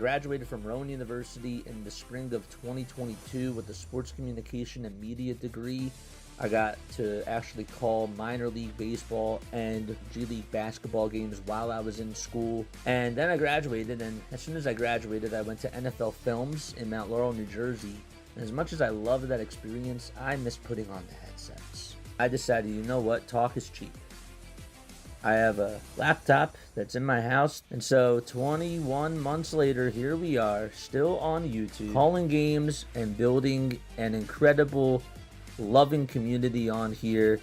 graduated from Rowan University in the spring of 2022 with a sports communication and media degree. I got to actually call minor league baseball and G League basketball games while I was in school. And then I graduated, and as soon as I graduated, I went to NFL Films in Mount Laurel, New Jersey. And as much as I loved that experience, I miss putting on the headsets. I decided, you know what, talk is cheap. I have a laptop that's in my house, and so 21 months later, here we are, still on YouTube, calling games and building an incredible, loving community on here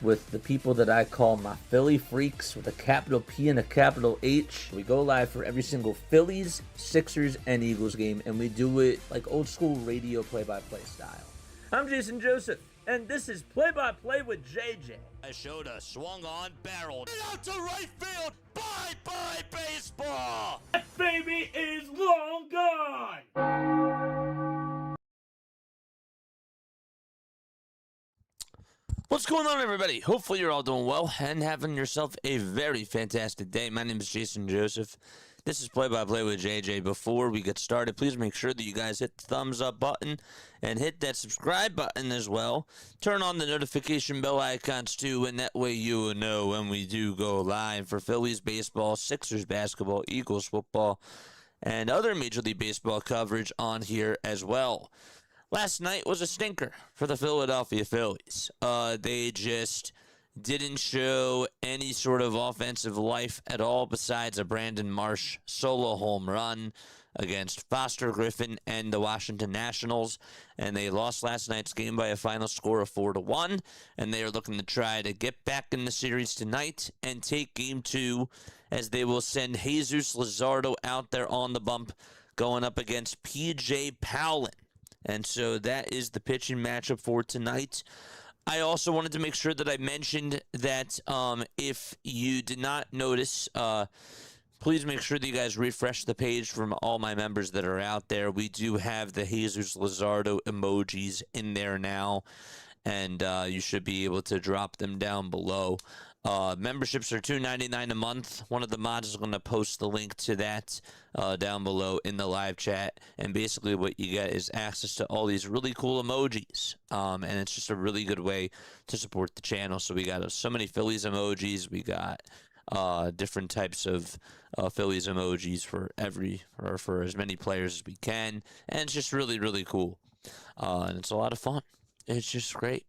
with the people that I call my Philly freaks with a capital P and a capital H. We go live for every single Phillies, Sixers, and Eagles game, and we do it like old school radio play-by-play style. I'm Jason Joseph, and this is Play-by-Play with JJ. I showed a swung on, barreled it out to right field. Bye-bye baseball. That baby is long gone. What's going on, everybody? Hopefully you're all doing well and having yourself a very fantastic day. My name is Jason Joseph. This is Play-by-Play with JJ. Before we get started, please make sure that you guys hit the thumbs up button and hit that subscribe button as well. Turn on the notification bell icons too, and that way you will know when we do go live for Phillies baseball, Sixers basketball, Eagles football, and other Major League Baseball coverage on here as well. Last night was a stinker for the Philadelphia Phillies. They just didn't show any sort of offensive life at all besides a Brandon Marsh solo home run against Foster Griffin and the Washington Nationals, and they lost last night's game by a final score of 4-1, and they are looking to try to get back in the series tonight and take Game 2 as they will send Jesus Luzardo out there on the bump going up against P.J. Powlin. And so that is the pitching matchup for tonight. I also wanted to make sure that I mentioned that if you did not notice, please make sure that you guys refresh the page from all my members that are out there. We do have the Jesus Luzardo emojis in there now, and you should be able to drop them down below. Memberships are $2.99 a month. One of the mods is going to post the link to that down below in the live chat. And basically what you get is access to all these really cool emojis. And it's just a really good way to support the channel. So we got so many Phillies emojis. We got different types of Phillies emojis for for as many players as we can. And it's just really, really cool. And it's a lot of fun. It's just great.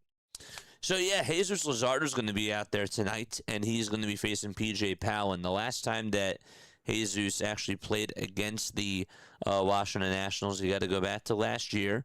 So, yeah, Jesus Luzardo is going to be out there tonight, and he's going to be facing P.J. Powlin. The last time that Jesus actually played against the Washington Nationals, you got to go back to last year.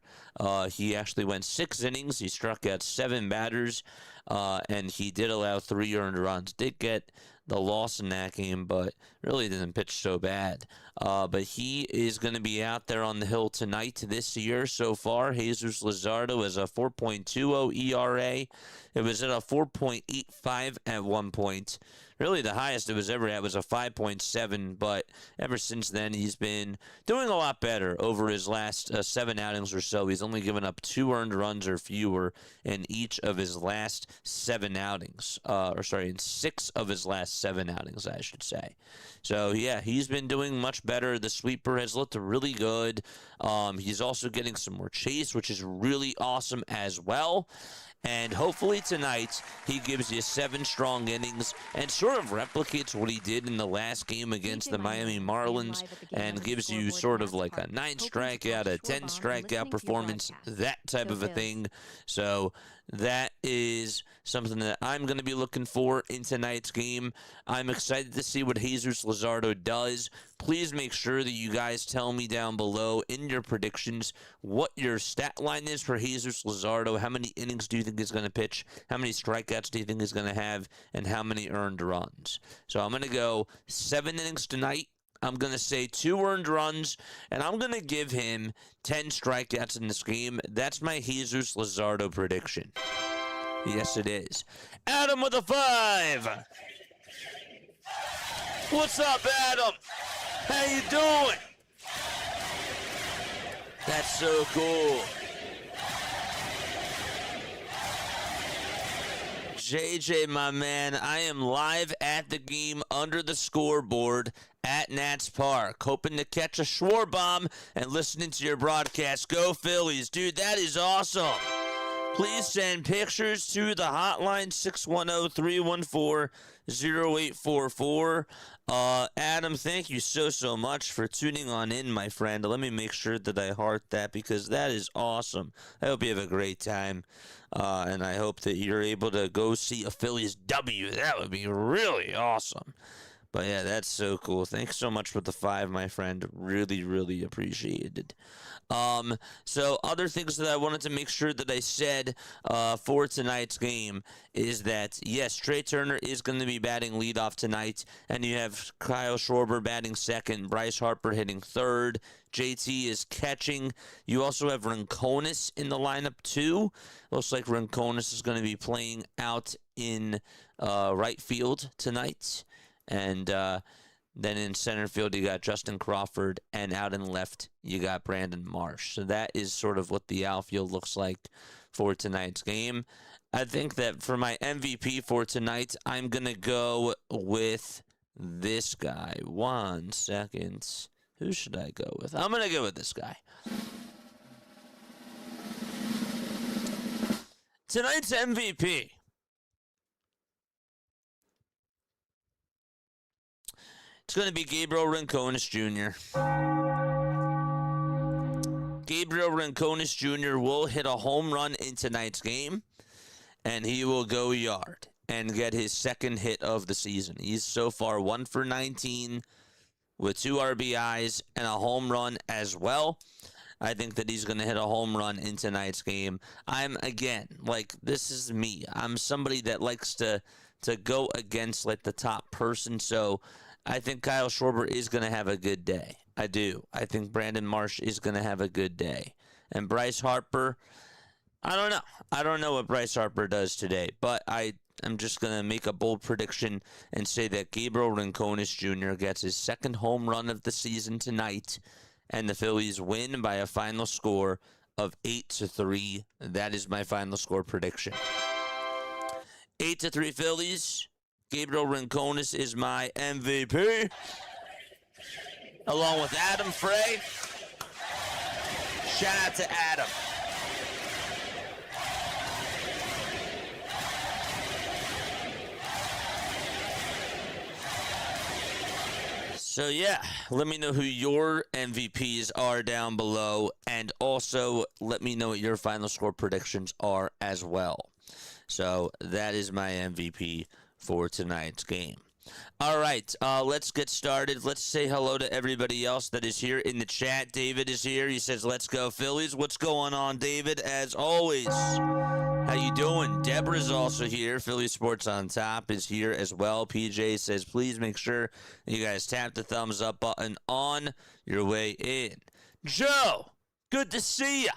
He actually went 6 innings. He struck out 7 batters, and he did allow 3 earned runs. Did get the loss in that game, but really didn't pitch so bad. But he is going to be out there on the hill tonight this year so far. Jesus Luzardo is a 4.20 ERA. It was at a 4.85 at one point. Really, the highest it was ever at was a 5.7, but ever since then, he's been doing a lot better over his last 7 outings or so. He's only given up 2 earned runs or fewer in each of his last 7 outings. In 6 of his last 7 outings, I should say. So, yeah, he's been doing much better. The sweeper has looked really good. He's also getting some more chase, which is really awesome as well. And hopefully tonight he gives you 7 strong innings and sort of replicates what he did in the last game against the Miami Marlins and gives you sort of like a 9 strikeout, a 10 strikeout performance, that type of a thing. So that is something that I'm going to be looking for in tonight's game. I'm excited to see what Jesus Luzardo does. Please make sure that you guys tell me down below in your predictions what your stat line is for Jesus Luzardo. How many innings do you think he's going to pitch? How many strikeouts do you think he's going to have? And how many earned runs? So I'm going to go 7 innings tonight. I'm going to say 2 earned runs, and I'm going to give him 10 strikeouts in this game. That's my Jesus Luzardo prediction. Yes, it is. Adam with a 5. What's up, Adam? How you doing? That's so cool. JJ, my man, I am live at the game under the scoreboard at Nats Park, hoping to catch a schwarber and listening to your broadcast. Go Phillies. Dude, that is awesome. Please send pictures to the hotline 610-314-0844. Adam, thank you so much for tuning on in, my friend. Let me make sure that I heart that because that is awesome. I hope you have a great time, and I hope that you're able to go see a Phillies W. That would be really awesome. But yeah, that's so cool. Thanks so much for the 5, my friend. Really appreciated. So other things that I wanted to make sure that I said for tonight's game is that, yes, Trey Turner is going to be batting leadoff tonight, and you have Kyle Schwarber batting second, Bryce Harper hitting third, JT is catching. You also have Rinconis in the lineup too. Looks like Rinconis is going to be playing out in right field tonight. And then in center field, you got Justin Crawford, and out in left, you got Brandon Marsh. So that is sort of what the outfield looks like for tonight's game. I think that for my MVP for tonight, I'm going to go with this guy. 1 second. Who should I go with? I'm going to go with this guy. Tonight's MVP. It's going to be Gabriel Rinconis Jr. Gabriel Rinconis Jr. will hit a home run in tonight's game, and he will go yard and get his second hit of the season. He's so far 1 for 19 with 2 RBIs and a home run as well. I think that he's going to hit a home run in tonight's game. This is me. I'm somebody that likes to go against, the top person, so I think Kyle Schwarber is going to have a good day. I do. I think Brandon Marsh is going to have a good day. And Bryce Harper, I don't know. I don't know what Bryce Harper does today, but I'm just going to make a bold prediction and say that Gabriel Rinconis Jr. gets his second home run of the season tonight, and the Phillies win by a final score of 8-3. That is my final score prediction. 8-3 Phillies. Gabriel Rinconis is my MVP, along with Adam Frey. Shout out to Adam. So yeah, let me know who your MVPs are down below, and also let me know what your final score predictions are as well. So that is my MVP for tonight's game. All right, let's get started. Let's say hello to everybody else that is here in the chat. David is here. He says, let's go Phillies. What's going on, David? As always, how you doing? Deborah's also here. Philly Sports on Top is here as well. PJ says, please make sure you guys tap the thumbs up button on your way in. Joe, good to see ya.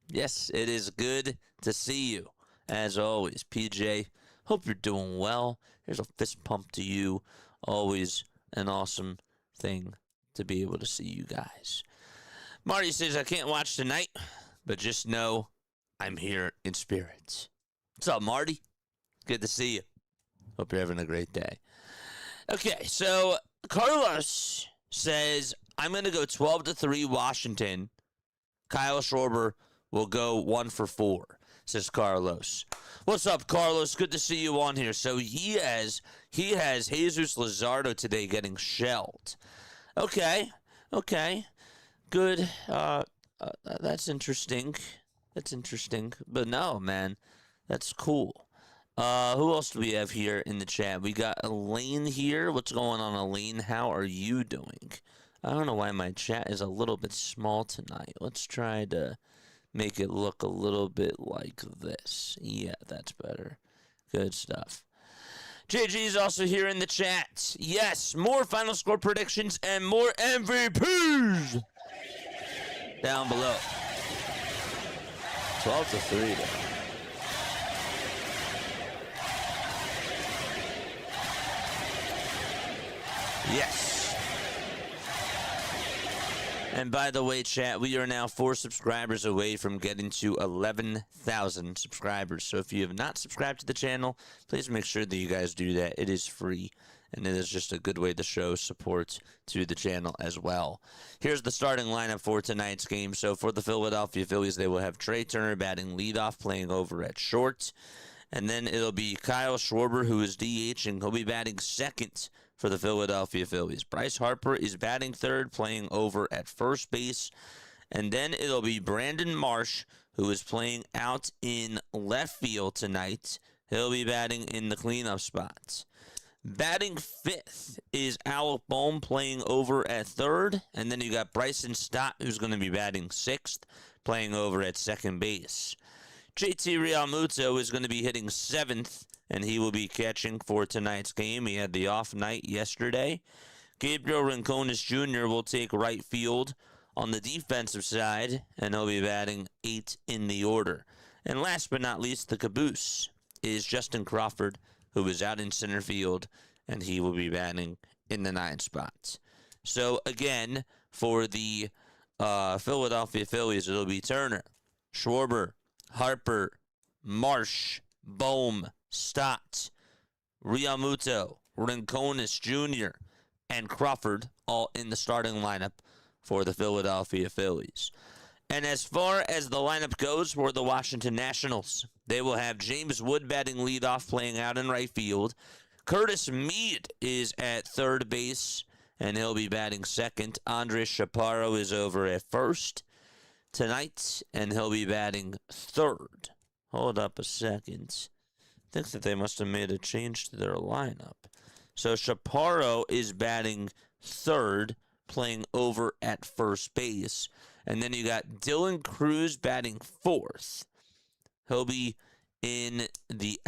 Yes, it is good to see you, as always. PJ, hope you're doing well. Here's a fist pump to you. Always an awesome thing to be able to see you guys. Marty says, I can't watch tonight, but just know I'm here in spirit. What's up, Marty? Good to see you. Hope you're having a great day. Okay, so Carlos says, I'm going to go 12-3 Washington. Kyle Schwarber will go 1 for 4. Says Carlos. What's up, Carlos? Good to see you on here. So he has Jesus Luzardo today getting shelled. Okay. Good. That's interesting. But no, man. That's cool. Who else do we have here in the chat? We got Elaine here. What's going on, Elaine? How are you doing? I don't know why my chat is a little bit small tonight. Let's try to make it look a little bit like this. Yeah, that's better. Good stuff. JG is also here in the chat. Yes, more final score predictions and more MVPs down below. 12-3 though. Yes. And by the way, chat, we are now 4 subscribers away from getting to 11,000 subscribers. So if you have not subscribed to the channel, please make sure that you guys do that. It is free, and it is just a good way to show support to the channel as well. Here's the starting lineup for tonight's game. So for the Philadelphia Phillies, they will have Trey Turner batting leadoff, playing over at short. And then it'll be Kyle Schwarber, who is DH, and he'll be batting second for the Philadelphia Phillies. Bryce Harper is batting third, playing over at first base. And then it'll be Brandon Marsh, who is playing out in left field tonight. He'll be batting in the cleanup spots. Batting fifth is Alec Bohm, playing over at third. And then you got Bryson Stott, who's going to be batting sixth, playing over at second base. JT Realmuto is going to be hitting seventh, and he will be catching for tonight's game. He had the off night yesterday. Gabriel Rincones Jr. will take right field on the defensive side, and he'll be batting 8 in the order. And last but not least, the caboose is Justin Crawford, who is out in center field, and he will be batting in the 9 spots. So, again, for the Philadelphia Phillies, it'll be Turner, Schwarber, Harper, Marsh, Bohm, Stott, Realmuto, Rincones Jr., and Crawford, all in the starting lineup for the Philadelphia Phillies. And as far as the lineup goes for the Washington Nationals, they will have James Wood batting leadoff, playing out in right field. Curtis Mead is at third base, and he'll be batting second. Andres Chaparro is over at first tonight, and he'll be batting third. Hold up a second. I think that they must have made a change to their lineup. So Chaparro is batting third, playing over at first base. And then you got Dylan Cruz batting fourth. He'll be in the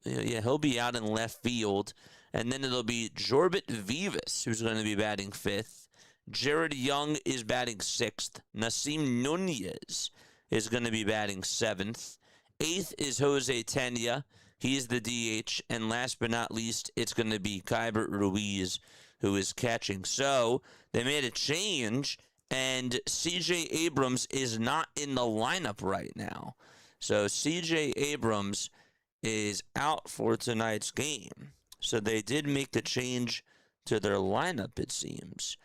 he'll be out in left field. And then it'll be Jorbit Vivas, who's going to be batting fifth. Jared Young is batting sixth. Nasim Nunez is going to be batting seventh. Eighth is Jose Tena. He's the DH. And last but not least, it's going to be Keibert Ruiz, who is catching. So they made a change, and C.J. Abrams is not in the lineup right now. So C.J. Abrams is out for tonight's game. So they did make the change to their lineup, it seems.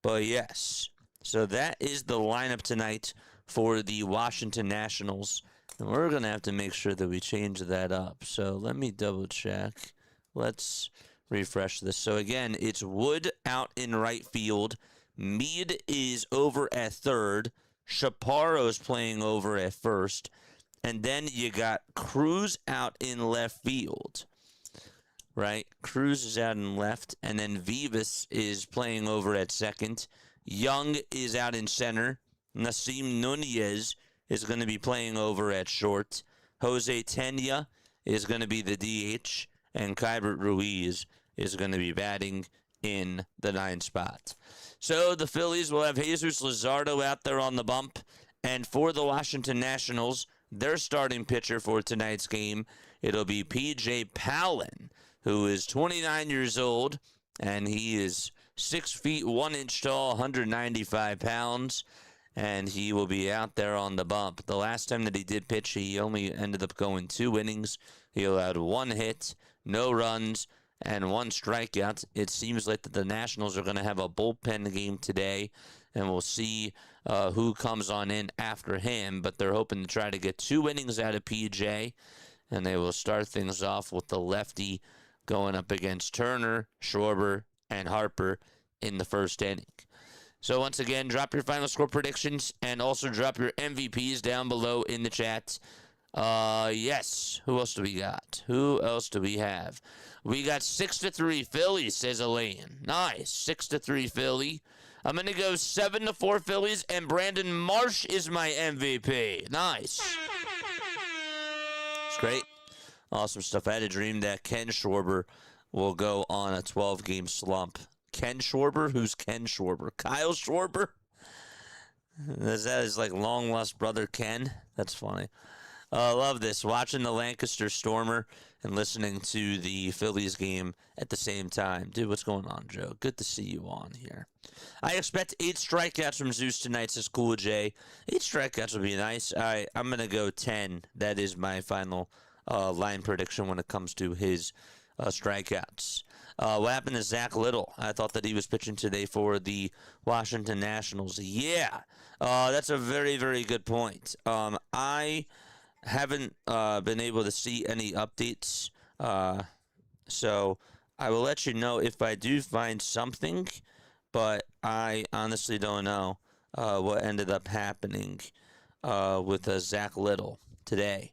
But yes, so that is the lineup tonight for the Washington Nationals. And we're going to have to make sure that we change that up. So let me double check. Let's refresh this. So again, it's Wood out in right field. Mead is over at third. Chaparro's playing over at first. And then you got Cruz out in left field. Right? Cruz is out in left, and then Vivas is playing over at second. Young is out in center. Nasim Nunez is going to be playing over at short. Jose Tena is going to be the DH, and Keibert Ruiz is going to be batting in the 9 spot. So the Phillies will have Jesus Luzardo out there on the bump, and for the Washington Nationals, their starting pitcher for tonight's game, it'll be P.J. Palin, who is 29 years old, and he is 6 feet 1 inch tall, 195 pounds, and he will be out there on the bump. The last time that he did pitch, he only ended up going 2 innings. He allowed 1 hit, no runs, and 1 strikeout. It seems like that the Nationals are going to have a bullpen game today, and we'll see who comes on in after him, but they're hoping to try to get 2 innings out of PJ, and they will start things off with the lefty going up against Turner, Schwarber, and Harper in the first inning. So once again, drop your final score predictions and also drop your MVPs down below in the chat. Yes. Who else do we got? Who else do we have? We got 6-3 Phillies, says Elaine. Nice. 6-3 Philly. I'm going to go 7-4 Phillies, and Brandon Marsh is my MVP. Nice. It's great. Awesome stuff. I had a dream that Ken Schwarber will go on a 12-game slump. Ken Schwarber? Who's Ken Schwarber? Kyle Schwarber? Is that his, like, long-lost brother Ken? That's funny. I love this. Watching the Lancaster Stormer and listening to the Phillies game at the same time. Dude, what's going on, Joe? Good to see you on here. I expect 8 strikeouts from Zeus tonight, says Cool J. 8 strikeouts would be nice. I'm going to go 10. That is my final line prediction when it comes to his strikeouts. What happened to Zach Littell? I thought that he was pitching today for the Washington Nationals. Yeah, that's a very, very good point. I haven't been able to see any updates, so I will let you know if I do find something, but I honestly don't know what ended up happening with Zach Littell today.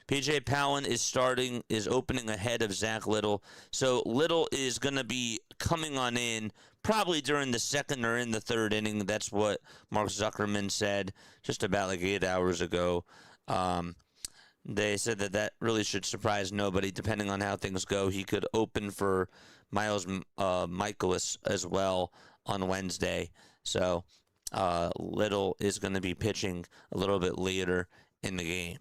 PJ Palin is opening ahead of Zach Littell. So Littell is going to be coming on in probably during the second or in the third inning. That's what Mark Zuckerman said just about like 8 hours ago. They said that really should surprise nobody. Depending on how things go, he could open for Miles Michaelis as well on Wednesday. So Littell is going to be pitching a little bit later in the game.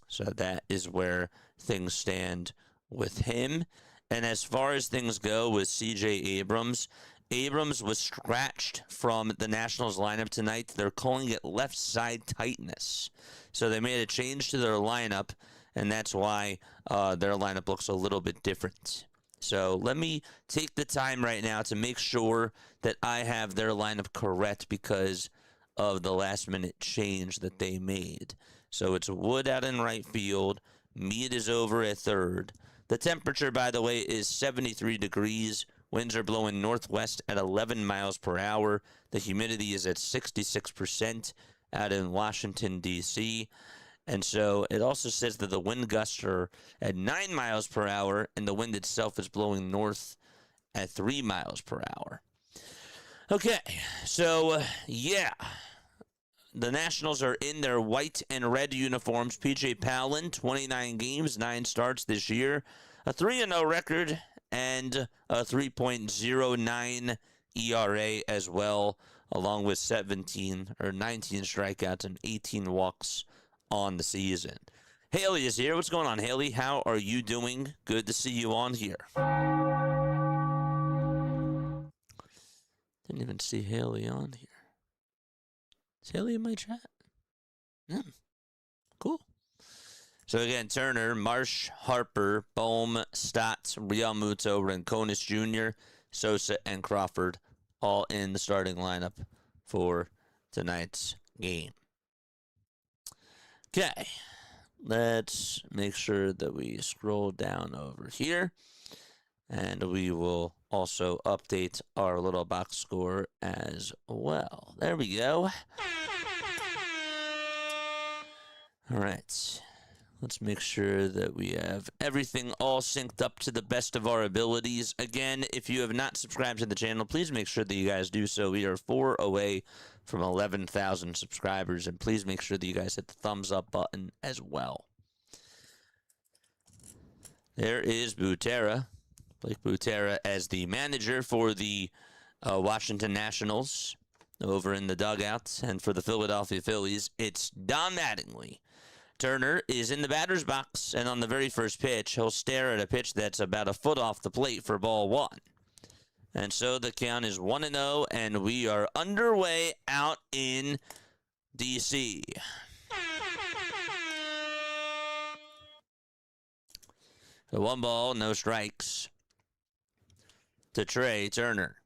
So that is where things stand with him. And as far as things go with C.J. Abrams, Abrams was scratched from the Nationals lineup tonight. They're calling it left side tightness. So they made a change to their lineup, and that's why their lineup looks a little bit different. So let me take the time right now to make sure that I have their lineup correct because of the last-minute change that they made. So it's Wood out in right field. Mead is over at third. The temperature, by the way, is 73 degrees. Winds are blowing northwest at 11 miles per hour. The humidity is at 66% out in Washington, D.C. And so it also says that the wind gusts are at 9 miles per hour, and the wind itself is blowing north at 3 miles per hour. Okay, so, yeah. The Nationals are in their white and red uniforms. PJ Palin, 29 games, 9 starts this year, a 3-0 record, and a 3.09 ERA as well, along with 19 strikeouts and 18 walks on the season. Haley is here. What's going on, Haley? How are you doing? Good to see you on here. Didn't even see Haley on here. Is Haley in my chat? Cool. So again, Turner, Marsh, Harper, Bohm, Stotts, Realmuto, Rincones Jr., Sosa, and Crawford all in the starting lineup for tonight's game. Okay, let's make sure that we scroll down over here, and we will also update our little box score as well. There we go. All right. Let's make sure that we have everything all synced up to the best of our abilities. Again, if you have not subscribed to the channel, please make sure that you guys do so. We are 4 away from 11,000 subscribers, and please make sure that you guys hit the thumbs up button as well. There is Butera. Blake Butera as the manager for the Washington Nationals over in the dugouts. And for the Philadelphia Phillies, it's Don Mattingly. Turner is in the batter's box, and on the very first pitch, he'll stare at a pitch that's about a foot off the plate for ball 1. And so the count is 1-0, and we are underway out in D.C. So 1 ball, no strikes to Trey Turner.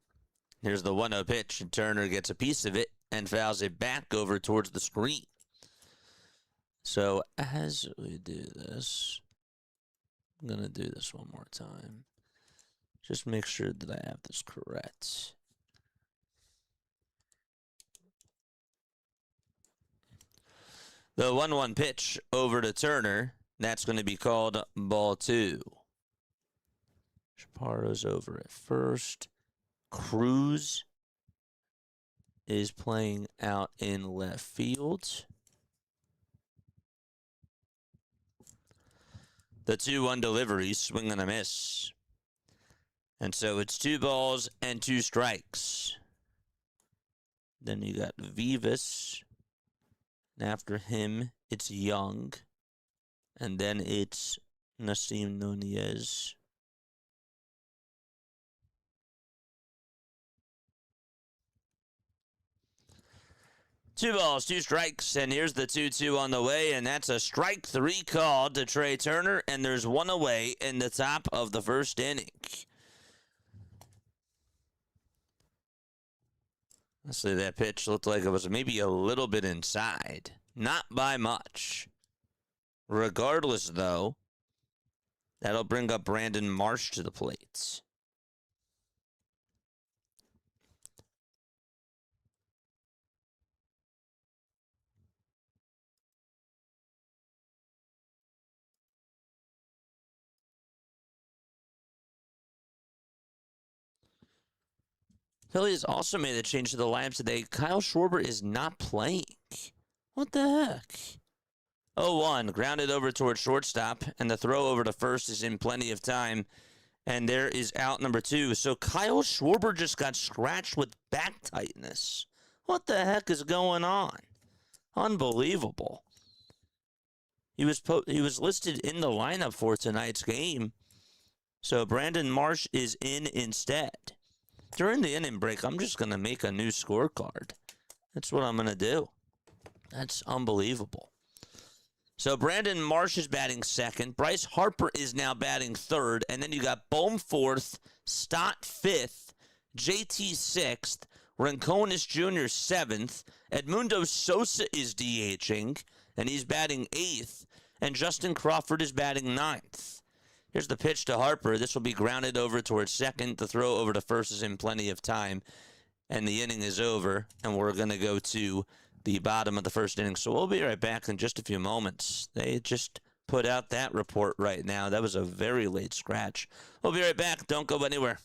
Here's the 1-0 pitch, and Turner gets a piece of it and fouls it back over towards the screen. So as we do this, I'm going to do this one more time. Just make sure that I have this correct. The 1-1 pitch over to Turner. That's going to be called ball 2. Chaparro's over at first. Cruz is playing out in left field. The 2-1 delivery, swing and a miss. And so it's 2 balls and 2 strikes. Then you got Vivas. And after him, it's Young. And then it's Nasim Nunez. Two balls, two strikes, and here's the 2-2 on the way, and that's a strike three call to Trey Turner, and there's one away in the top of the first inning. Honestly, that pitch looked like it was maybe a little bit inside. Not by much. Regardless, though, that'll bring up Brandon Marsh to the plate. Phillies also made a change to the lineup today. Kyle Schwarber is not playing. What the heck? 0-1, grounded over towards shortstop, and the throw over to first is in plenty of time. And there is out number 2. So Kyle Schwarber just got scratched with back tightness. What the heck is going on? Unbelievable. He was listed in the lineup for tonight's game. So Brandon Marsh is in instead. During the inning break, I'm just going to make a new scorecard. That's what I'm going to do. That's unbelievable. So Brandon Marsh is batting second. Bryce Harper is now batting third. And then you got Bohm fourth, Stott fifth, JT sixth, Rincones Jr. seventh. Edmundo Sosa is DHing, and he's batting eighth. And Justin Crawford is batting ninth. Here's the pitch to Harper. This will be grounded over towards second. The throw over to first is in plenty of time. And the inning is over, and we're going to go to the bottom of the first inning. So we'll be right back in just a few moments. They just put out that report right now. That was a very late scratch. We'll be right back. Don't go anywhere.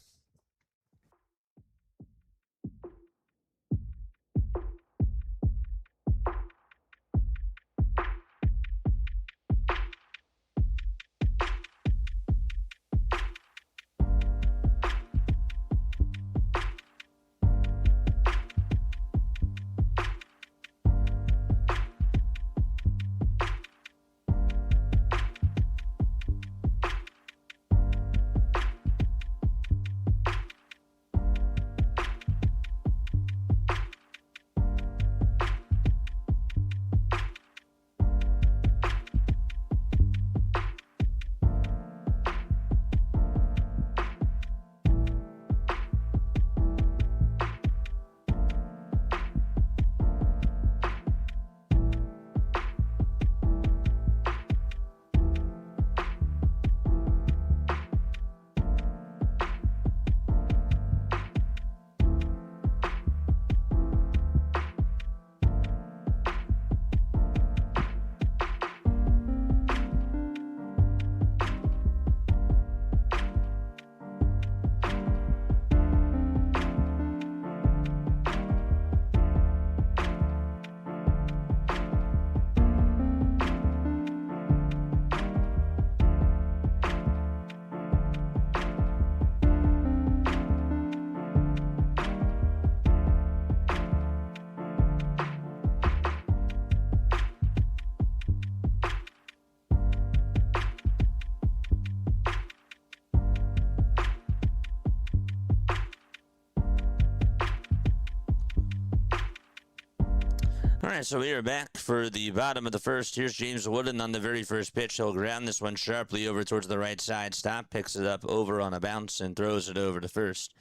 All right, so we are back for the bottom of the first. Here's James Wooden on the very first pitch. He'll ground this one sharply over towards the right side. Stop, picks it up over on a bounce and throws it over to first.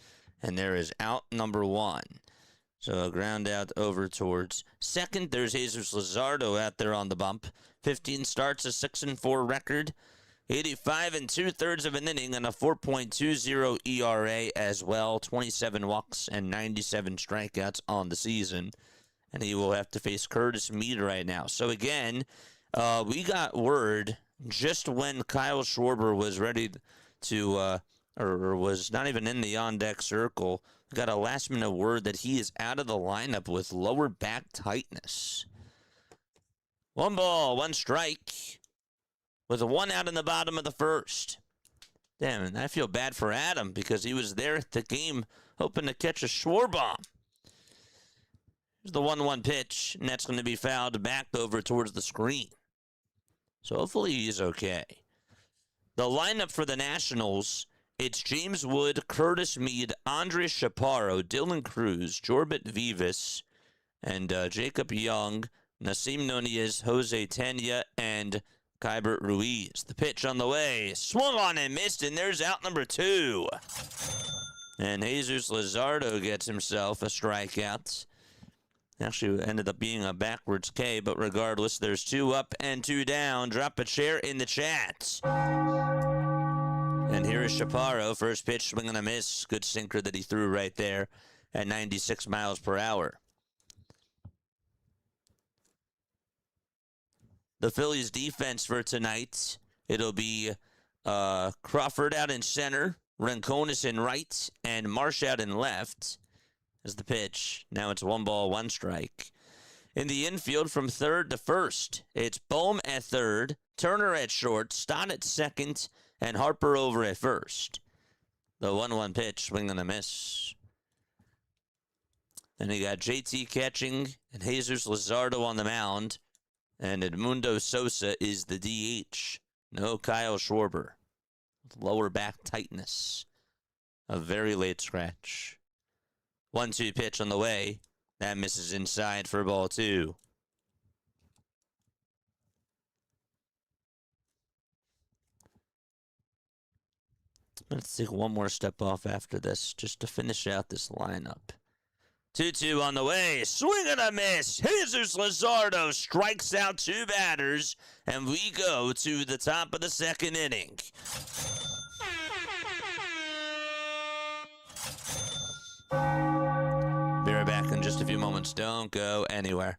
And there is out number 1. So a ground out over towards second. There's Jesus Luzardo out there on the bump. 15 starts, a 6-4 record. 85 2/3 of an inning and a 4.20 ERA as well. 27 walks and 97 strikeouts on the season. And he will have to face Curtis Mead right now. So again, we got word just when Kyle Schwarber was ready to, or was not even in the on-deck circle, we got a last-minute word that he is out of the lineup with lower back tightness. 1 ball, 1 strike, with a 1 out in the bottom of the first. Damn, and I feel bad for Adam because he was there at the game hoping to catch a Schwarber. Here's the 1-1 pitch, and that's going to be fouled back over towards the screen. So hopefully he's okay. The lineup for the Nationals, it's James Wood, Curtis Mead, Andres Chaparro, Dylan Cruz, Jorbit Vivas, and Jacob Young, Nasim Nunez, Jose Tena, and Kybert Ruiz. The pitch on the way. Swung on and missed, and there's out number 2. And Jesus Luzardo gets himself a strikeout. Actually, ended up being a backwards K, but regardless, there's 2 up and 2 down. Drop a chair in the chat. And here is Chaparro. First pitch, swing and a miss. Good sinker that he threw right there at 96 miles per hour. The Phillies defense for tonight, it'll be Crawford out in center, Rincones in right, and Marsh out in left as the pitch. Now it's 1 ball, 1 strike. In the infield from third to first, it's Bohm at third, Turner at short, Stott at second, and Harper over at first. The 1-1 pitch, swing and a miss. Then you got JT catching and Jesus Luzardo on the mound. And Edmundo Sosa is the DH. No Kyle Schwarber. Lower back tightness. A very late scratch. 1-2 pitch on the way. That misses inside for ball 2. Let's take one more step off after this just to finish out this lineup. 2-2 on the way. Swing and a miss. Jesus Luzardo strikes out 2 batters, and we go to the top of the second inning. Be right back in just a few moments. Don't go anywhere.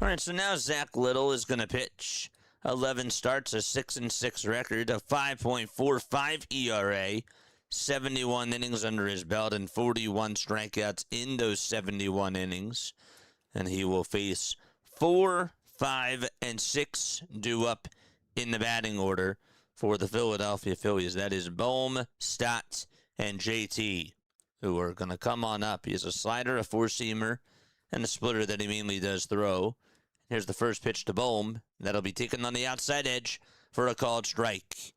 All right, so now Zach Littell is going to pitch. 11 starts, a 6-6 record, a 5.45 ERA, 71 innings under his belt, and 41 strikeouts in those 71 innings. And he will face 4, 5, and 6 due up in the batting order for the Philadelphia Phillies. That is Bohm, Stott, and JT, who are going to come on up. He has a slider, a four-seamer, and a splitter that he mainly does throw. Here's the first pitch to Bohm. That'll be taken on the outside edge for a called strike.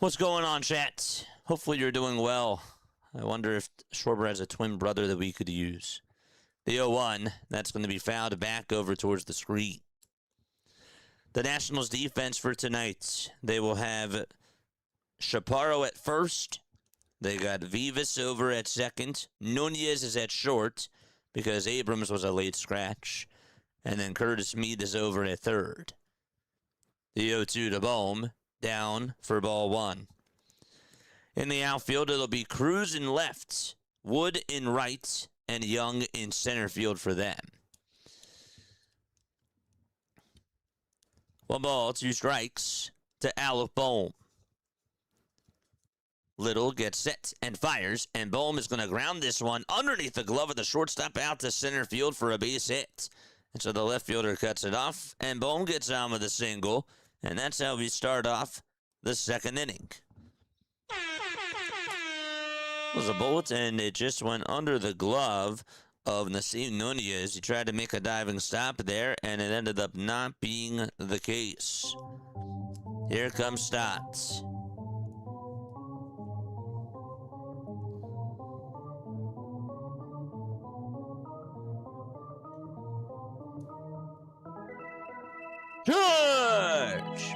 What's going on, chat? Hopefully you're doing well. I wonder if Schwarber has a twin brother that we could use. The 0-1, that's going to be fouled back over towards the screen. The Nationals defense for tonight, they will have Chaparro at first. They got Vivas over at second. Nunez is at short because Abrams was a late scratch. And then Curtis Mead is over at third. The 0-2 to Bohm, down for ball 1. In the outfield, it'll be Cruz in left, Wood in right, and Young in center field for them. One ball, two strikes to Alec Bohm. Littell gets set and fires, and Bohm is going to ground this one underneath the glove of the shortstop out to center field for a base hit. And so the left fielder cuts it off, and Bohm gets on with a single, and that's how we start off the second inning. It was a bullet, and it just went under the glove of Nasim Nunez. He tried to make a diving stop there, and it ended up not being the case. Here comes Stotts. Charge!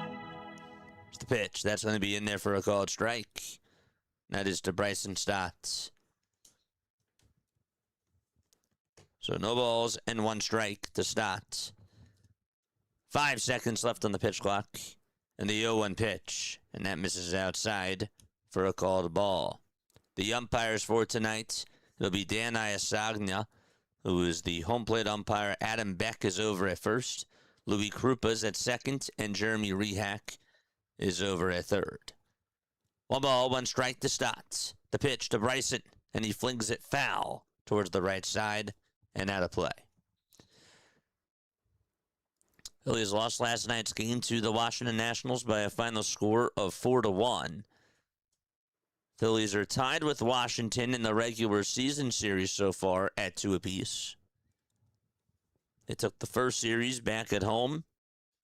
It's the pitch. That's going to be in there for a called strike. That is to Bryson Stotts. So no balls and one strike to Stotts. 5 seconds left on the pitch clock. And the 0-1 pitch. And that misses outside for a called ball. The umpires for tonight, it'll be Dan Iasagna, who is the home plate umpire. Adam Beck is over at first. Louis Krupa's at second, and Jeremy Rehack is over at third. One ball, one strike to Stotts. The pitch to Bryson, and he flings it foul towards the right side and out of play. Phillies lost last night's game to the Washington Nationals by a final score of 4-1. Phillies are tied with Washington in the regular season series so far at 2 apiece. They took the first series back at home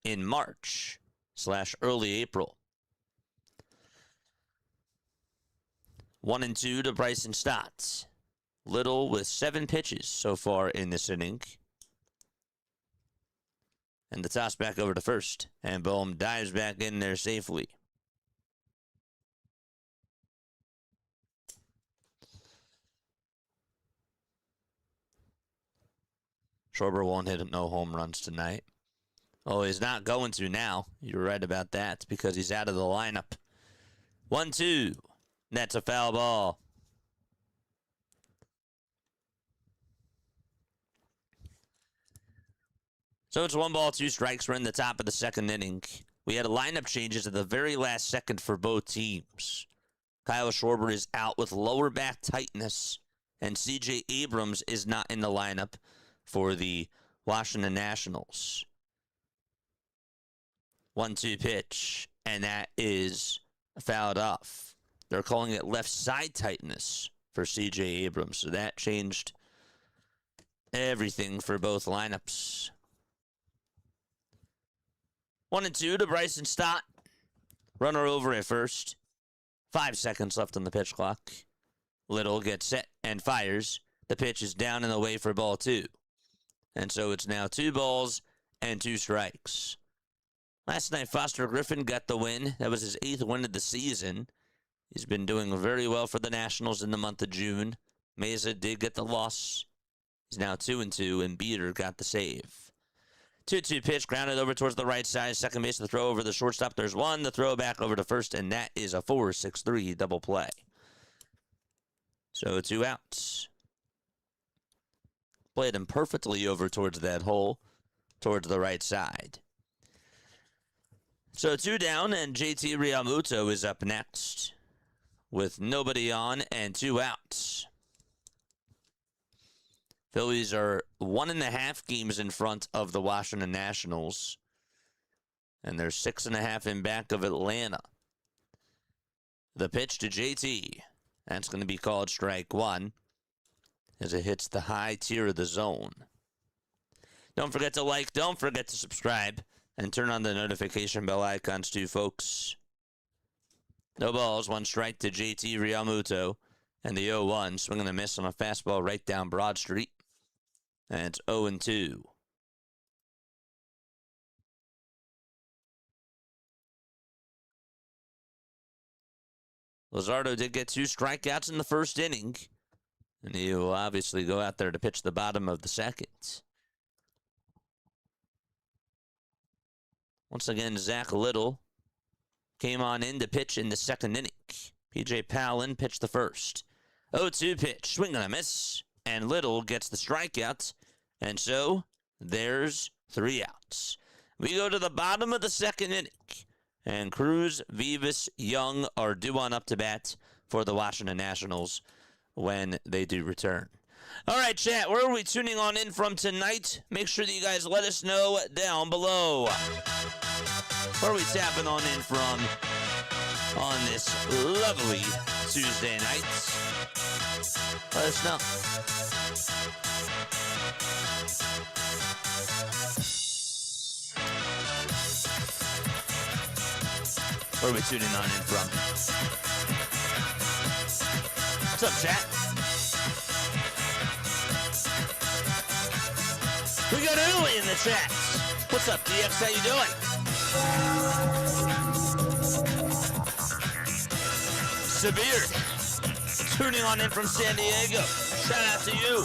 in March/early April. 1-2 to Bryson Stotts. Littell with 7 pitches so far in this inning. And the toss back over to first. And Bohm dives back in there safely. Schwarber won't hit no home runs tonight. Oh, he's not going to now. You're right about that. It's because he's out of the lineup. 1-2. That's a foul ball. So it's 1 ball, 2 strikes. We're in the top of the second inning. We had lineup changes at the very last second for both teams. Kyle Schwarber is out with lower back tightness, and C.J. Abrams is not in the lineup for the Washington Nationals. 1-2 pitch, and that is fouled off. They're calling it left side tightness for C.J. Abrams, so that changed everything for both lineups. 1-2 to Bryson Stott. Runner over at first. 5 seconds left on the pitch clock. Littell gets set and fires. The pitch is down and away for ball 2. And so it's now 2 balls and 2 strikes. Last night, Foster Griffin got the win. That was his 8th win of the season. He's been doing very well for the Nationals in the month of June. Mesa did get the loss. He's now 2-2, and Beater got the save. 2-2 pitch, grounded over towards the right side. Second base, the throw over the shortstop. There's one. The throw back over to first, and that is a 4-6-3 double play. So 2 outs. Played him perfectly over towards that hole, towards the right side. So 2 down, and JT Realmuto is up next with nobody on and 2 outs. Phillies are 1.5 games in front of the Washington Nationals, and they're 6.5 in back of Atlanta. The pitch to JT. That's going to be called strike 1 as it hits the high tier of the zone. Don't forget to like, don't forget to subscribe, and turn on the notification bell icons too, folks. No balls, 1 strike to JT Realmuto, and the 0-1 swing and a miss on a fastball right down Broad Street. And it's 0-2. Luzardo did get 2 strikeouts in the first inning, and he will obviously go out there to pitch the bottom of the second. Once again, Zach Littell came on in to pitch in the second inning. P.J. Palin pitched the first. 0-2 pitch, swing and a miss, and Littell gets the strikeout, and so there's 3 outs. We go to the bottom of the second inning. And Cruz, Vivas, Young are due on up to bat for the Washington Nationals when they do return. All right, chat, where are we tuning on in from tonight? Make sure that you guys let us know down below. Where are we tapping on in from on this lovely Tuesday night? Let us know. Where are we tuning on in from? What's up, chat? We got early in the chat. What's up, DX? How you doing? Severe. Tuning on in from San Diego. Shout out to you.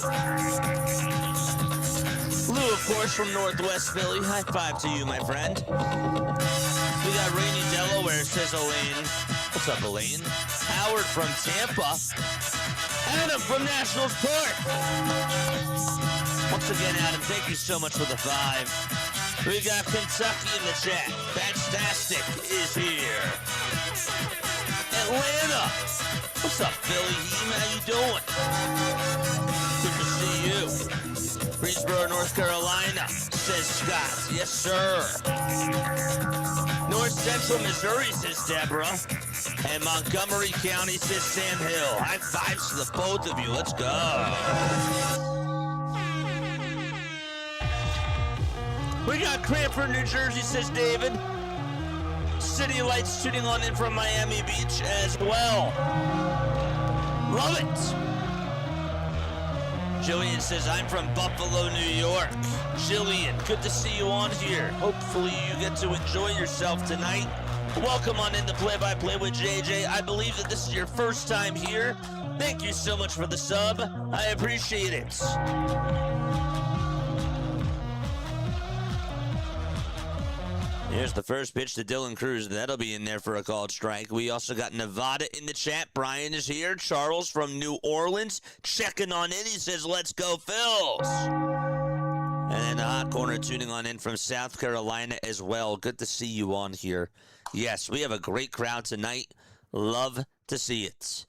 Lou, of course, from Northwest Philly. High five to you, my friend. We got Rainy Delaware, says Elaine. What's up, Elaine? Howard from Tampa. Adam from Nationals Park. Once again, Adam, thank you so much for the 5. We got Kentucky in the chat. Fantastic is here. Atlanta. What's up, Philly Heem? How you doing? Good to see you. Greensboro, North Carolina, says Scott. Yes, sir. North Central Missouri, says Deborah. And Montgomery County, says Sam Hill. High fives to the both of you. Let's go. We got Cranford, New Jersey, says David. City Lights tuning on in from Miami Beach as well. Love it. Jillian says, I'm from Buffalo, New York. Jillian, good to see you on here. Hopefully you get to enjoy yourself tonight. Welcome on into Play-by-Play with JJ. I believe that this is your first time here. Thank you so much for the sub. I appreciate it. Here's the first pitch to Dylan Cruz. That'll be in there for a called strike. We also got Nevada in the chat. Brian is here. Charles from New Orleans checking on in. He says, let's go, Phils. And then the hot corner tuning on in from South Carolina as well. Good to see you on here. Yes, we have a great crowd tonight. Love to see it.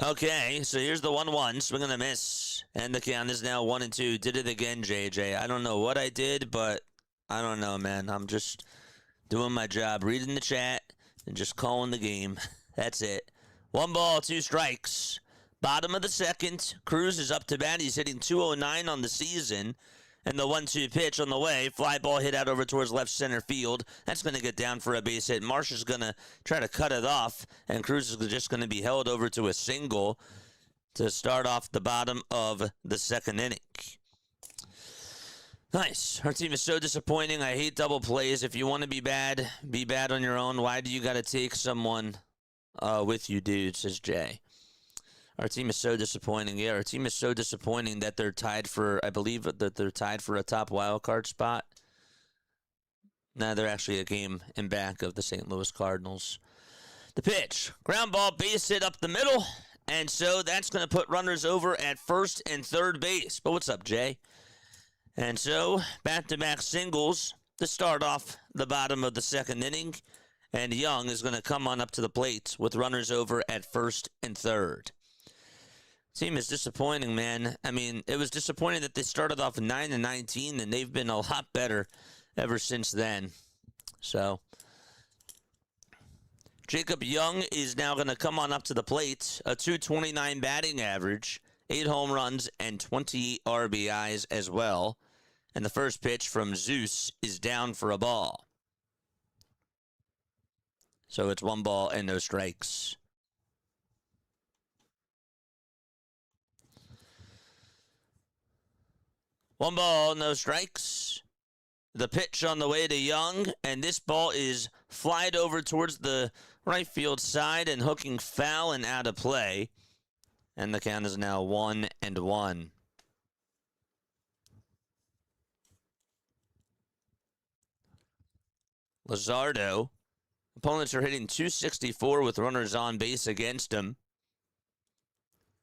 Okay, so here's the 1-1. Swing and a miss. And the count is now 1-2. Did it again, JJ. I don't know what I did, but I don't know, man. I'm just doing my job, reading the chat, and just calling the game. That's it. 1 ball, 2 strikes. Bottom of the second. Cruz is up to bat. He's hitting .209 on the season. And the 1-2 pitch on the way. Fly ball hit out over towards left center field. That's going to get down for a base hit. Marsh is going to try to cut it off. And Cruz is just going to be held over to a single to start off the bottom of the second inning. Nice. Our team is so disappointing. I hate double plays. If you want to be bad on your own. Why do you got to take someone with you, dude, says Jay. Our team is so disappointing. Yeah, our team is so disappointing that they're tied for, I believe that they're tied for a top wild card spot. No, they're actually a game in back of the St. Louis Cardinals. The pitch. Ground ball, base hit up the middle. And so that's going to put runners over at first and third base. But what's up, Jay? And so, back-to-back singles to start off the bottom of the second inning. And Young is going to come on up to the plate with runners over at first and third. Team is disappointing, man. I mean, it was disappointing that they started off 9-19, and they've been a lot better ever since then. So, Jacob Young is now going to come on up to the plate. A .229 batting average, 8 home runs, and 20 RBIs as well. And the first pitch from Zeus is down for a ball. So it's 1 ball and no strikes. One ball, no strikes. The pitch on the way to Young, and this ball is flied over towards the right field side and hooking foul and out of play. And the count is now 1-1. Luzardo. Opponents are hitting .264 with runners on base against him.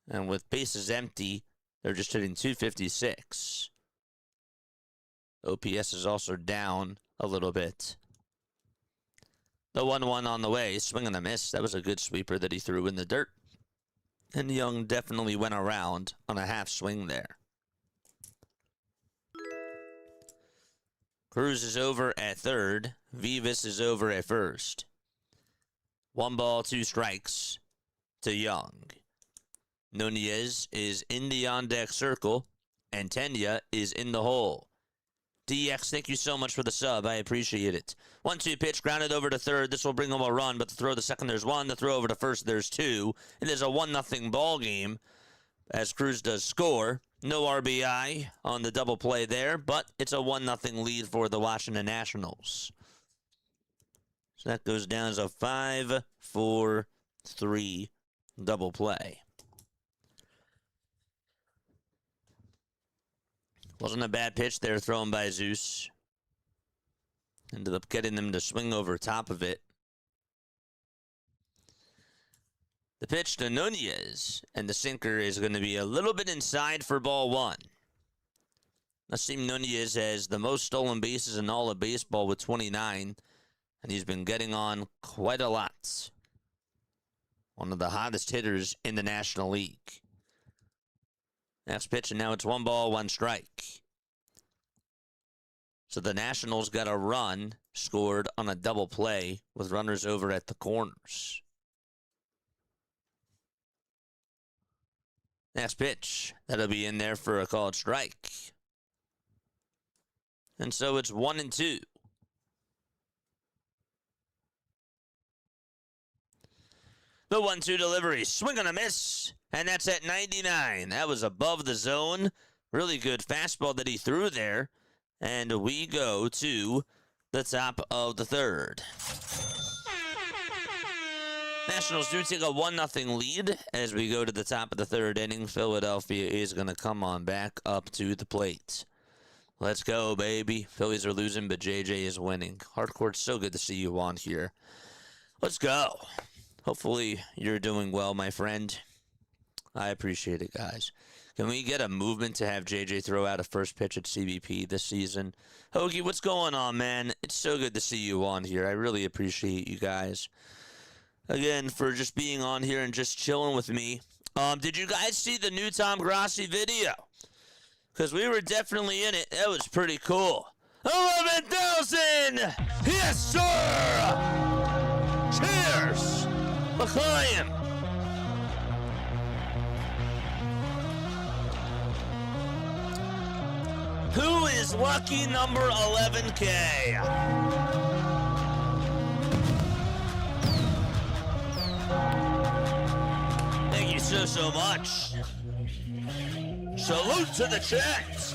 And with bases empty, they're just hitting .256. OPS is also down a little bit. The 1-1 on the way, swing and a miss. That was a good sweeper that he threw in the dirt. And Young definitely went around on a half swing there. Cruz is over at third. Vivas is over at first. 1 ball, 2 strikes to Young. Nunez is in the on-deck circle, and Tenya is in the hole. DX, thank you so much for the sub. I appreciate it. 1-2 pitch, grounded over to third. This will bring him a run, but the throw to second, there's 1. The throw over to first, there's 2. It is a 1-0 ball game as Cruz does score. No RBI on the double play there, but it's a 1-0 lead for the Washington Nationals. So that goes down as a 5-4-3 double play. Wasn't a bad pitch there thrown by Zeus. Ended up getting them to swing over top of it. The pitch to Nunez, and the sinker is going to be a little bit inside for ball 1. Nasim Nunez has the most stolen bases in all of baseball with 29, and he's been getting on quite a lot. One of the hottest hitters in the National League. Next pitch, and now it's 1 ball, 1 strike. So the Nationals got a run scored on a double play with runners over at the corners. Next pitch, that'll be in there for a called strike. And so it's 1-2. The 1-2 delivery, swing and a miss, and that's at 99. That was above the zone. Really good fastball that he threw there. And we go to the top of the third. Nationals do take a 1-0 lead as we go to the top of the third inning. Philadelphia is going to come on back up to the plate. Let's go, baby. Phillies are losing, but JJ is winning. Hardcore's so good to see you on here. Let's go. Hopefully you're doing well, my friend. I appreciate it, guys. Can we get a movement to have JJ throw out a first pitch at CBP this season? Hoagie, what's going on, man? It's so good to see you on here. I really appreciate you guys. Again, for just being on here and just chilling with me. Did you guys see the new Tom Grassi video? Because we were definitely in it. That was pretty cool. 11,000! Yes, sir! Cheers! L'chaim! Who is lucky number 11K? Thank you so much. Salute to the chat.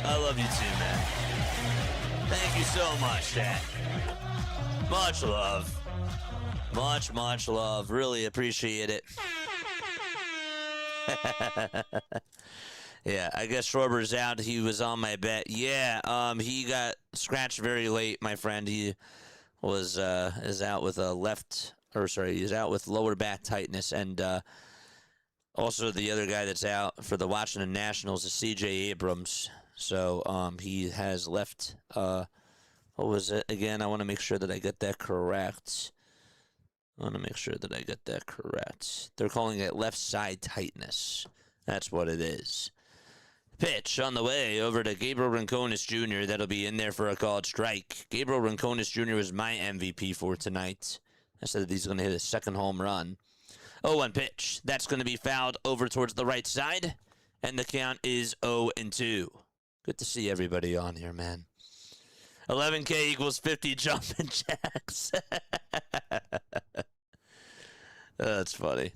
I love you too, man. Thank you so much, chat. Much love. Much love. Really appreciate it. Yeah, I guess Schwarber's out. He was on my bet. Yeah, he got scratched very late, my friend. He was is out with he's out with lower back tightness, and also the other guy that's out for the Washington Nationals is C.J. Abrams. So he has left. What was it again? I want to make sure that I get that correct. They're calling it left side tightness. That's what it is. Pitch on the way over to Gabriel Rincones Jr. That'll be in there for a called strike. Gabriel Rincones Jr. was my MVP for tonight. I said that he's going to hit his second home run. 0-1 pitch. That's going to be fouled over towards the right side. And the count is 0-2. Good to see everybody on here, man. 11K equals 50 jumping jacks. That's funny.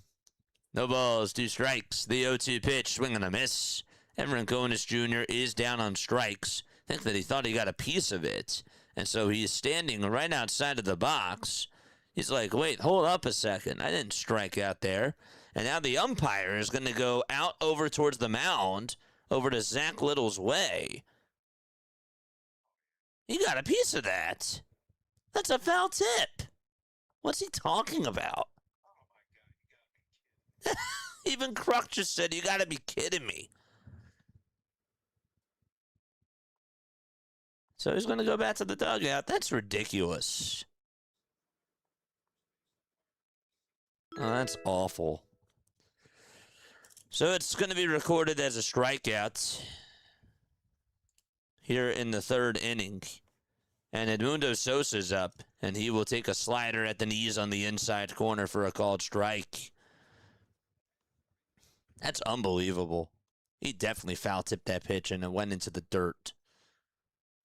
No balls, 2 strikes. The 0-2 pitch, swing and a miss. And Rincones Jr. is down on strikes. I think that he thought he got a piece of it. And so he's standing right outside of the box. He's like, wait, hold up a second. I didn't strike out there. And now the umpire is going to go out over towards the mound, over to Zach Littell's way. He got a piece of that. That's a foul tip. What's he talking about? Even Kruk just said, you got to be kidding me. So he's going to go back to the dugout. That's ridiculous. Oh, that's awful. So it's going to be recorded as a strikeout here in the third inning. And Edmundo Sosa's up, and he will take a slider at the knees on the inside corner for a called strike. That's unbelievable. He definitely foul-tipped that pitch, and it went into the dirt.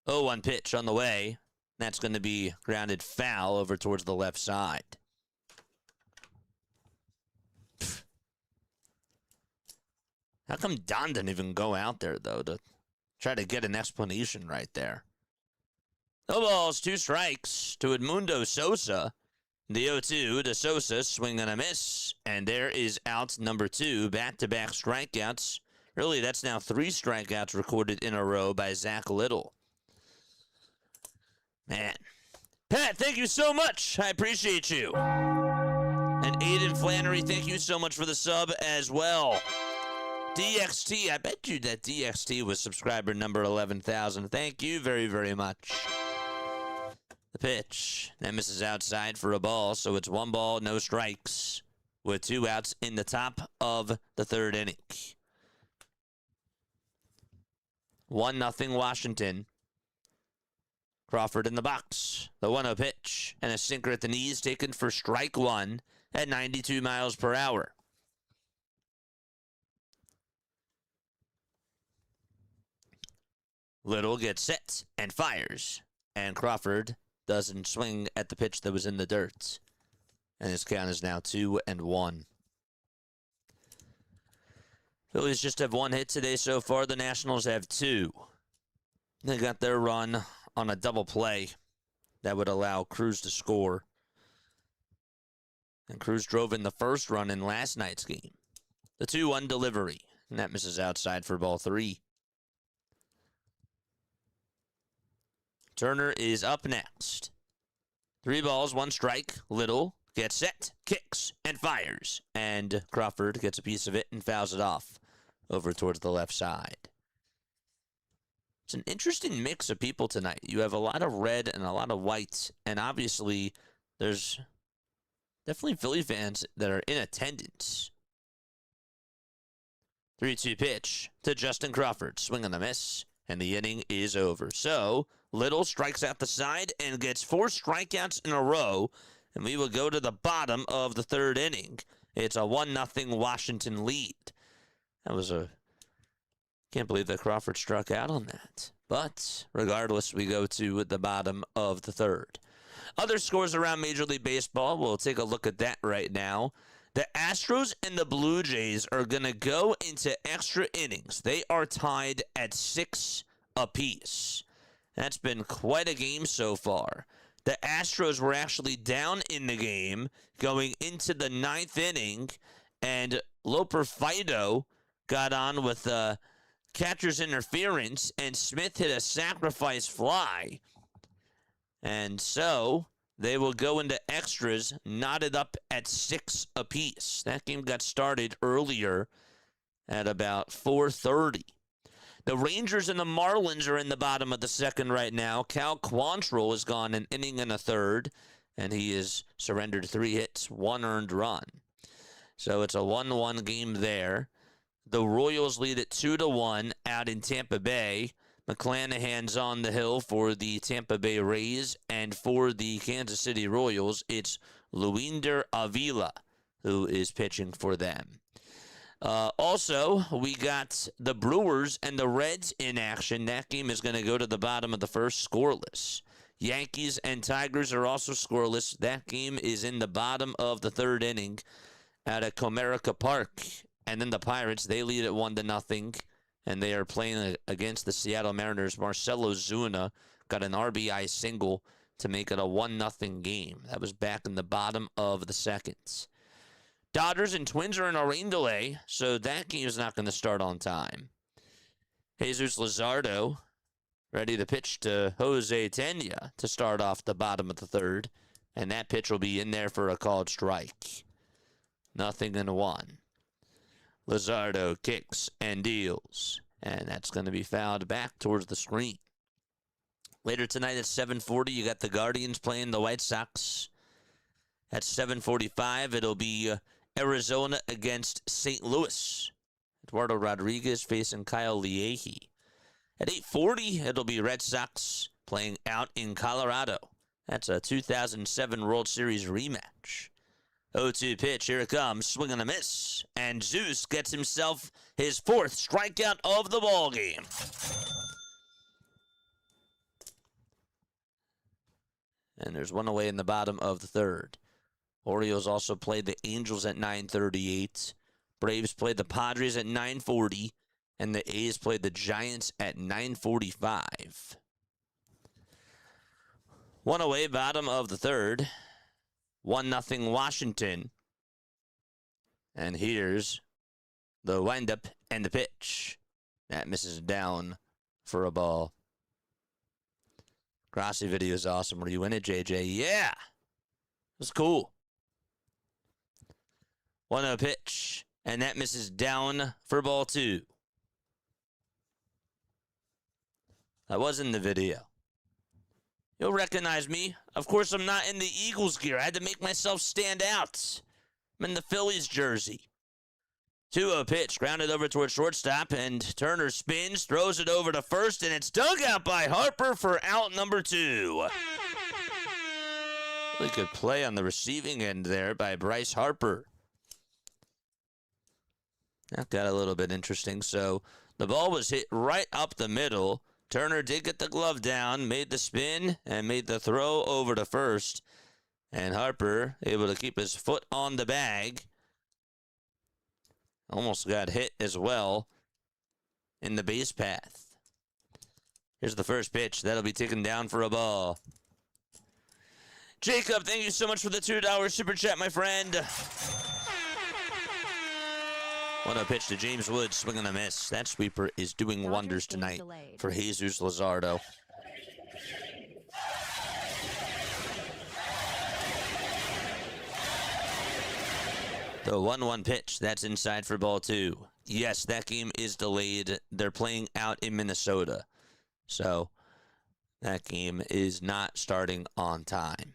0-1 pitch on the way. That's going to be grounded foul over towards the left side. How come Don didn't even go out there, though, to try to get an explanation right there? No balls, 2 strikes to Edmundo Sosa. The 0-2 to Sosa, swing and a miss. And there is out number 2, back-to-back strikeouts. Really, that's now 3 strikeouts recorded in a row by Zach Littell. Man. Pat, thank you so much. I appreciate you. And Aiden Flannery, thank you so much for the sub as well. DXT, I bet you that DXT was subscriber number 11,000. Thank you very, very much. The pitch. That misses outside for a ball, so it's 1 ball, no strikes, with 2 outs in the top of the third inning. 1-0 Washington. Crawford in the box. The 1-0 pitch. And a sinker at the knees taken for strike 1 at 92 miles per hour. Little gets set and fires. And Crawford doesn't swing at the pitch that was in the dirt. And his count is now 2-1. Phillies just have 1 hit today so far. The Nationals have 2. They got their run on a double play that would allow Cruz to score. And Cruz drove in the first run in last night's game. The 2-1 delivery. And that misses outside for ball 3. Turner is up next. 3 balls, 1 strike. Little gets set, kicks, and fires. And Crawford gets a piece of it and fouls it off over towards the left side. It's an interesting mix of people tonight. You have a lot of red and a lot of white. And obviously, there's definitely Philly fans that are in attendance. 3-2 pitch to Justin Crawford. Swing and a miss. And the inning is over. So, Little strikes out the side and gets 4 strikeouts in a row. And we will go to the bottom of the third inning. It's a 1-0 Washington lead. That was a... Can't believe that Crawford struck out on that. But, regardless, we go to the bottom of the third. Other scores around Major League Baseball, we'll take a look at that right now. The Astros and the Blue Jays are going to go into extra innings. They are tied at 6 apiece. That's been quite a game so far. The Astros were actually down in the game going into the 9th inning, and Loper Fido got on with catcher's interference, and Smith hit a sacrifice fly. And so they will go into extras, knotted up at 6 apiece. That game got started earlier at about 4:30. The Rangers and the Marlins are in the bottom of the second right now. Cal Quantrill has gone an inning and a third, and he has surrendered 3 hits, 1 earned run. So it's a 1-1 game there. The Royals lead at 2-1 out in Tampa Bay. McClanahan's on the hill for the Tampa Bay Rays, and for the Kansas City Royals, it's Luinder Avila who is pitching for them. Also, we got the Brewers and the Reds in action. That game is going to go to the bottom of the first, scoreless. Yankees and Tigers are also scoreless. That game is in the bottom of the third inning out at Comerica Park. And then the Pirates, they lead at 1-0, and they are playing against the Seattle Mariners. Marcelo Zuna got an RBI single to make it a 1-0 game. That was back in the bottom of the second. Dodgers and Twins are in a rain delay, so that game is not going to start on time. Jesus Luzardo ready to pitch to Jose Tena to start off the bottom of the third, and that pitch will be in there for a called strike. 0-1. Luzardo kicks and deals. And that's going to be fouled back towards the screen. Later tonight at 7:40, you got the Guardians playing the White Sox. At 7:45, it'll be Arizona against St. Louis. Eduardo Rodriguez facing Kyle Leahy. At 8:40, it'll be Red Sox playing out in Colorado. That's a 2007 World Series rematch. 0-2 pitch, here it comes, swing and a miss. And Zeus gets himself his 4th strikeout of the ball game. And there's one away in the bottom of the 3rd. Orioles also played the Angels at 9:38. Braves played the Padres at 9:40. And the A's played the Giants at 9:45. One away, bottom of the 3rd. 1-0 Washington. And here's the windup and the pitch. That misses down for a ball. Grassi video is awesome. Were you in it, JJ? Yeah. It was cool. 1-0 pitch. And that misses down for ball 2. I was in the video. You'll recognize me. Of course, I'm not in the Eagles gear. I had to make myself stand out. I'm in the Phillies jersey. 2-0 pitch, grounded over towards shortstop, and Turner spins, throws it over to first, and it's dug out by Harper for out number 2. Really good play on the receiving end there by Bryce Harper. That got a little bit interesting. So the ball was hit right up the middle. Turner did get the glove down, made the spin, and made the throw over to first. And Harper able to keep his foot on the bag. Almost got hit as well in the base path. Here's the first pitch. That'll be taken down for a ball. Jacob, thank you so much for the $2 super chat, my friend. 1-0 pitch to James Woods, swing and a miss. That sweeper is doing wonders tonight for Jesus Luzardo. The 1-1 pitch, that's inside for ball 2. Yes, that game is delayed. They're playing out in Minnesota. So that game is not starting on time.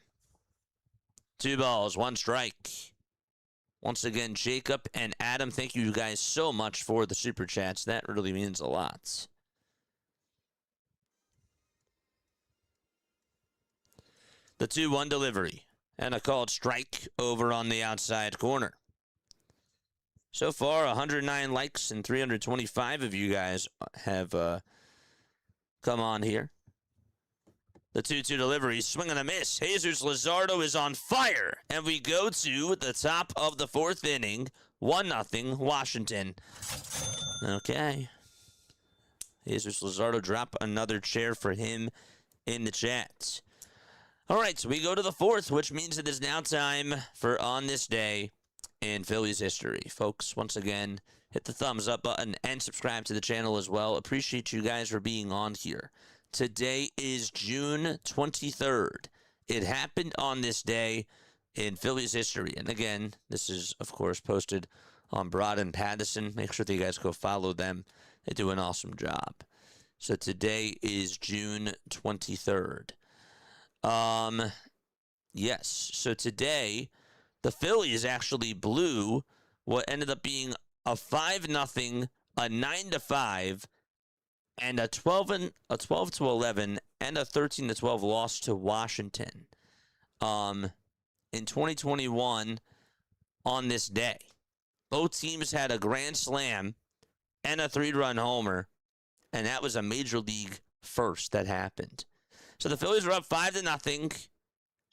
2 balls, 1 strike. Once again, Jacob and Adam, thank you guys so much for the super chats. That really means a lot. The 2-1 delivery. And a called strike over on the outside corner. So far, 109 likes and 325 of you guys have come on here. The 2-2 delivery, swing and a miss. Jesus Luzardo is on fire. And we go to the top of the 4th inning. 1-0 Washington. Okay. Jesus Luzardo, drop another chair for him in the chat. All right, so we go to the 4th, which means it is now time for On This Day in Phillies history. Folks, once again, hit the thumbs up button and subscribe to the channel as well. Appreciate you guys for being on here. Today is June 23rd. It happened on this day in Phillies history. And again, this is, of course, posted on Broad and Pattison. Make sure that you guys go follow them. They do an awesome job. So today is June 23rd. Yes. So today, the Phillies actually blew what ended up being a 5-0, a 9-5, and a 12-11 and a 13-12 loss to Washington. In 2021, on this day, both teams had a grand slam and a 3-run homer, and that was a major league first that happened. So the Phillies were up 5-0,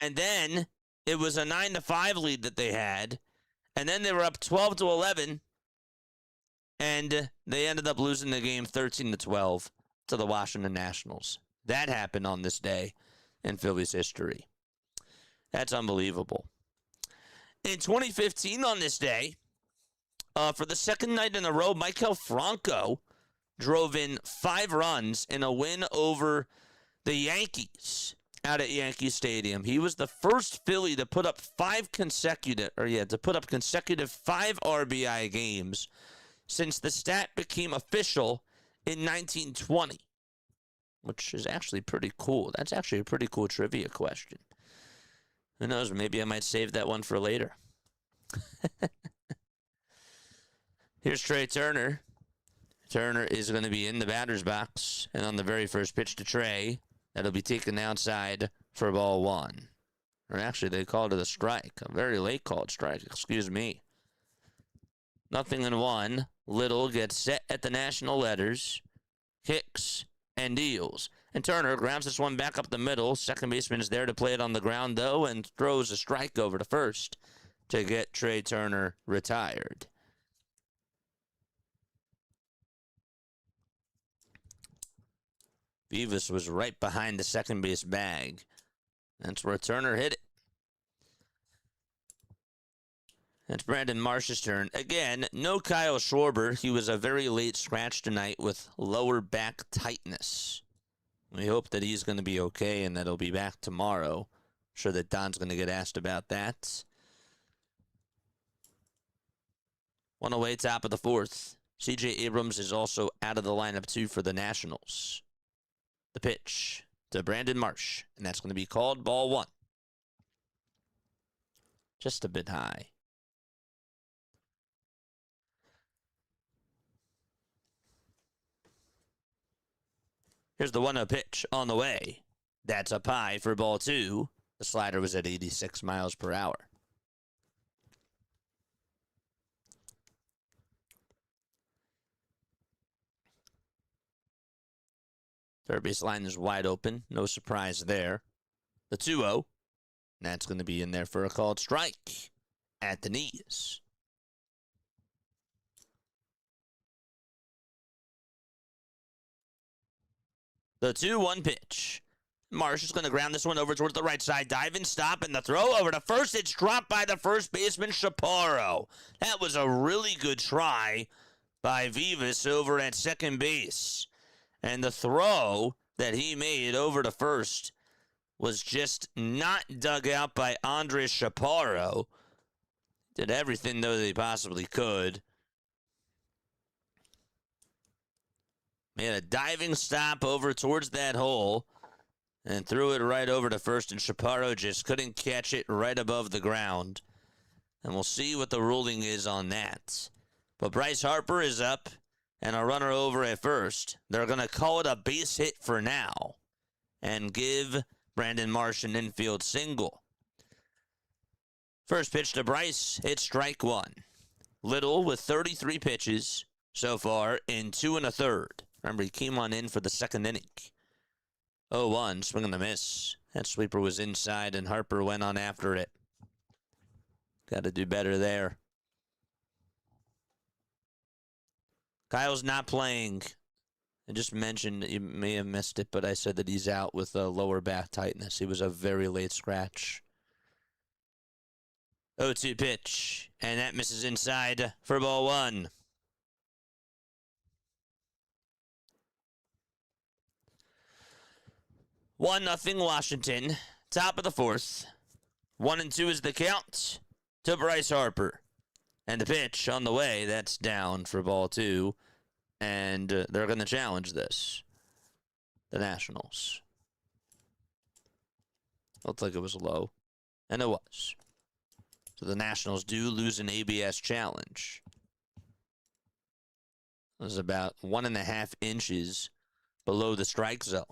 and then it was a 9-5 lead that they had, and then they were up 12-11. And they ended up losing the game 13-12 to the Washington Nationals. That happened on this day in Phillies history. That's unbelievable. In 2015 on this day, for the second night in a row, Maikel Franco drove in 5 runs in a win over the Yankees out at Yankee Stadium. He was the first Philly to put up consecutive 5 RBI games. since the stat became official in 1920? Which is actually pretty cool. That's actually a pretty cool trivia question. Who knows? Maybe I might save that one for later. Here's Trey Turner. Turner is going to be in the batter's box. And on the very first pitch to Trey, that'll be taken outside for ball 1. Or actually, they called it a strike. A very late called strike. Excuse me. 0-1. Littell gets set at the national letters. Kicks and deals. And Turner grounds this one back up the middle. Second baseman is there to play it on the ground, though, and throws a strike over to first to get Trey Turner retired. Vivas was right behind the second base bag. That's where Turner hit it. It's Brandon Marsh's turn. Again, no Kyle Schwarber. He was a very late scratch tonight with lower back tightness. We hope that he's going to be okay and that he'll be back tomorrow. I'm sure that Don's going to get asked about that. 1 away, top of the 4th. C.J. Abrams is also out of the lineup, too, for the Nationals. The pitch to Brandon Marsh, and that's going to be called ball 1. Just a bit high. Here's the 1-0 pitch on the way. That's up high for ball 2. The slider was at 86 miles per hour. Third base line is wide open. No surprise there. The 2-0. That's going to be in there for a called strike at the knees. The 2-1 pitch. Marsh is going to ground this one over towards the right side. Dive and stop, and the throw over to first. It's dropped by the first baseman, Chaparro. That was a really good try by Vivas over at second base. And the throw that he made over to first was just not dug out by Andres Chaparro. Did everything, though, that he possibly could. Made a diving stop over towards that hole and threw it right over to first, and Chaparro just couldn't catch it right above the ground. And we'll see what the ruling is on that. But Bryce Harper is up and a runner over at first. They're going to call it a base hit for now and give Brandon Marsh an infield single. First pitch to Bryce, it's strike 1. Littell with 33 pitches so far in 2 1/3. Remember, he came on in for the second inning. 0-1, swing and a miss. That sweeper was inside, and Harper went on after it. Got to do better there. Kyle's not playing. I just mentioned, you may have missed it, but I said that he's out with a lower back tightness. He was a very late scratch. 0-2 pitch, and that misses inside for ball 1. 1-0 Washington. Top of the 4th. 1-2 is the count to Bryce Harper. And the pitch on the way, that's down for ball 2. And they're going to challenge this. The Nationals. Looked like it was low. And it was. So the Nationals do lose an ABS challenge. It was about 1.5 inches below the strike zone.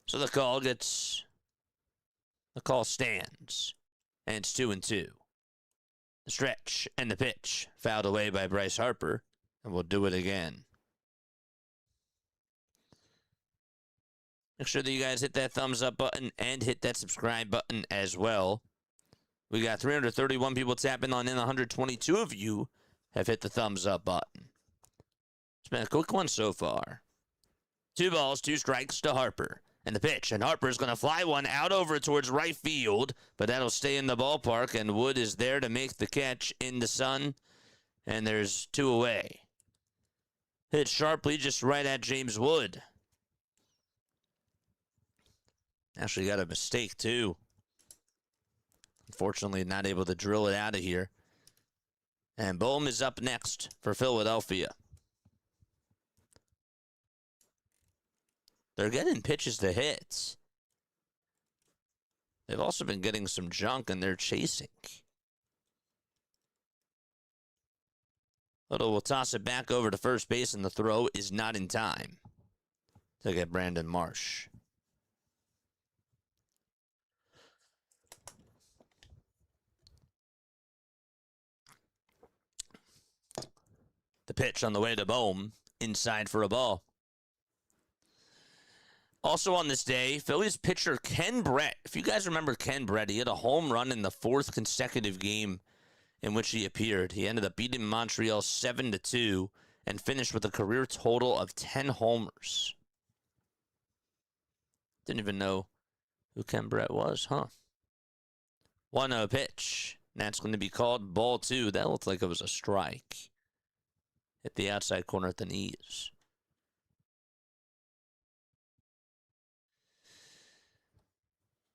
So the call stands, and it's 2-2. The stretch and the pitch fouled away by Bryce Harper, and we'll do it again. Make sure that you guys hit that thumbs up button and hit that subscribe button as well. We got 331 people tapping on in. 122 of you have hit the thumbs up button. It's been a quick one so far. 2 balls, 2 strikes to Harper. And the pitch, and Harper's going to fly one out over towards right field, but that'll stay in the ballpark, and Wood is there to make the catch in the sun, and there's 2 away. Hit sharply just right at James Wood. Actually got a mistake, too. Unfortunately, not able to drill it out of here. And Bohm is up next for Philadelphia. They're getting pitches to hit. They've also been getting some junk, and they're chasing. Littell will toss it back over to first base, and the throw is not in time to get Brandon Marsh. The pitch on the way to Bohm, inside for a ball. Also on this day, Phillies pitcher Ken Brett. If you guys remember Ken Brett, he had a home run in the 4th consecutive game in which he appeared. He ended up beating Montreal 7-2 and finished with a career total of 10 homers. Didn't even know who Ken Brett was, huh? 1-0 pitch. That's going to be called ball 2. That looked like it was a strike. Hit the outside corner at the knees.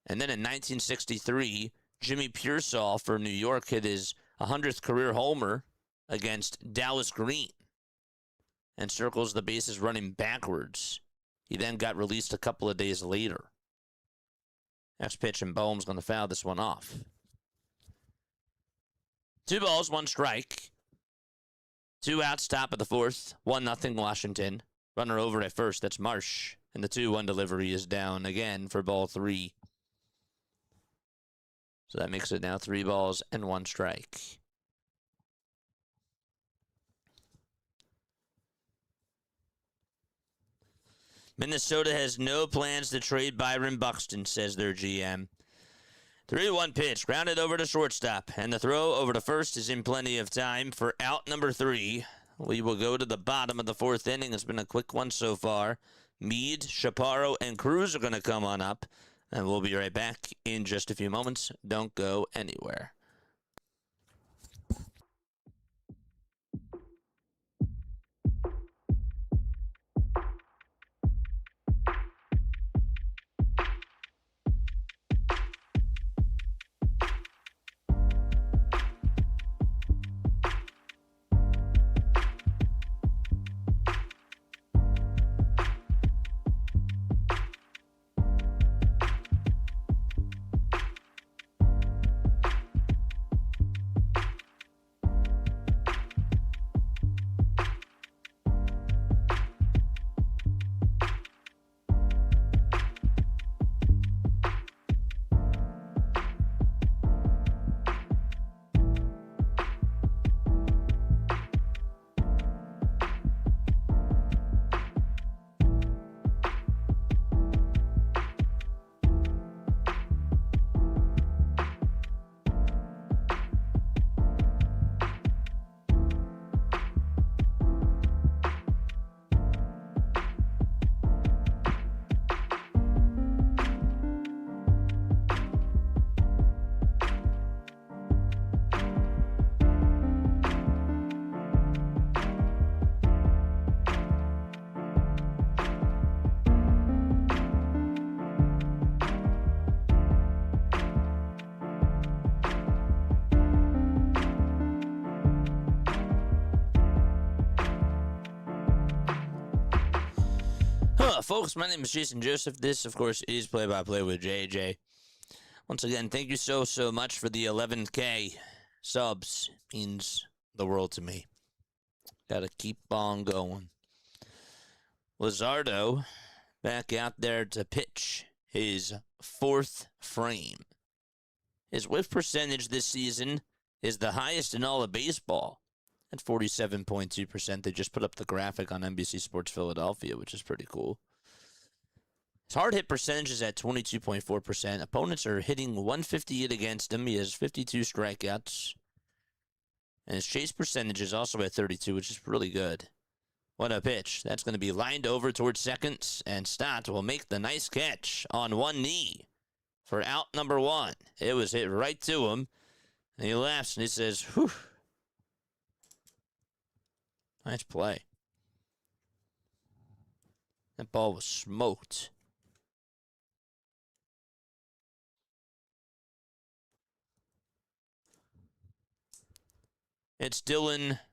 And then in 1963, Jimmy Pearsall for New York hit his 100th career homer against Dallas Green and circles the bases running backwards. He then got released a couple of days later. Next pitch, and Bohm's going to foul this one off. 2 balls, 1 strike. 2 outs, top of the 4th. 1-0 Washington. Runner over at first, that's Marsh. And the 2-1 delivery is down again for ball 3. So that makes it now 3 balls and 1 strike. Minnesota has no plans to trade Byron Buxton, says their GM. 3-1 pitch, grounded over to shortstop, and the throw over to first is in plenty of time for out number 3. We will go to the bottom of the 4th inning. It's been a quick one so far. Meade, Chaparro, and Cruz are going to come on up, and we'll be right back in just a few moments. Don't go anywhere. Folks, my name is Jason Joseph. This, of course, is Play-by-Play with JJ. Once again, thank you so much for the 11K subs. Means the world to me. Gotta keep on going. Luzardo back out there to pitch his 4th frame. His whiff percentage this season is the highest in all of baseball at 47.2%. They just put up the graphic on NBC Sports Philadelphia, which is pretty cool. His hard hit percentage is at 22.4%. Opponents are hitting 158 against him. He has 52 strikeouts. And his chase percentage is also at 32, which is really good. What a pitch. That's going to be lined over towards second, and Stott will make the nice catch on one knee for out number 1. It was hit right to him, and he laughs and he says, whew. Nice play. That ball was smoked. It's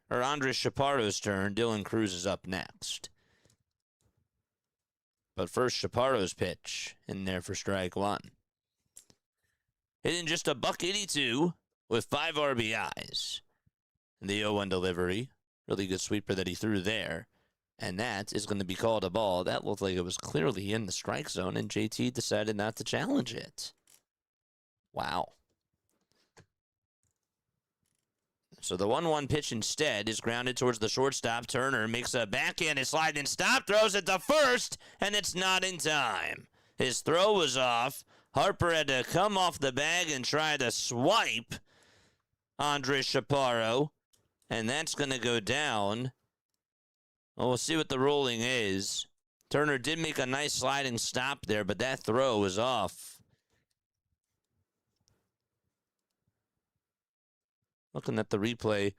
Andres Chaparro's turn. Dylan Cruz is up next. But first, Chaparro's pitch in there for strike one. Hitting just a $182 with 5 RBIs. And the 0-1 delivery. Really good sweeper that he threw there. And that is going to be called a ball. That looked like it was clearly in the strike zone, and JT decided not to challenge it. Wow. So the 1-1 pitch instead is grounded towards the shortstop. Turner makes a backhanded slide and stop, throws it to first, and it's not in time. His throw was off. Harper had to come off the bag and try to swipe Andres Chaparro, and that's going to go down. Well, we'll see what the ruling is. Turner did make a nice sliding stop there, but that throw was off. Looking at the replay,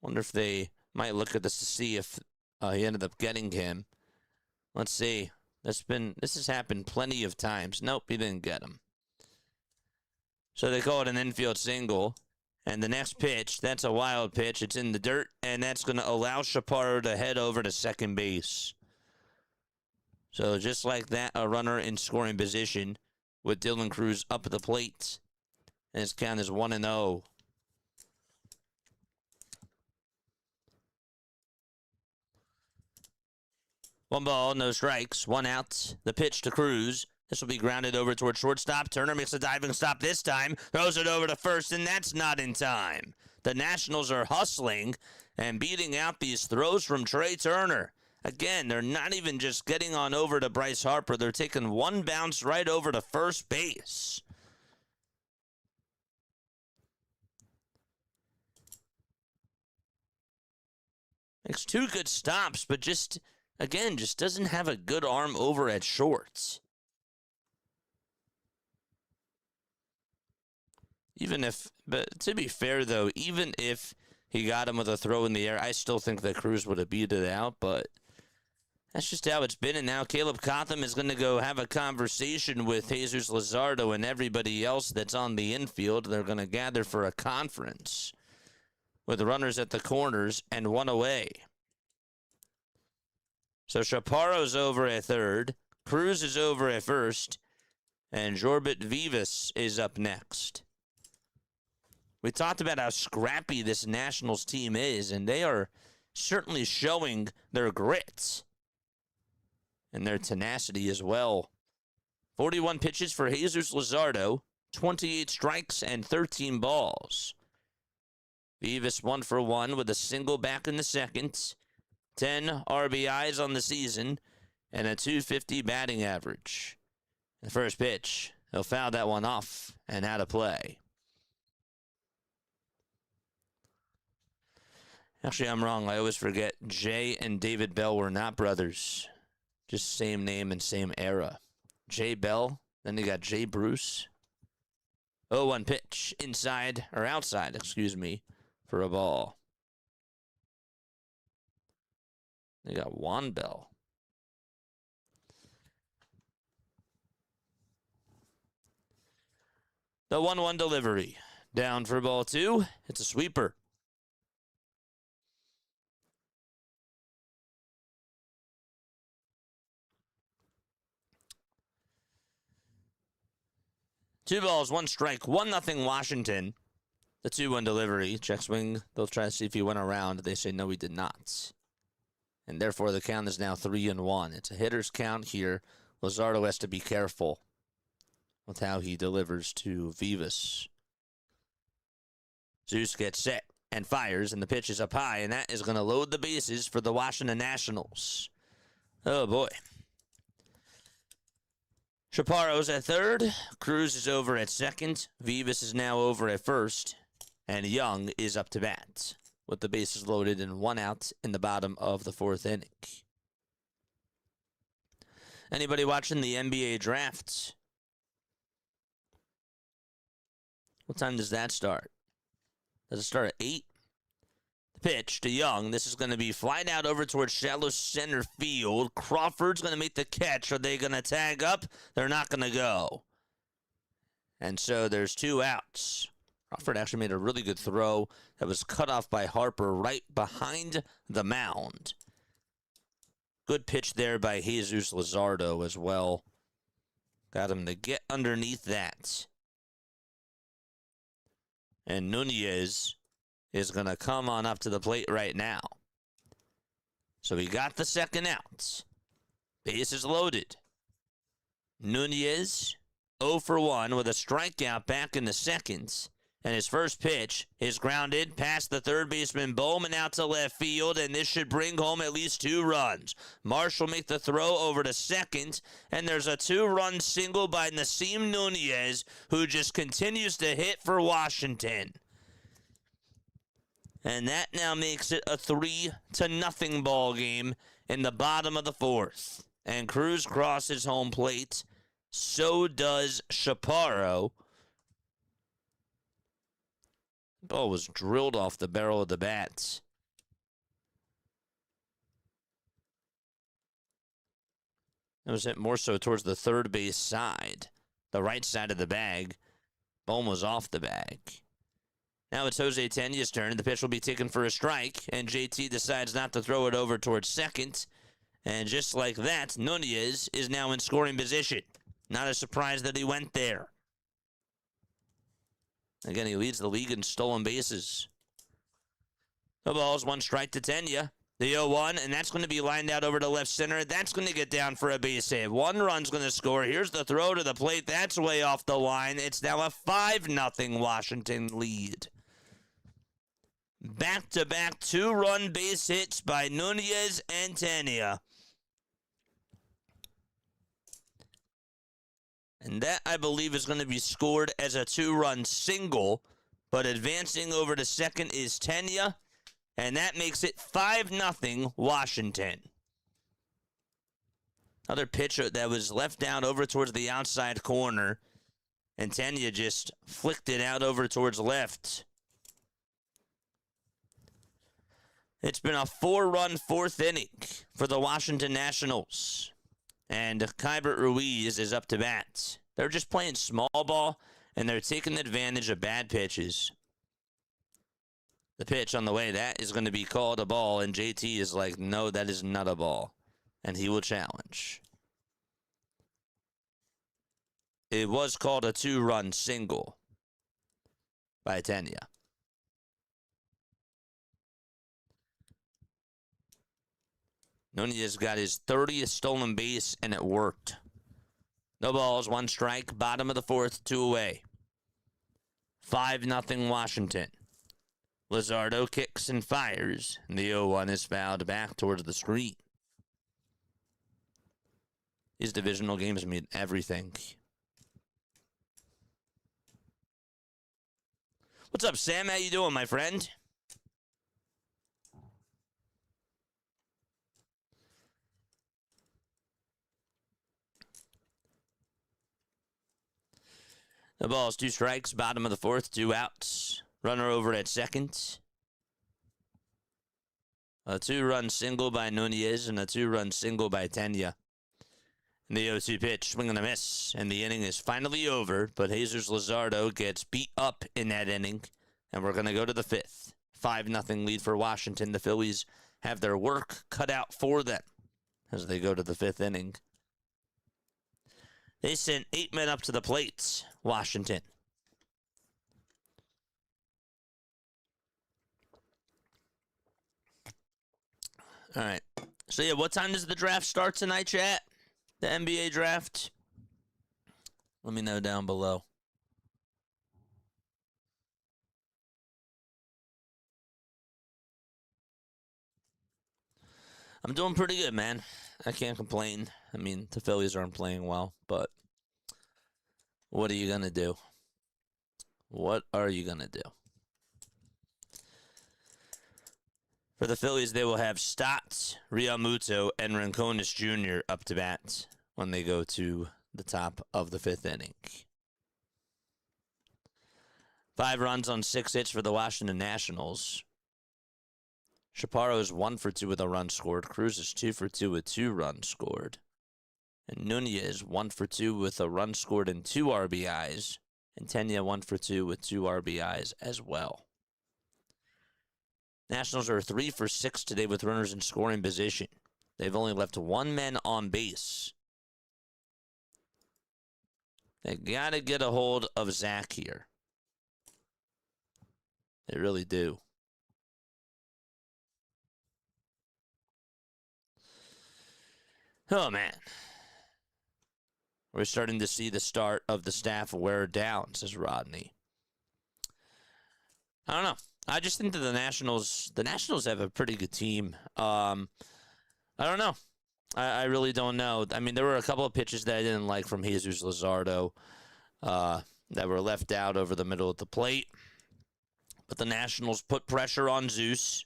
wonder if they might look at this to see if he ended up getting him. Let's see. This has happened plenty of times. Nope, he didn't get him. So they call it an infield single. And the next pitch, that's a wild pitch. It's in the dirt, and that's going to allow Chaparro to head over to second base. So just like that, a runner in scoring position with Dylan Cruz up at the plate. And his count is 1-0. One ball, no strikes, 1 out. The pitch to Cruz. This will be grounded over toward shortstop. Turner makes a diving stop this time. Throws it over to first, and that's not in time. The Nationals are hustling and beating out these throws from Trey Turner. Again, they're not even just getting on over to Bryce Harper. They're taking one bounce right over to first base. Makes 2 good stops, but just doesn't have a good arm over at short. But to be fair, though, even if he got him with a throw in the air, I still think that Cruz would have beat it out, but that's just how it's been. And now Caleb Cotham is going to go have a conversation with Jesus Luzardo and everybody else that's on the infield. They're going to gather for a conference with runners at the corners and 1 away. So Chaparro's over at third, Cruz is over at first, and Jorbit Vivas is up next. We talked about how scrappy this Nationals team is, and they are certainly showing their grit and their tenacity as well. 41 pitches for Jesus Luzardo, 28 strikes and 13 balls. Vivas 1 for 1 with a single back in the second, 10 RBIs on the season, and a .250 batting average. The first pitch, he'll foul that one off and out of play. Actually, I'm wrong. I always forget. Jay and David Bell were not brothers. Just same name and same era. Jay Bell. Then you got Jay Bruce. 0-1 pitch. Outside, for a ball. They got Juan Bell. The 1-1 delivery. Down for ball 2. It's a sweeper. Two balls, 1 strike, 1-0 Washington. The 2-1 delivery. Check swing. They'll try to see if he went around. They say no, he did not. And therefore, the count is now 3-1. It's a hitter's count here. Luzardo has to be careful with how he delivers to Vivas. Zeus gets set and fires, and the pitch is up high, and that is going to load the bases for the Washington Nationals. Oh, boy. Chaparro's at third. Cruz is over at second. Vivas is now over at first. And Young is up to bat with the bases loaded and 1 out in the bottom of the 4th inning. Anybody watching the NBA draft? What time does that start? Does it start at 8? The pitch to Young. This is going to be flied out over towards shallow center field. Crawford's going to make the catch. Are they going to tag up? They're not going to go. And so there's 2 outs. Crawford actually made a really good throw that was cut off by Harper right behind the mound. Good pitch there by Jesus Luzardo as well. Got him to get underneath that. And Nunez is going to come on up to the plate right now. So we got the second out. Base is loaded. Nunez 0 for 1 with a strikeout back in the second. And his first pitch is grounded past the third baseman Bowman out to left field, and this should bring home at least 2 runs. Marsh will make the throw over to second, and there's a 2-run single by Nasim Nunez, who just continues to hit for Washington. And that now makes it a 3-0 ball game in the bottom of the 4th. And Cruz crosses home plate. So does Chaparro. Ball was drilled off the barrel of the bats. It was hit more so towards the third base side. The right side of the bag. Ball was off the bag. Now it's Jose Tena's turn. The pitch will be taken for a strike, and JT decides not to throw it over towards second. And just like that, Nunez is now in scoring position. Not a surprise that he went there. Again, he leads the league in stolen bases. The ball's 1 strike to Tena. The 0-1, and that's going to be lined out over to left center. That's going to get down for a base hit. 1 run's going to score. Here's the throw to the plate. That's way off the line. It's now a 5-0 Washington lead. Back-to-back 2-run base hits by Nunez and Tena. And that, I believe, is going to be scored as a 2-run single. But advancing over to second is Tena. And that makes it 5-0 Washington. Another pitch that was left down over towards the outside corner. And Tena just flicked it out over towards left. It's been a 4-run 4th inning for the Washington Nationals. And Keibert Ruiz is up to bat. They're just playing small ball, and they're taking advantage of bad pitches. The pitch on the way, that is going to be called a ball, and JT is like, no, that is not a ball. And he will challenge. It was called a 2-run single by Tena. Nunez got his 30th stolen base, and it worked. No balls, 1 strike, bottom of the 4th, 2 away. 5-0 Washington. Luzardo kicks and fires, and the 0-1 is fouled back towards the screen. These divisional games mean everything. What's up, Sam? How you doing, my friend? The ball's 2 strikes, bottom of the 4th, 2 outs. Runner over at second. A 2-run single by Nunez and a 2-run single by Tena. And the 0-2 pitch, swing and a miss. And the inning is finally over, but Jesus Luzardo gets beat up in that inning. And we're going to go to the 5th. 5-0 lead for Washington. The Phillies have their work cut out for them as they go to the 5th inning. They sent 8 men up to the plate, Washington. All right. So, yeah, what time does the draft start tonight, chat? The NBA draft? Let me know down below. I'm doing pretty good, man. I can't complain. I mean, the Phillies aren't playing well, but what are you going to do? What are you going to do? For the Phillies, they will have Stott, Realmuto, and Rincones Jr. up to bat when they go to the top of the 5th inning. 5 runs on 6 hits for the Washington Nationals. Chaparro is 1 for 2 with a run scored. Cruz is 2 for 2 with 2 runs scored. And Nunez 1 for 2 with a run scored and 2 RBIs. And Tenya 1 for 2 with 2 RBIs as well. Nationals are 3 for 6 today with runners in scoring position. They've only left 1 man on base. They got to get a hold of Zach here. They really do. Oh, man. We're starting to see the start of the staff wear down, says Rodney. I don't know. I just think that the Nationals have a pretty good team. I don't know. I really don't know. I mean, there were a couple of pitches that I didn't like from Jesus Luzardo that were left out over the middle of the plate. But the Nationals put pressure on Zeus,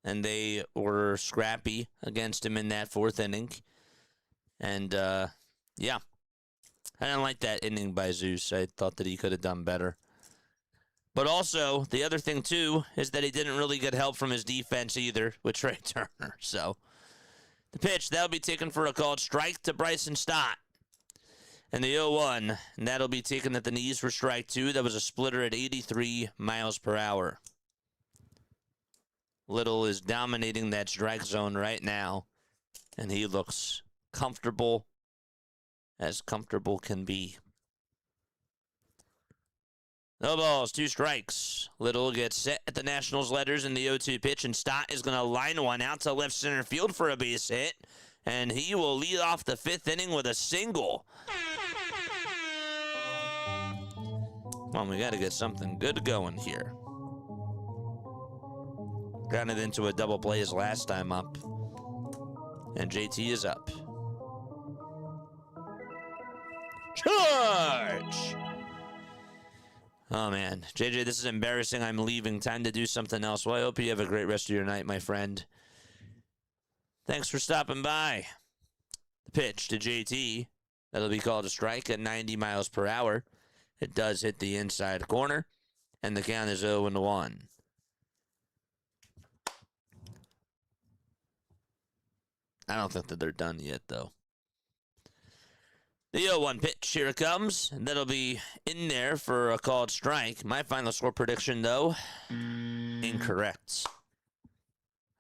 and they were scrappy against him in that 4th inning. And, yeah, I didn't like that inning by Zeus. I thought that he could have done better. But also, the other thing, too, is that he didn't really get help from his defense either with Trey Turner. So, the pitch, that'll be taken for a called strike to Bryson Stott. And the 0-1, and that'll be taken at the knees for strike 2. That was a splitter at 83 miles per hour. Littell is dominating that strike zone right now, and he looks comfortable as comfortable can be. No balls, 2 strikes. Littell gets set at the Nationals letters in the 0-2 pitch, and Stott is going to line one out to left center field for a base hit, and he will lead off the 5th inning with a single. Come on, we got to get something good going here. Grounded into a double play his last time up, and JT is up. Charge! Oh, man. JJ, this is embarrassing. I'm leaving. Time to do something else. Well, I hope you have a great rest of your night, my friend. Thanks for stopping by. The pitch to JT. That'll be called a strike at 90 miles per hour. It does hit the inside corner, and the count is 0-1. I don't think that they're done yet, though. The 0-1 pitch, here it comes. And that'll be in there for a called strike. My final score prediction, though, incorrect.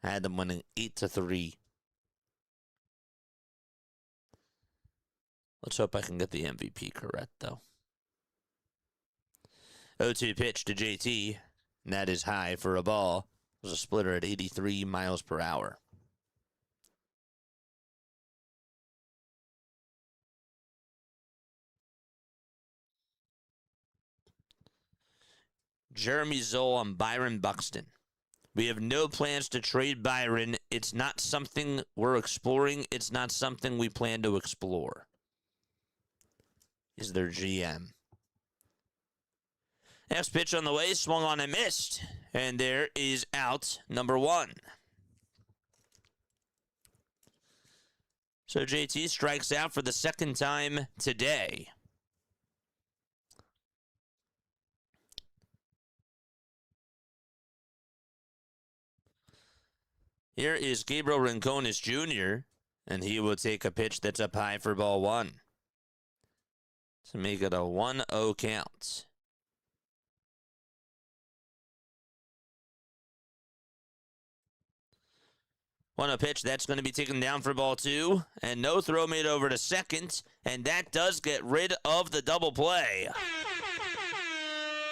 I had them winning 8-3. Let's hope I can get the MVP correct, though. 0-2 pitch to JT, and that is high for a ball. It was a splitter at 83 miles per hour. Jeremy Zoll on Byron Buxton. We have no plans to trade Byron. It's not something we're exploring. It's not something we plan to explore. Is their GM. Next pitch on the way, swung on and missed. And there is out number 1. So JT strikes out for the 2nd time today. Here is Gabriel Rincones Jr., and he will take a pitch that's up high for ball 1 to make it a 1-0 count. A pitch that's going to be taken down for ball 2, and no throw made over to second, and that does get rid of the double play.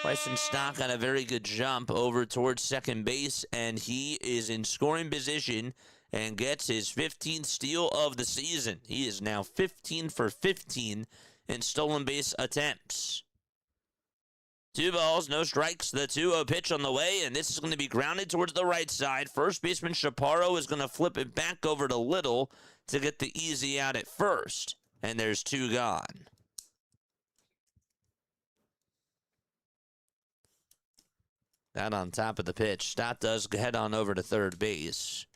Bryson Stott got a very good jump over towards second base, and he is in scoring position and gets his 15th steal of the season. He is now 15 for 15 in stolen base attempts. 2 balls, no strikes. The 2-0 pitch on the way, and this is going to be grounded towards the right side. First baseman Chaparro is going to flip it back over to Littell to get the easy out at first, and there's 2 gone. That on top of the pitch. Stott does head on over to third base.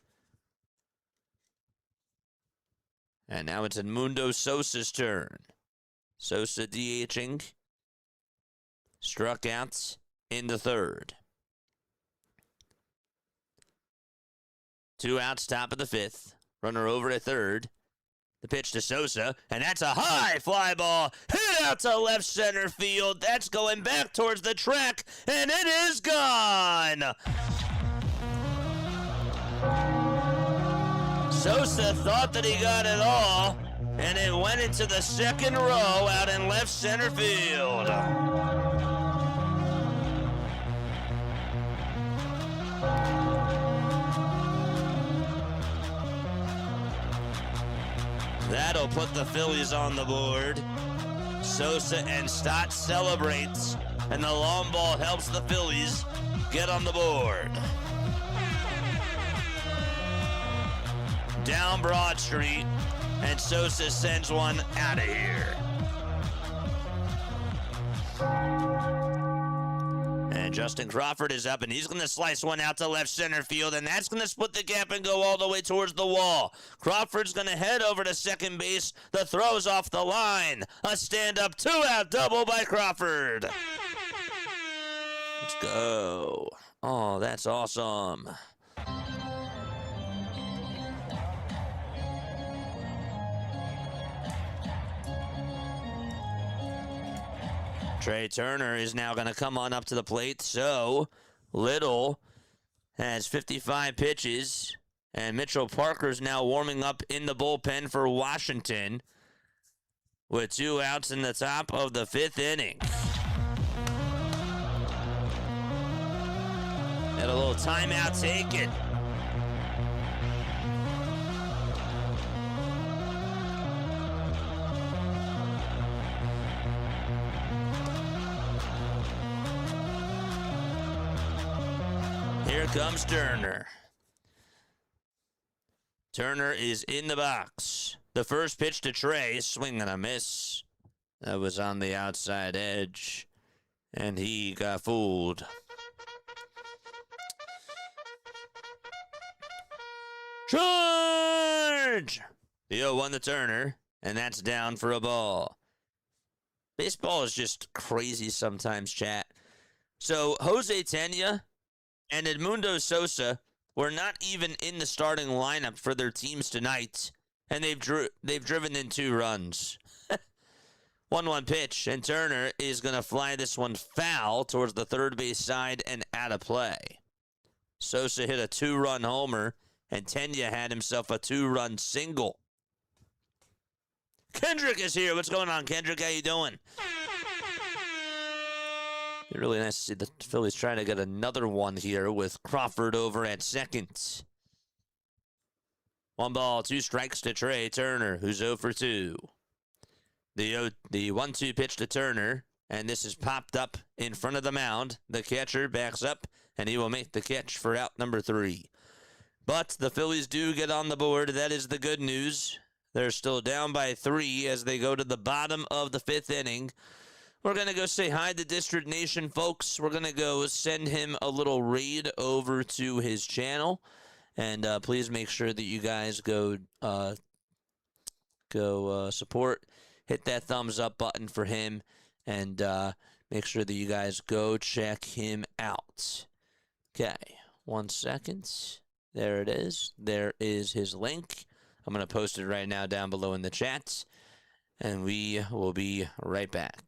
And now it's Edmundo Sosa's turn. Sosa DHing. Struck out in the 3rd. 2 outs, top of the 5th. Runner over at 3rd. The pitch to Sosa, and that's a high fly ball hit out to left center field. That's going back towards the track, and it is gone. Sosa thought that he got it all, and it went into the second row out in left center field. That'll put the Phillies on the board. Sosa and Stott celebrates, and the long ball helps the Phillies get on the board. Down Broad Street, and Sosa sends one out of here. And Justin Crawford is up, and he's going to slice one out to left center field, and that's going to split the gap and go all the way towards the wall. Crawford's going to head over to second base. The throw's off the line. A stand-up two-out double by Crawford. Let's go. Oh, that's awesome. Trey Turner is now going to come on up to the plate. So Littell has 55 pitches, and Mitchell Parker's now warming up in the bullpen for Washington with 2 outs in the top of the 5th inning. Got a little timeout taken. Here comes Turner. Turner is in the box. The first pitch to Trey, swing and a miss. That was on the outside edge, and he got fooled. Charge! The 0-1 to Turner, and that's down for a ball. Baseball is just crazy sometimes, chat. So Jose Tena and Edmundo Sosa were not even in the starting lineup for their teams tonight, and they've driven in 2 runs. 1-1 pitch, and Turner is going to fly this one foul towards the third base side and out of play. Sosa hit a 2-run homer, and Tena had himself a 2-run single. Kendrick is here. What's going on, Kendrick? How you doing? It's really nice to see the Phillies trying to get another one here with Crawford over at second. 1 ball, 2 strikes to Trey Turner, who's 0 for 2. The 1-2 pitch to Turner, and this is popped up in front of the mound. The catcher backs up, and he will make the catch for out number 3. But the Phillies do get on the board. That is the good news. They're still down by 3 as they go to the bottom of the 5th inning. We're going to go say hi to District Nation, folks. We're going to go send him a little raid over to his channel. And please make sure that you guys go support. Hit that thumbs up button for him. And make sure that you guys go check him out. Okay, 1 second. There it is. There is his link. I'm going to post it right now down below in the chat. And we will be right back.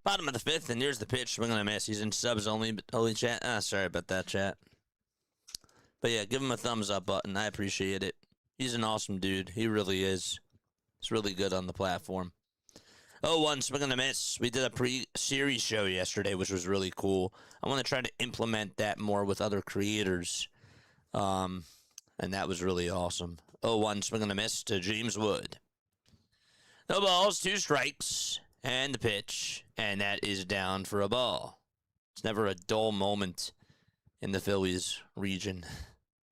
Bottom of the fifth, and here's the pitch. Swing and a miss. He's in subs only, but only chat. Sorry about that, chat. But yeah, give him a thumbs up button. I appreciate it. He's an awesome dude. He really is. He's really good on the platform. 0-1, swing and a miss. We did a pre-series show yesterday, which was really cool. I want to try to implement that more with other creators. And that was really awesome. 0-1, swing and a miss to James Wood. No balls, 2 strikes, and the pitch. And that is down for a ball. It's never a dull moment in the Phillies region.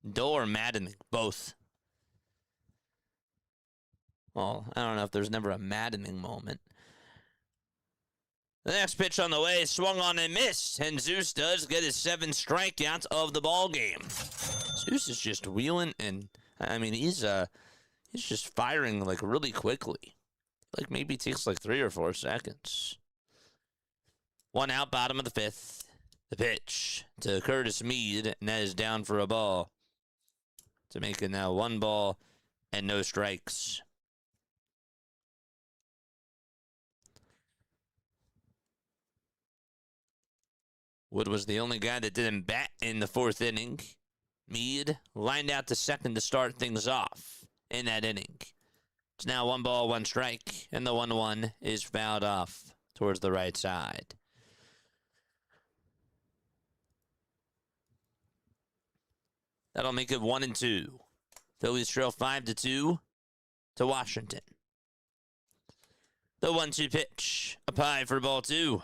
Dull or maddening, both. Well, I don't know if there's never a maddening moment. The next pitch on the way, swung on and missed, and Zeus does get his 7th strikeout of the ball game. Zeus is just wheeling, and I mean he's just firing like really quickly. Like maybe it takes like 3 or 4 seconds. 1 out, bottom of the 5th. The pitch to Curtis Mead, and that is down for a ball. To make it now 1 ball and no strikes. Wood was the only guy that didn't bat in the 4th inning. Mead lined out to second to start things off in that inning. It's now 1 ball, 1 strike, and the 1-1 is fouled off towards the right side. That'll make it 1-2. Phillies trail 5-2 to Washington. The 1-2 pitch, up high for ball 2.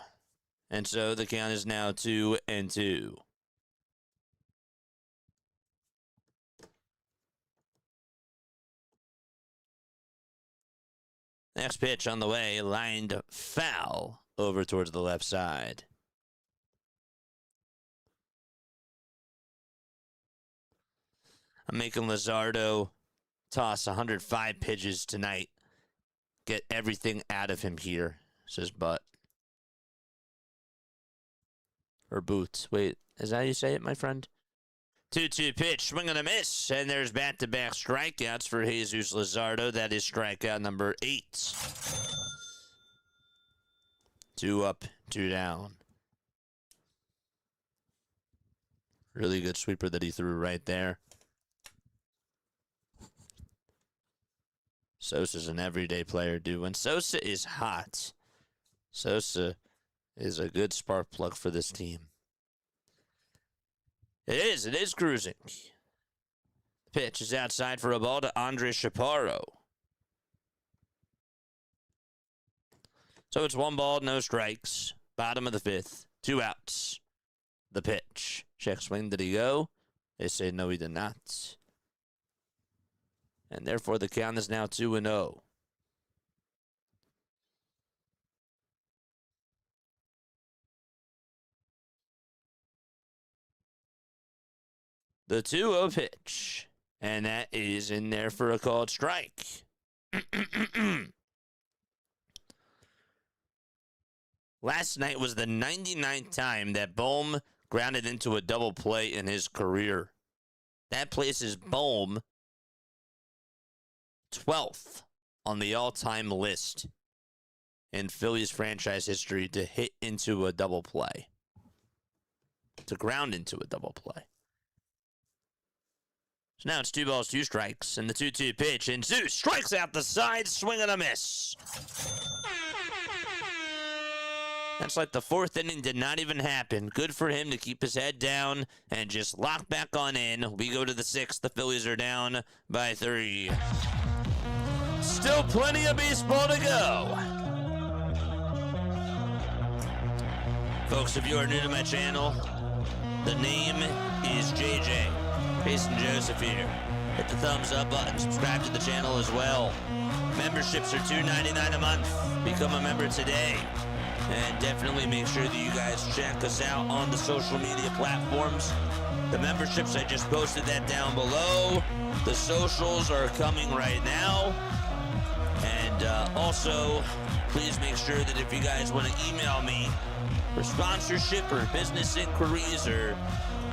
And so the count is now 2-2. Next pitch on the way, lined foul over towards the left side. I'm making Luzardo toss 105 pitches tonight. Get everything out of him here, says Butt. Or Boots. Wait, is that how you say it, my friend? 2-2 pitch, swing and a miss, and there's back-to-back strikeouts for Jesus Luzardo. That is strikeout number 8. 2 up, 2 down. Really good sweeper that he threw right there. Sosa's an everyday player, dude. When Sosa is hot, Sosa is a good spark plug for this team. It is cruising. The pitch is outside for a ball to Andre Chaparro. So it's 1 ball, no strikes. Bottom of the 5th, 2 outs. The pitch. Check swing, did he go? They say no, he did not. And therefore the count is now 2-0. The 2-0 pitch. And that is in there for a called strike. Last night was the 99th time that Bohm grounded into a double play in his career. That places Bohm 12th on the all-time list in Phillies franchise history to hit into a double play. To ground into a double play. So now it's 2 balls, 2 strikes, and the 2-2 pitch, and Zeus strikes out the side, swing and a miss. That's like the 4th inning did not even happen. Good for him to keep his head down and just lock back on in. We go to the 6th. The Phillies are down by 3. Still plenty of baseball to go. Folks, if you are new to my channel, the name is JJ. Jason Joseph here. Hit the thumbs up button, subscribe to the channel as well. Memberships are $2.99 a month. Become a member today. And definitely make sure that you guys check us out on the social media platforms. The memberships, I just posted that down below. The socials are coming right now. And also, please make sure that if you guys want to email me for sponsorship or business inquiries or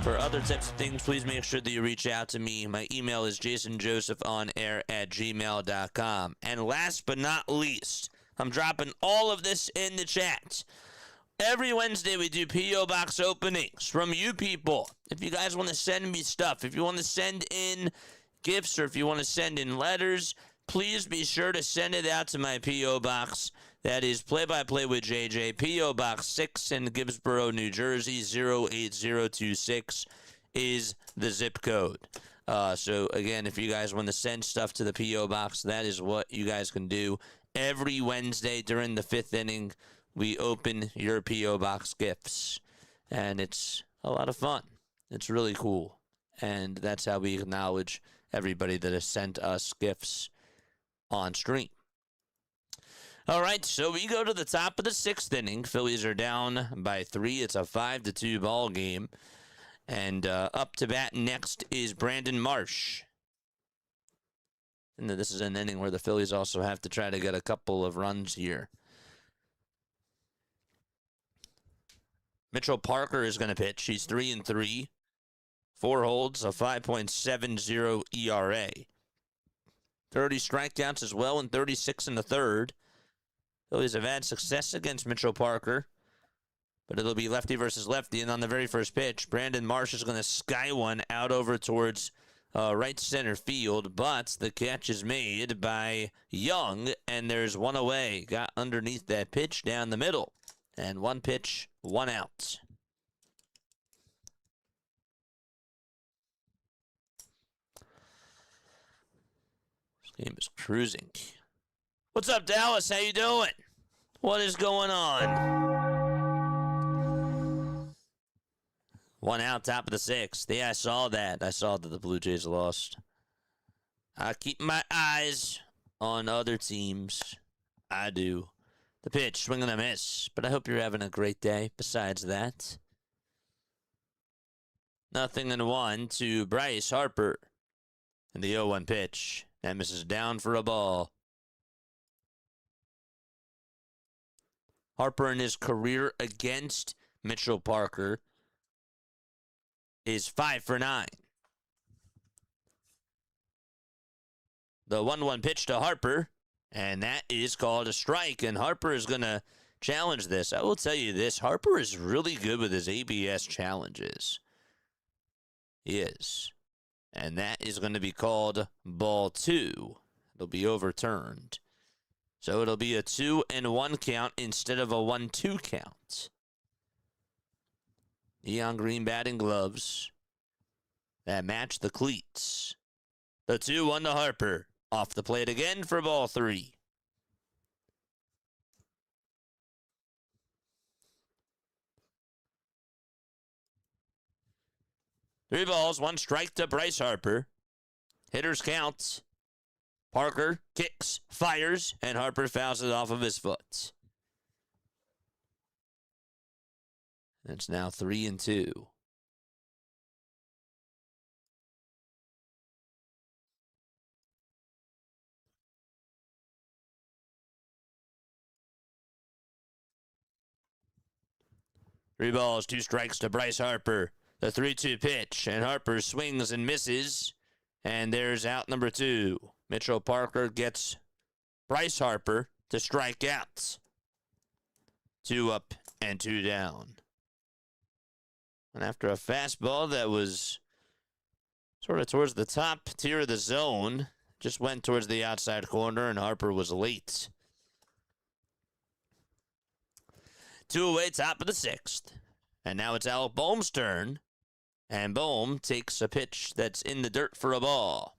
for other types of things, please make sure that you reach out to me. My email is jasonjosephonair@gmail.com. And last but not least, I'm dropping all of this in the chat. Every Wednesday we do P.O. Box openings from you people. If you guys want to send me stuff, if you want to send in gifts, or if you want to send in letters, please be sure to send it out to my P.O. Box. That is Play-by-Play with JJ, P.O. Box 6 in Gibbsboro, New Jersey, 08026 is the zip code. So, again, if you guys want to send stuff to the P.O. Box, that is what you guys can do. Every Wednesday during the 5th inning, we open your P.O. Box gifts, and it's a lot of fun. It's really cool, and that's how we acknowledge everybody that has sent us gifts on stream. All right, so we go to the top of the 6th inning. Phillies are down by 3. It's a 5-2 ball game, and up to bat next is Brandon Marsh. And this is an inning where the Phillies also have to try to get a couple of runs here. Mitchell Parker is going to pitch. He's 3-3. 4 holds, a 5.70 ERA. 30 strikeouts as well, and 36 in the third. Phillies have had success against Mitchell Parker, but it'll be lefty versus lefty. And on the very first pitch, Brandon Marsh is going to sky one out over towards right center field, but the catch is made by Young, and there's one away. Got underneath that pitch down the middle. And 1 pitch, 1 out. This game is cruising. What's up, Dallas? How you doing? What is going on? 1 out, top of the 6th. Yeah, I saw that. I saw that the Blue Jays lost. I keep my eyes on other teams. I do. The pitch, swing and a miss. But I hope you're having a great day besides that. 0-1 to Bryce Harper. And the 0-1 pitch. That misses down for a ball. Harper in his career against Mitchell Parker is 5 for 9. The 1-1 pitch to Harper. And that is called a strike, and Harper is going to challenge this. I will tell you this, Harper is really good with his ABS challenges. He is. And that is going to be called ball 2. It'll be overturned. So it'll be a 2-1 count instead of a 1-2 count. Neon green batting gloves that match the cleats. The 2-1 to Harper. Off the plate again for ball 3. Three balls, 1 strike to Bryce Harper. Hitters count. Parker kicks, fires, and Harper fouls it off of his foot. It's now 3-2. Three balls, 2 strikes to Bryce Harper. The 3-2 pitch, and Harper swings and misses. And there's out number 2. Mitchell Parker gets Bryce Harper to strike out. 2 up and 2 down. And after a fastball that was sort of towards the top tier of the zone, just went towards the outside corner, and Harper was late. 2 away, top of the 6th. And now it's Alec Boehm's turn. And Boehm takes a pitch that's in the dirt for a ball.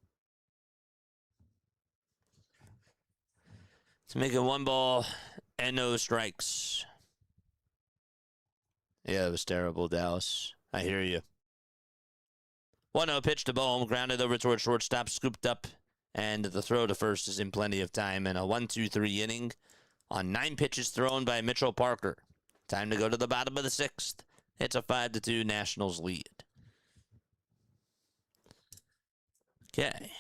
To make it 1 ball and no strikes. Yeah, it was terrible, Dallas. I hear you. 1-0 pitch to Boehm, grounded over towards shortstop, scooped up, and the throw to first is in plenty of time. And a 1-2-3 inning on 9 pitches thrown by Mitchell Parker. Time to go to the bottom of the 6th. It's a 5-2 Nationals lead. Okay.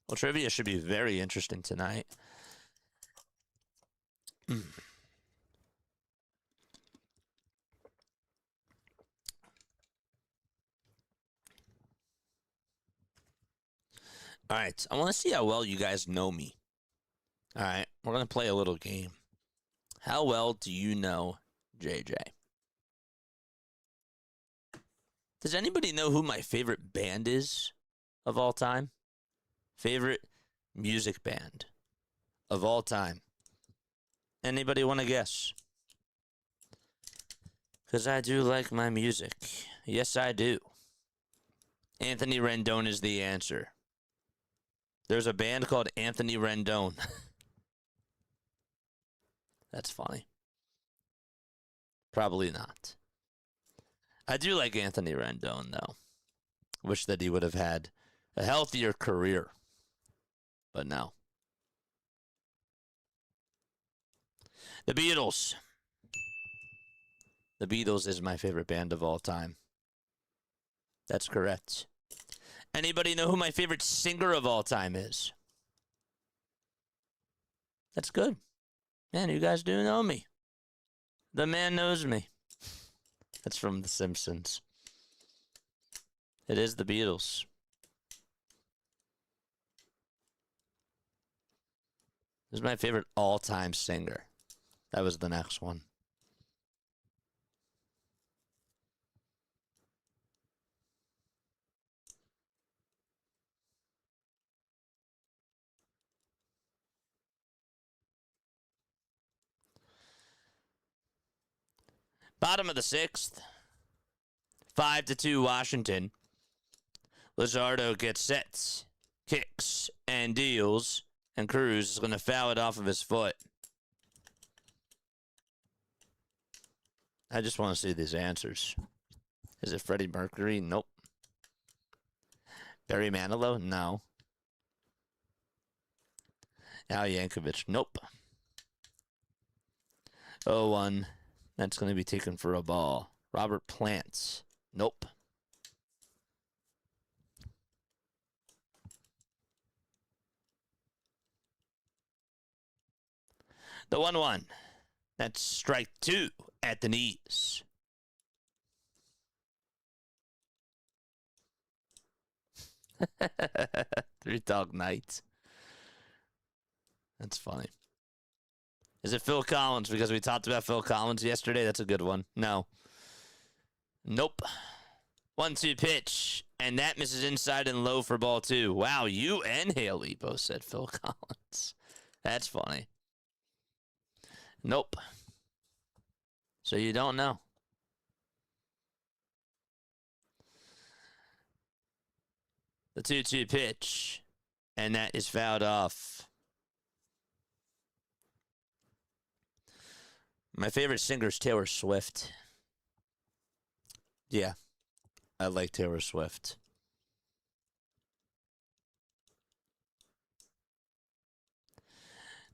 Well, trivia should be very interesting tonight. All right, I want to see how well you guys know me. All right, we're going to play a little game. How well do you know JJ? Does anybody know who my favorite band is of all time? Favorite music band of all time? Anybody want to guess? Because I do like my music. Yes, I do. Anthony Rendon is the answer. There's a band called Anthony Rendon. That's funny. Probably not. I do like Anthony Rendon, though. Wish that he would have had a healthier career. But no. The Beatles. The Beatles is my favorite band of all time. That's correct. Anybody know who my favorite singer of all time is? That's good. Man, you guys do know me. The man knows me. That's from The Simpsons. It is the Beatles. This is my favorite all-time singer. That was the next one. Bottom of the sixth. 5-2 Washington. Luzardo gets set, kicks, and deals, and Cruz is going to foul it off of his foot. I just want to see these answers. Is it Freddie Mercury? Nope. Barry Manilow? No. Al Yankovic? Nope. 0-1. That's going to be taken for a ball. Robert Plant? Nope. The 1-1. That's strike two at the knees. Three Dog Night. That's funny. Is it Phil Collins? Because we talked about Phil Collins yesterday. That's a good one. No. Nope. 1-2 pitch. And that misses inside and low for ball two. Wow, you and Haley both said Phil Collins. That's funny. Nope. So you don't know. The 2-2 pitch. And that is fouled off. My favorite singer is Taylor Swift. Yeah, I like Taylor Swift.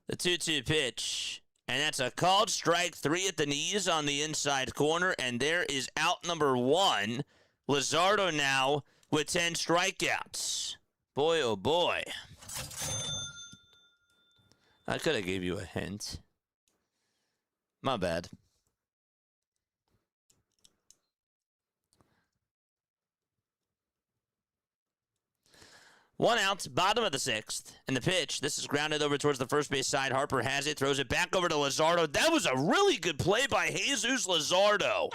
The 2-2 pitch. And that's a called strike three at the knees on the inside corner. And there is out number one. Luzardo now with 10 strikeouts. Boy, oh boy. I could have gave you a hint. My bad. One out, bottom of the sixth. And the pitch, this is grounded over towards the first base side. Harper has it, throws it back over to Luzardo. That was a really good play by Jesus Luzardo.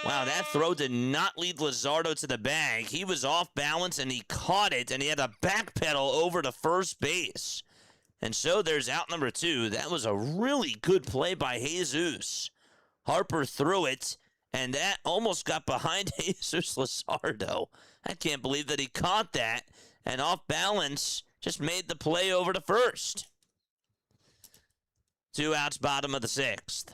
Wow, that throw did not lead Luzardo to the bag. He was off balance, and he caught it, and he had to backpedal over to first base. And so there's out number two. That was a really good play by Jesus. Harper threw it, and that almost got behind Jesus Luzardo. I can't believe that he caught that, and off balance, just made the play over to first. 2 outs, bottom of the sixth.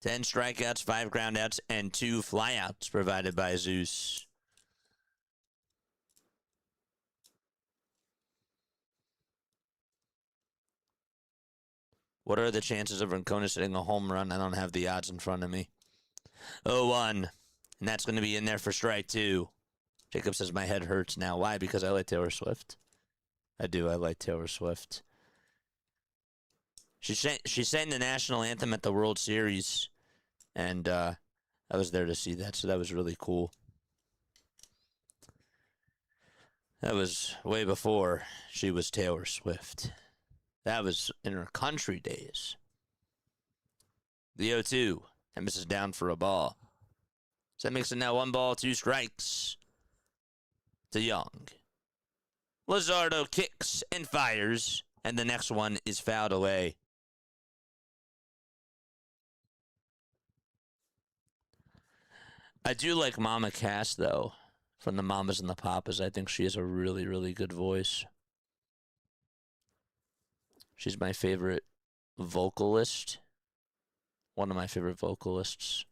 10 strikeouts, 5 groundouts, and 2 flyouts provided by Zeus. What are the chances of Rincones hitting a home run? I don't have the odds in front of me. 0-1. And that's going to be in there for strike two. Jacob says my head hurts now. Why? Because I like Taylor Swift. I do. I like Taylor Swift. She sang the national anthem at the World Series. And I was there to see that. So that was really cool. That was way before she was Taylor Swift. That was in her country days. The 0-2. And misses down for a ball. So that makes it now 1 ball, 2 strikes to Young. Luzardo kicks and fires, and the next one is fouled away. I do like Mama Cass, though, from the Mamas and the Papas. I think she has a really, really good voice. She's my favorite vocalist. One of my favorite vocalists.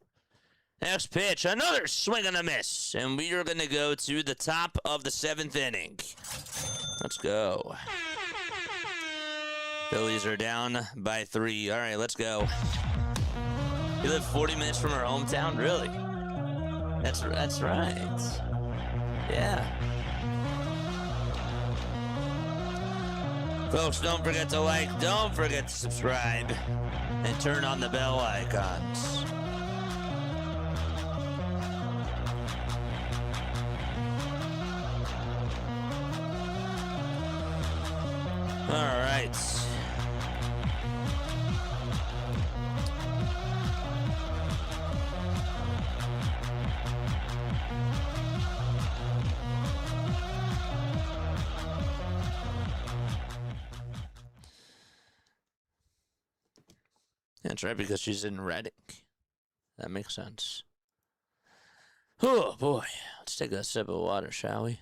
Next pitch, another swing and a miss. And we are going to go to the top of the 7th inning. Let's go. Phillies are down by 3. All right, let's go. You live 40 minutes from our hometown? Really? That's right. Yeah. Folks, don't forget to like, don't forget to subscribe, and turn on the bell icons. All right. That's right, because she's in Reading. That makes sense. Oh, boy. Let's take a sip of water, shall we?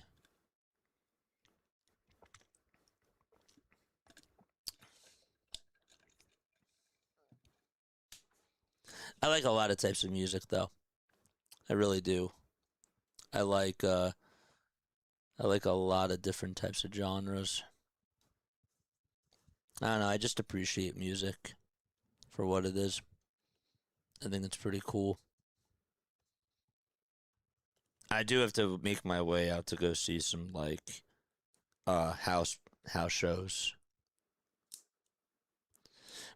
I like a lot of types of music, though. I really do. I like a lot of different types of genres. I don't know, I just appreciate music for what it is. I think it's pretty cool. I do have to make my way out to go see some, like, house shows.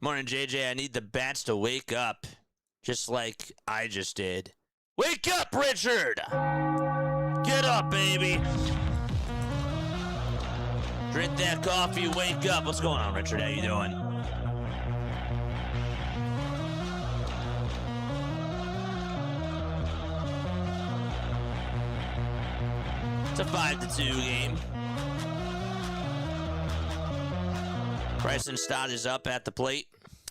Morning, JJ. I need the bats to wake up, just like I just did. Wake up, Richard! Get up, baby! Drink that coffee, wake up. What's going on, Richard? How you doing? It's a 5-2 game. Bryson Stott is up at the plate,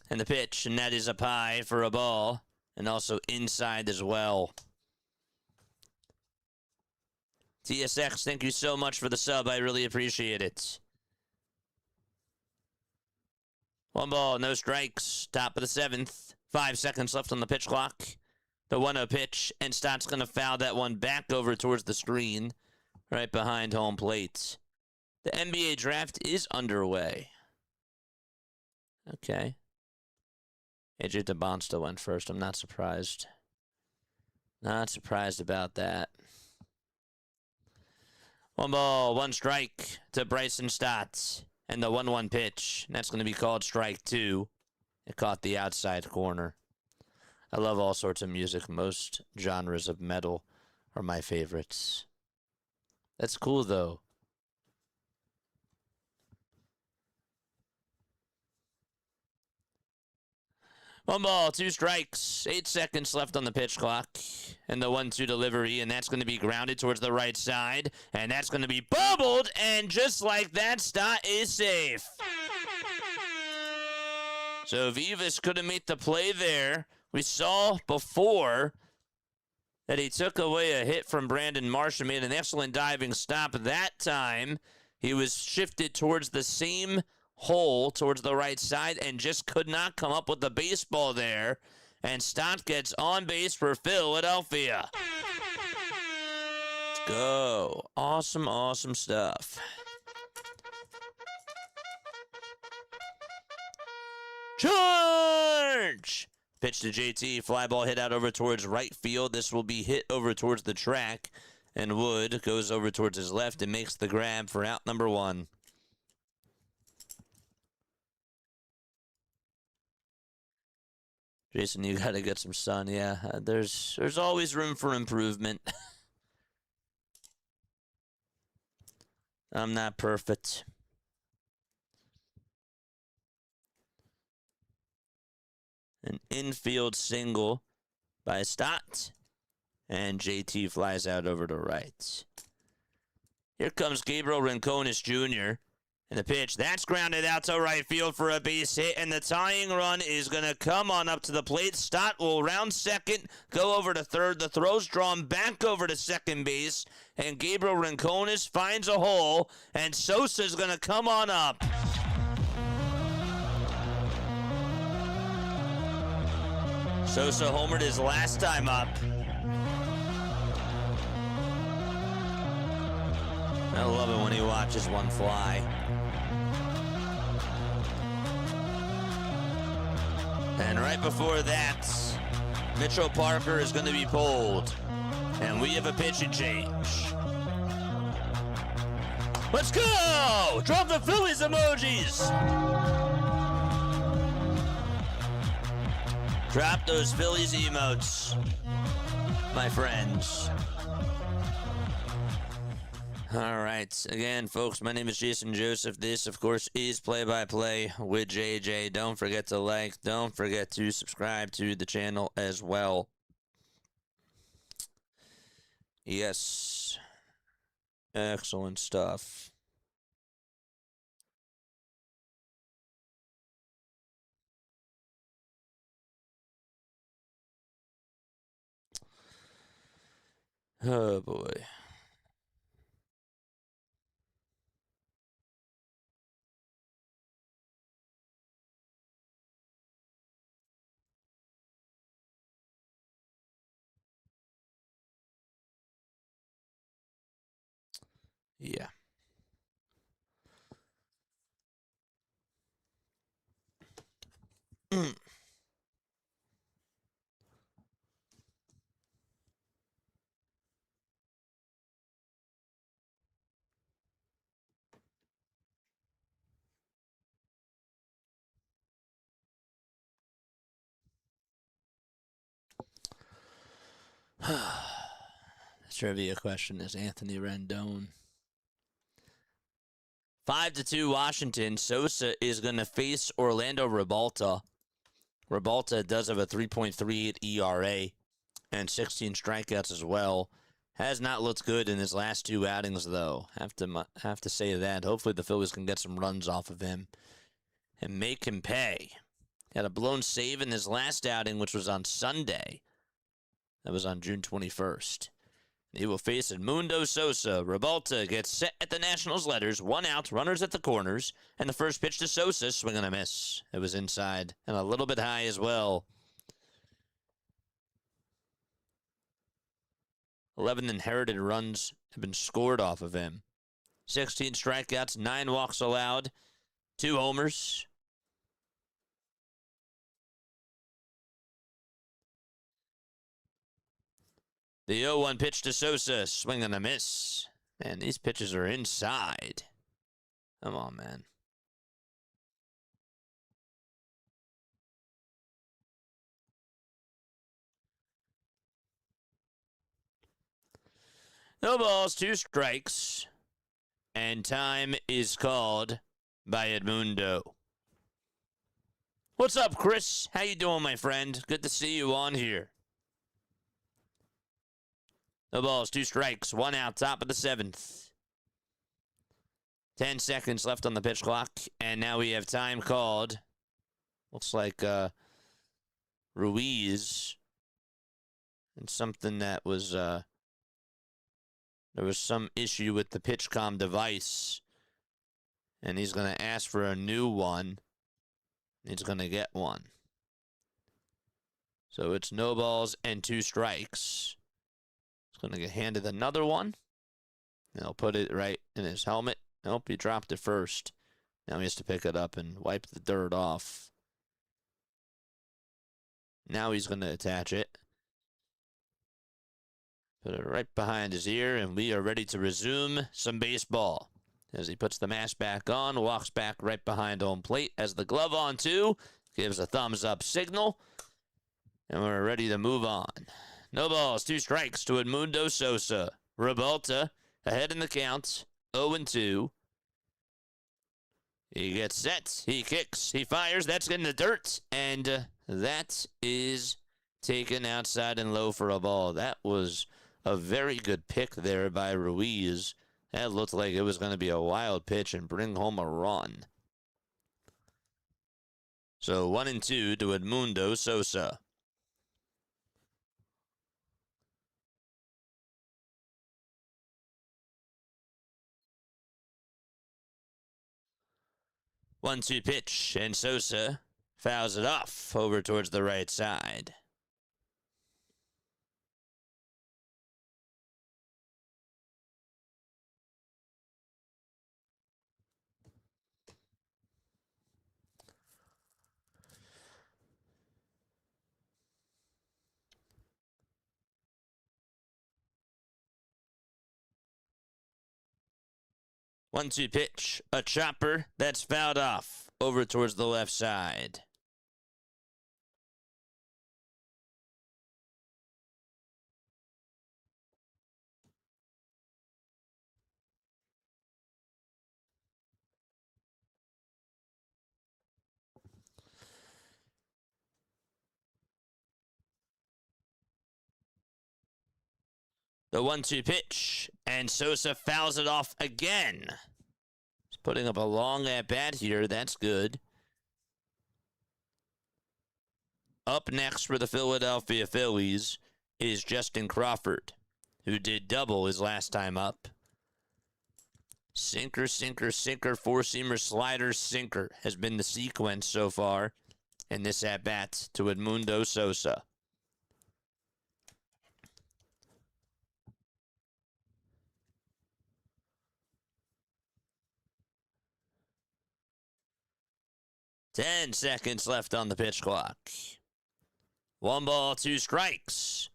and the pitch, and that is up high for a ball, and also inside as well. TSX, thank you so much for the sub. I really appreciate it. 1 ball, no strikes. Top of the 7th. 5 seconds left on the pitch clock. The 1-0 pitch, and Stott's going to foul that one back over towards the screen, right behind home plate. The NBA draft is underway. Okay. AJ DeBonsta went first. I'm not surprised. Not surprised about that. 1 ball, 1 strike to Bryson Stott. And the 1-1 pitch. And that's going to be called strike 2. It caught the outside corner. I love all sorts of music. Most genres of metal are my favorites. That's cool, though. One ball, 2 strikes, 8 seconds left on the pitch clock. And the 1-2 delivery, and that's going to be grounded towards the right side. And that's going to be bubbled, and just like that, Stott is safe. So Vivas couldn't make the play there. We saw before that he took away a hit from Brandon Marsh and made an excellent diving stop. That time, he was shifted towards the same hole towards the right side and just could not come up with the baseball there. And Stott gets on base for Philadelphia. Let's go. Awesome, awesome stuff. Charge! Pitch to JT. Fly ball hit out over towards right field. This will be hit over towards the track. And Wood goes over towards his left and makes the grab for out number 1. Jason, you got to get some sun. Yeah, there's always room for improvement. I'm not perfect. An infield single by Stott. And JT flies out over to right. Here comes Gabriel Rincones Jr. And the pitch, that's grounded out to right field for a base hit, and the tying run is going to come on up to the plate. Stott will round second, go over to third. The throw's drawn back over to second base, and Gabriel Rincones finds a hole, and Sosa's going to come on up. Sosa homered his last time up. I love it when he watches one fly. And right before that, Mitchell Parker is going to be pulled. And we have a pitching change. Let's go! Drop the Phillies emojis! Drop those Phillies emotes, my friends. All right. Again, folks, my name is Jason Joseph. This, of course, is Play-by-Play with JJ. Don't forget to like. Don't forget to subscribe to the channel as well. Yes. Excellent stuff. Oh, boy. Yeah. The trivia question is Anthony Rendon. 5-2 Washington. Sosa is going to face Orlando Rebalta. Rebalta does have a 3.38 ERA and 16 strikeouts as well. Has not looked good in his last two outings, though. Have to say that. Hopefully the Phillies can get some runs off of him and make him pay. Had a blown save in his last outing, which was on Sunday. That was on June 21st. He will face Edmundo Sosa. Rebalta gets set at the Nationals letters. 1 out, runners at the corners. And the first pitch to Sosa, swing and a miss. It was inside and a little bit high as well. 11 inherited runs have been scored off of him. 16 strikeouts, 9 walks allowed, 2 homers. The 0-1 pitch to Sosa, swing and a miss. Man, these pitches are inside. Come on, man. No balls, 2 strikes. And time is called by Edmundo. What's up, Chris? How you doing, my friend? Good to see you on here. No balls, 2 strikes, 1 out, top of the 7th. 10 seconds left on the pitch clock, and now we have time called. Looks like Ruiz. And something that was, there was some issue with the PitchCom device. And he's going to ask for a new one. He's going to get one. So it's no balls and 2 strikes. He's going to get handed another one. And he'll put it right in his helmet. Nope, he dropped it first. Now he has to pick it up and wipe the dirt off. Now he's going to attach it. Put it right behind his ear, and we are ready to resume some baseball. As he puts the mask back on, walks back right behind home plate, has the glove on too, gives a thumbs up signal, and we're ready to move on. No balls, 2 strikes to Edmundo Sosa. Rebalta ahead in the count 0-2. He gets set. He kicks. He fires. That's in the dirt. And that is taken outside and low for a ball. That was a very good pick there by Ruiz. That looked like it was going to be a wild pitch and bring home a run. So 1-2 to Edmundo Sosa. One-two pitch, and Sosa fouls it off over towards the right side. One-two pitch, a chopper that's fouled off over towards the left side. The 1-2 pitch, and Sosa fouls it off again. He's putting up a long at-bat here. That's good. Up next for the Philadelphia Phillies is Justin Crawford, who did double his last time up. Sinker, sinker, sinker, four-seamer, slider, sinker has been the sequence so far in this at-bat to Edmundo Sosa. Ten seconds left on the pitch clock. 1 ball, 2 strikes.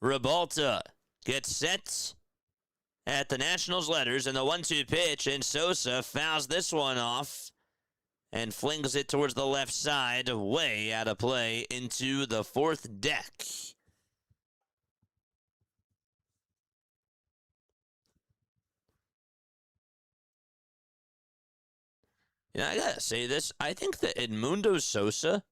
Rebalta gets set at the Nationals letters in the 1-2 pitch, and Sosa fouls this one off and flings it towards the left side, way out of play into the fourth deck. You know, I gotta say this. I think that Edmundo Sosa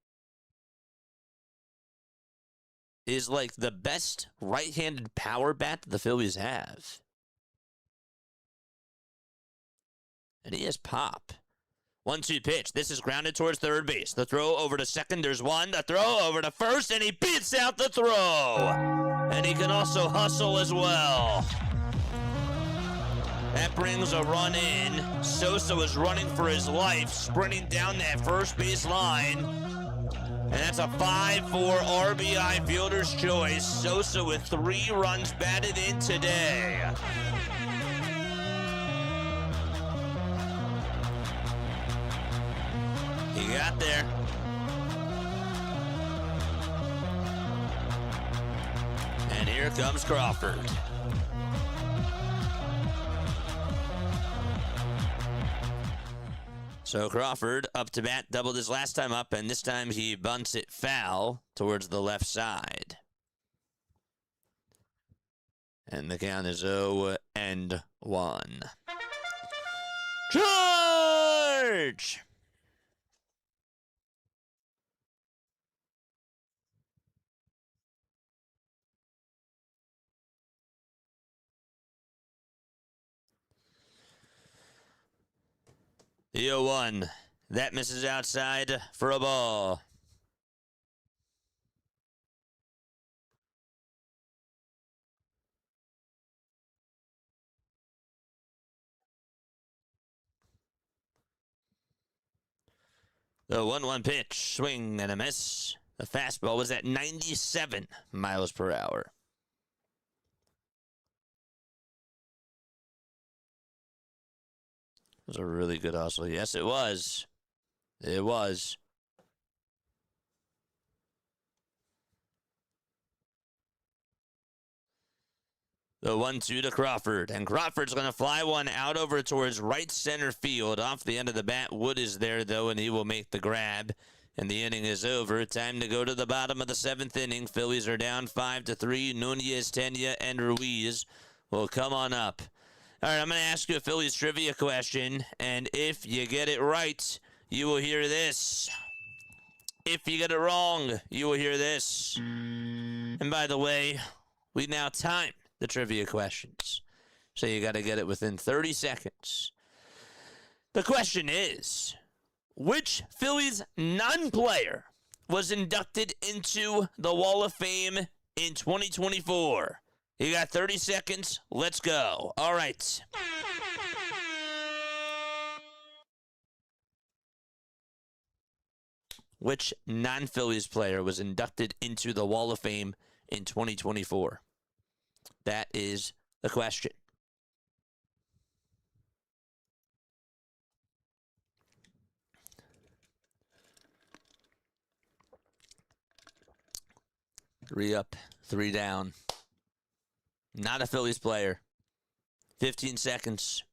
is like the best right-handed power bat the Phillies have. And he has pop. 1-2 pitch. This is grounded towards third base. The throw over to second. There's one. The throw over to first, and he beats out the throw. And he can also hustle as well. That brings a run in. Sosa was running for his life, sprinting down that first base line. And that's a 5-4 RBI fielder's choice. Sosa with 3 runs batted in today. He got there. And here comes Crawford. So Crawford up to bat, doubled his last time up, and this time he bunts it foul towards the left side. And the count is 0-1. Charge! The 0-1. That misses outside for a ball. The 1-1 pitch, swing and a miss. The fastball was at 97 miles per hour. It was a really good hustle. Yes, it was. It was. The 1-2 to Crawford. And Crawford's going to fly one out over towards right center field. Off the end of the bat. Wood is there, though, and he will make the grab. And the inning is over. Time to go to the bottom of the 7th inning. Phillies are down 5-3. Nunez, Tena, and Ruiz will come on up. All right, I'm going to ask you a Phillies trivia question, and if you get it right, you will hear this. If you get it wrong, you will hear this. And by the way, we now time the trivia questions, so you got to get it within 30 seconds. The question is, which Phillies non-player was inducted into the Wall of Fame in 2024? You got 30 seconds. Let's go. All right. Which non-Phillies player was inducted into the Wall of Fame in 2024? That is the question. Three up, three down. Not a Phillies player. 15 seconds.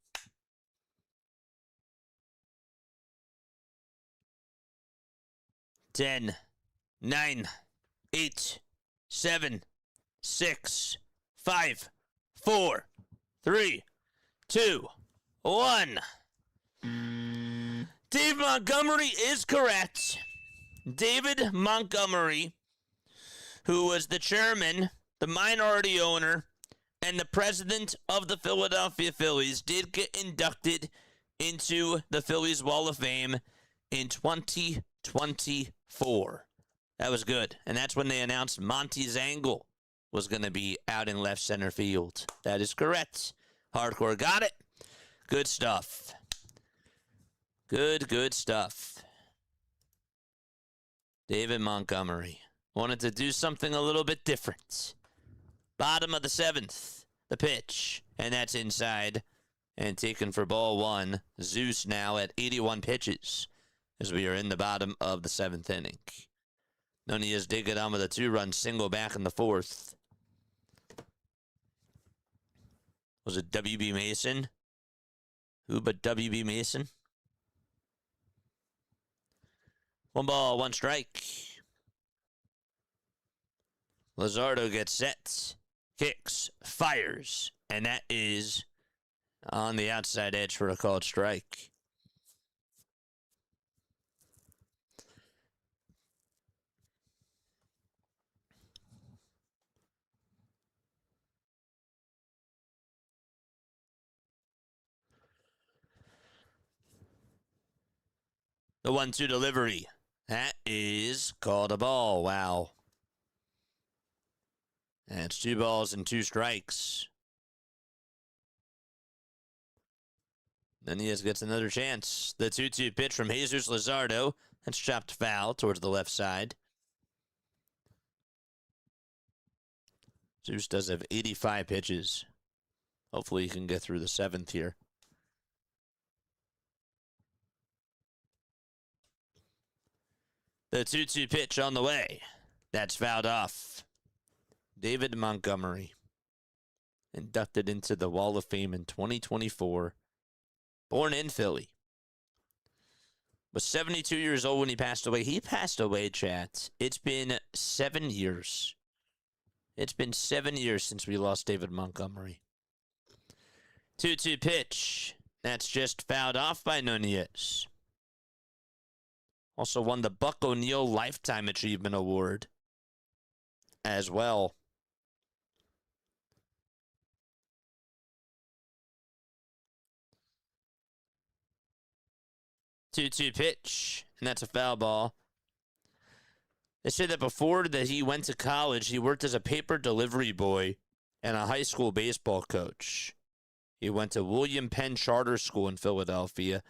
10, 9, 8, 7, 6, 5, 4, 3, 2, 1. Dave Montgomery is correct. David Montgomery, who was the chairman, the minority owner, and the president of the Philadelphia Phillies, did get inducted into the Phillies Wall of Fame in 2024. That was good. And that's when they announced Monty Zangle was going to be out in left center field. That is correct. Hardcore got it. Good stuff. Good stuff. David Montgomery wanted to do something a little bit different. Bottom of the seventh, the pitch, and that's inside and taken for ball one. Zeus now at 81 pitches as we are in the bottom of the seventh inning. Nunez did get on with a 2-run single back in the fourth. Was it W.B. Mason? Who but W.B. Mason? 1 ball, 1 strike. Luzardo gets set, kicks, fires, and that is on the outside edge for a called strike. The 1-2 delivery. That is called a ball. Wow. That's 2 balls and 2 strikes. Nunez gets another chance. The 2-2 pitch from Jesus Luzardo. That's chopped foul towards the left side. Zeus does have 85 pitches. Hopefully he can get through the 7th here. The 2-2 pitch on the way. That's fouled off. David Montgomery, inducted into the Wall of Fame in 2024. Born in Philly. Was 72 years old when he passed away. He passed away, chat. It's been 7 years. It's been 7 years since we lost David Montgomery. 2-2 pitch. That's just fouled off by Nunez. Also won the Buck O'Neil Lifetime Achievement Award as well. Two-two pitch, and that's a foul ball. They said that before that he went to college, he worked as a paper delivery boy and a high school baseball coach. He went to William Penn Charter School in Philadelphia,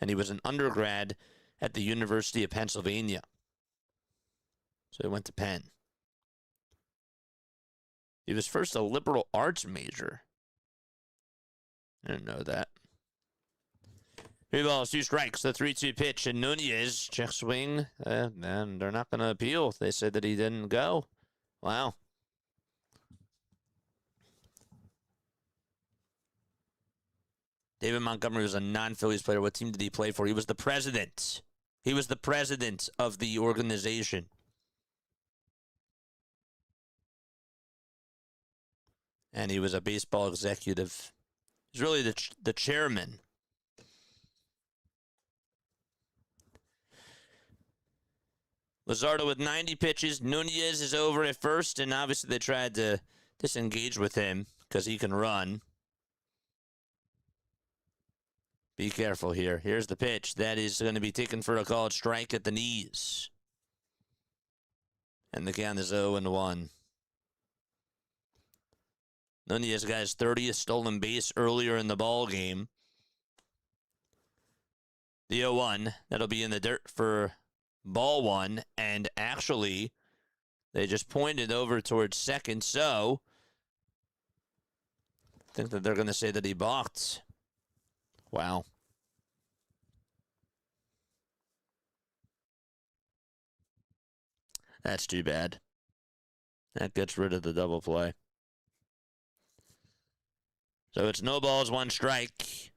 and he was an undergrad at the University of Pennsylvania. So he went to Penn. He was first a liberal arts major. I didn't know that. 3 balls, 2 strikes, the 3-2 pitch, and Nunez, check swing, and they're not going to appeal. They said that he didn't go. Wow. David Montgomery was a non-Phillies player. What team did he play for? He was the president. He was the president of the organization. And he was a baseball executive He's really the chairman. Luzardo with 90 pitches. Nunez is over at first, and obviously they tried to disengage with him because he can run. Be careful here. Here's the pitch. That is going to be taken for a called strike at the knees. And the count is 0-1. Nunez got his 30th stolen base earlier in the ball game. The 0-1, that'll be in the dirt for ball one, and actually, they just pointed over towards second, so I think that they're going to say that he balked. Wow. That's too bad. That gets rid of the double play. So it's no balls, 1 strike.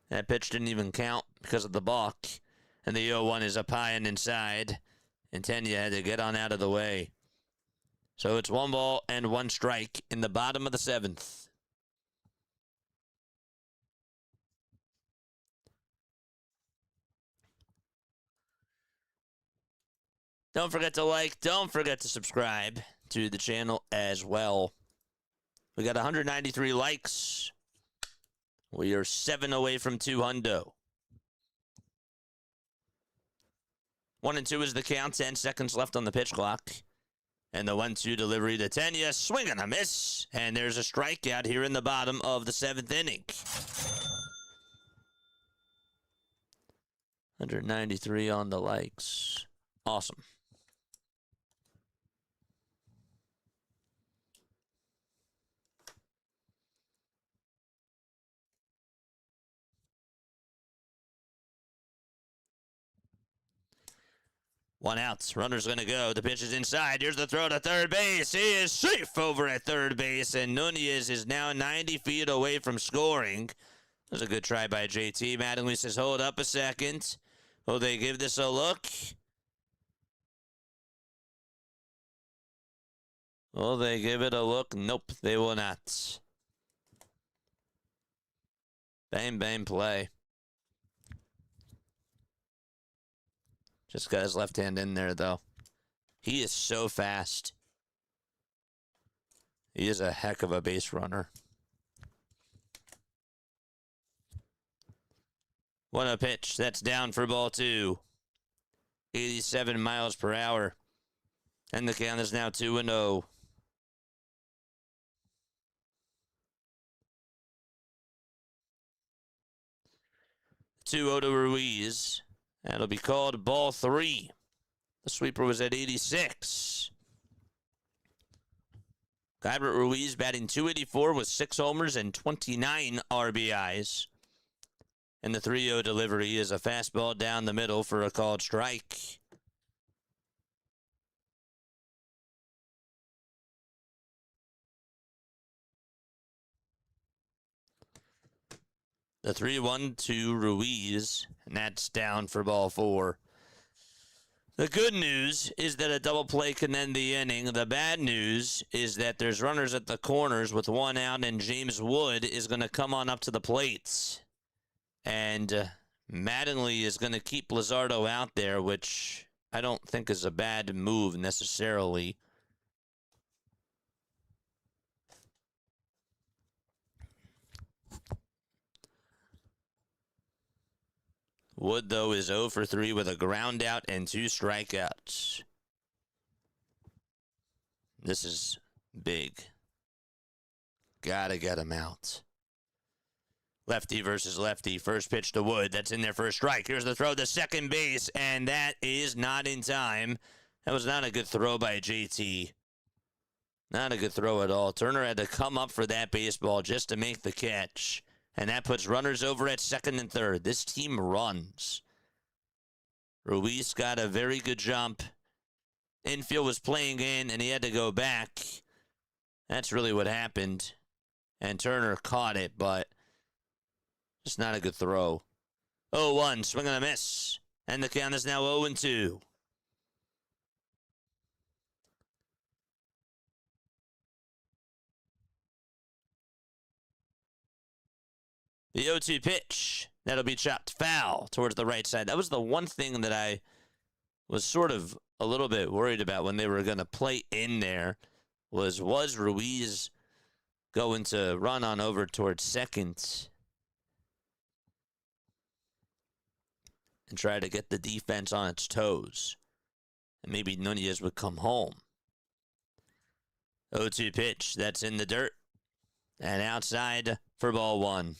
That pitch didn't even count because of the balk. And the 0-1 is up high and inside. And Tenya had to get on out of the way. So it's 1 ball and 1 strike in the bottom of the 7th. Don't forget to like, don't forget to subscribe to the channel as well. We got 193 likes. We are 7 away from 200. 1-2 is the count. 10 seconds left on the pitch clock. And the 1-2 delivery to Tenya. Swing and a miss. And there's a strikeout here in the bottom of the 7th inning. 193 on the likes. Awesome. One out. Runner's going to go. The pitch is inside. Here's the throw to third base. He is safe over at third base, and Nunez is now 90 feet away from scoring. That was a good try by JT. Mattingly says, hold up a second. Will they give this a look? Will they give it a look? Nope, they will not. Bang, bang, play. Just got his left hand in there, though. He is so fast. He is a heck of a base runner. 1-0 pitch. That's down for ball 2. 87 miles per hour. And the count is now 2-0. 2-0 to Ruiz. That'll be called ball 3. The sweeper was at 86. Guybert Ruiz batting .284 with 6 homers and 29 RBIs. And the 3-0 delivery is a fastball down the middle for a called strike. The 3-1 to Ruiz, and that's down for ball 4. The good news is that a double play can end the inning. The bad news is that there's runners at the corners with 1 out, and James Wood is going to come on up to the plate. And Mattingly is going to keep Luzardo out there, which I don't think is a bad move necessarily. Wood, though, is 0 for 3 with a ground out and 2 strikeouts. This is big. Gotta get him out. Lefty versus lefty. First pitch to Wood. That's in there for a strike. Here's the throw to second base, and that is not in time. That was not a good throw by JT. Not a good throw at all. Turner had to come up for that baseball just to make the catch. And that puts runners over at second and third. This team runs. Ruiz got a very good jump. Infield was playing in, and he had to go back. That's really what happened. And Turner caught it, but it's not a good throw. 0-1, swing and a miss. And the count is now 0-2. The 0-2 pitch. That'll be chopped foul towards the right side. That was the one thing that I was sort of a little bit worried about when they were going to play in there was Ruiz going to run on over towards second and try to get the defense on its toes. And maybe Nunez would come home. 0-2 pitch. That's in the dirt. And outside for ball one.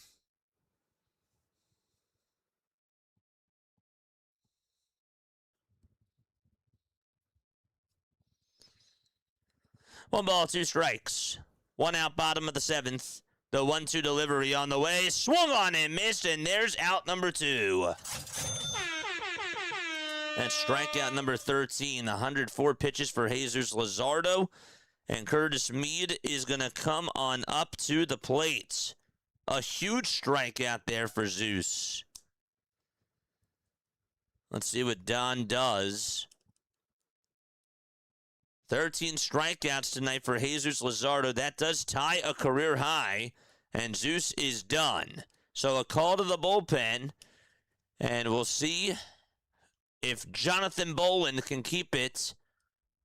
One ball, two strikes. One out, bottom of the seventh. The 1-2 delivery on the way. Swung on and missed, and there's out number 2. That's strikeout number 13. 104 pitches for Jesus Luzardo. And Curtis Mead is going to come on up to the plate. A huge strikeout there for Zeus. Let's see what Don does. 13 strikeouts tonight for Jesus Luzardo. That does tie a career high, and Zeus is done. So a call to the bullpen, and we'll see if Jonathan Bolin can keep it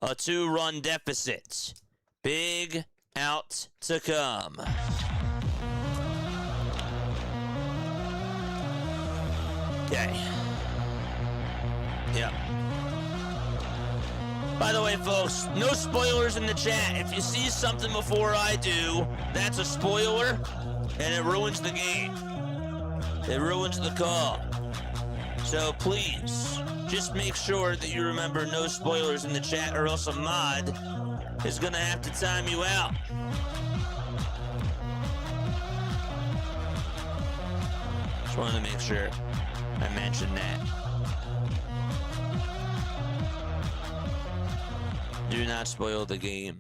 a 2-run deficit. Big out to come. Okay. Yeah. By the way, folks, no spoilers in the chat. If you see something before I do, that's a spoiler, and it ruins the game. It ruins the call. So please, just make sure that you remember no spoilers in the chat, or else a mod is going to have to time you out. Just wanted to make sure I mentioned that. Do not spoil the game.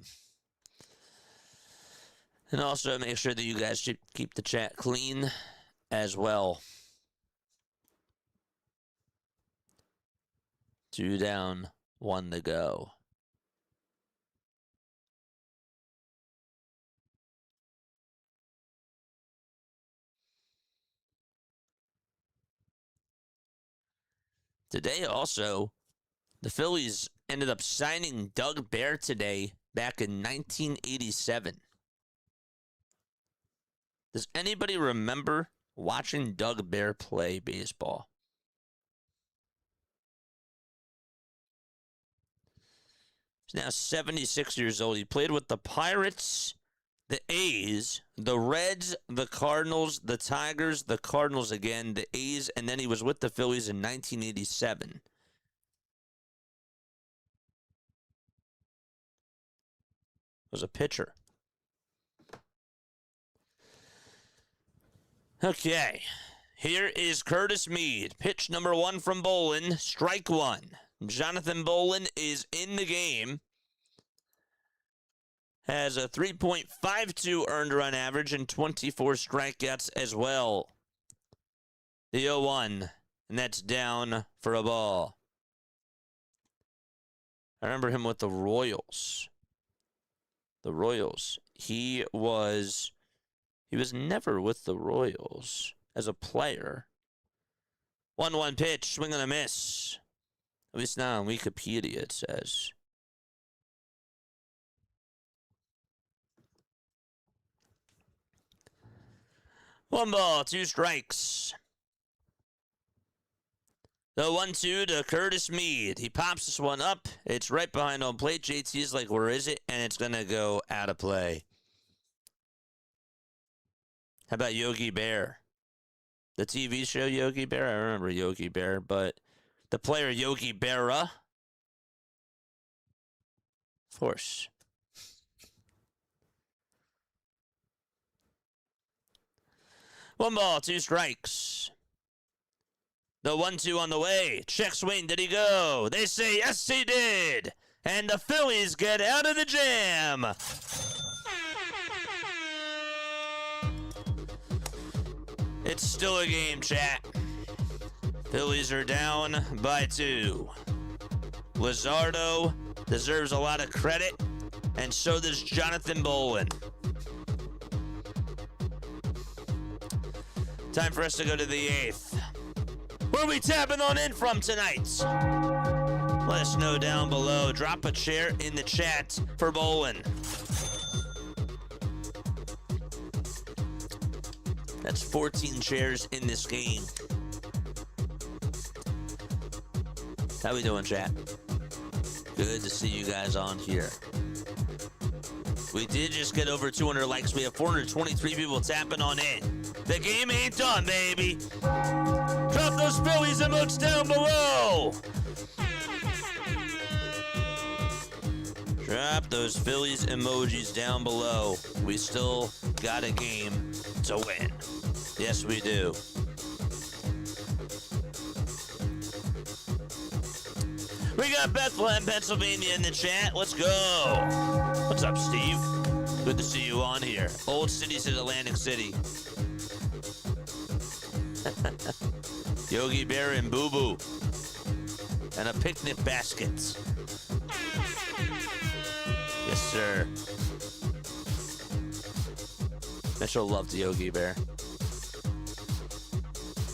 And also make sure that you guys should keep the chat clean as well. 2 down, 1 to go. Today also, the Phillies ended up signing Doug Bear today back in 1987. Does anybody remember watching Doug Bear play baseball? He's now 76 years old. He played with the Pirates, the A's, the Reds, the Cardinals, the Tigers, the Cardinals again, the A's, and then he was with the Phillies in 1987. Was a pitcher. Okay, here is Curtis Mead. Pitch number 1 from Bolin. Strike 1. Jonathan Bolin is in the game. Has a 3.52 earned run average and 24 strikeouts as well. The 0-1, and that's down for a ball. I remember him with the Royals. The Royals. He was never with the Royals as a player. 1-1 pitch, swing and a miss. At least not on Wikipedia, it says. One ball, 2 strikes. The 1-2 to Curtis Mead. He pops this one up. It's right behind home plate. JT's like, where is it? And it's going to go out of play. How about Yogi Bear? The TV show Yogi Bear? I remember Yogi Bear, but the player Yogi Berra? Of course. One ball, 2 strikes. The 1-2 on the way. Check swing. Did he go? They say yes, he did. And the Phillies get out of the jam. It's still a game, chat. Phillies are down by 2. Luzardo deserves a lot of credit, and so does Jonathan Bolin. Time for us to go to the 8th. Where are we tapping on in from tonight? Let us know down below. Drop a chair in the chat for bowling. That's 14 chairs in this game. How we doing, chat? Good to see you guys on here. We did just get over 200 likes. We have 423 people tapping on in. The game ain't done, baby. Drop those Phillies emotes down below. Drop those Phillies emojis down below. We still got a game to win. Yes, we do. We got Bethlehem, Pennsylvania in the chat. Let's go. What's up, Steve? Good to see you on here. Old Cities in Atlantic City. Yogi Bear and Boo Boo. And a picnic basket. Yes, sir. Mitchell loved Yogi Bear.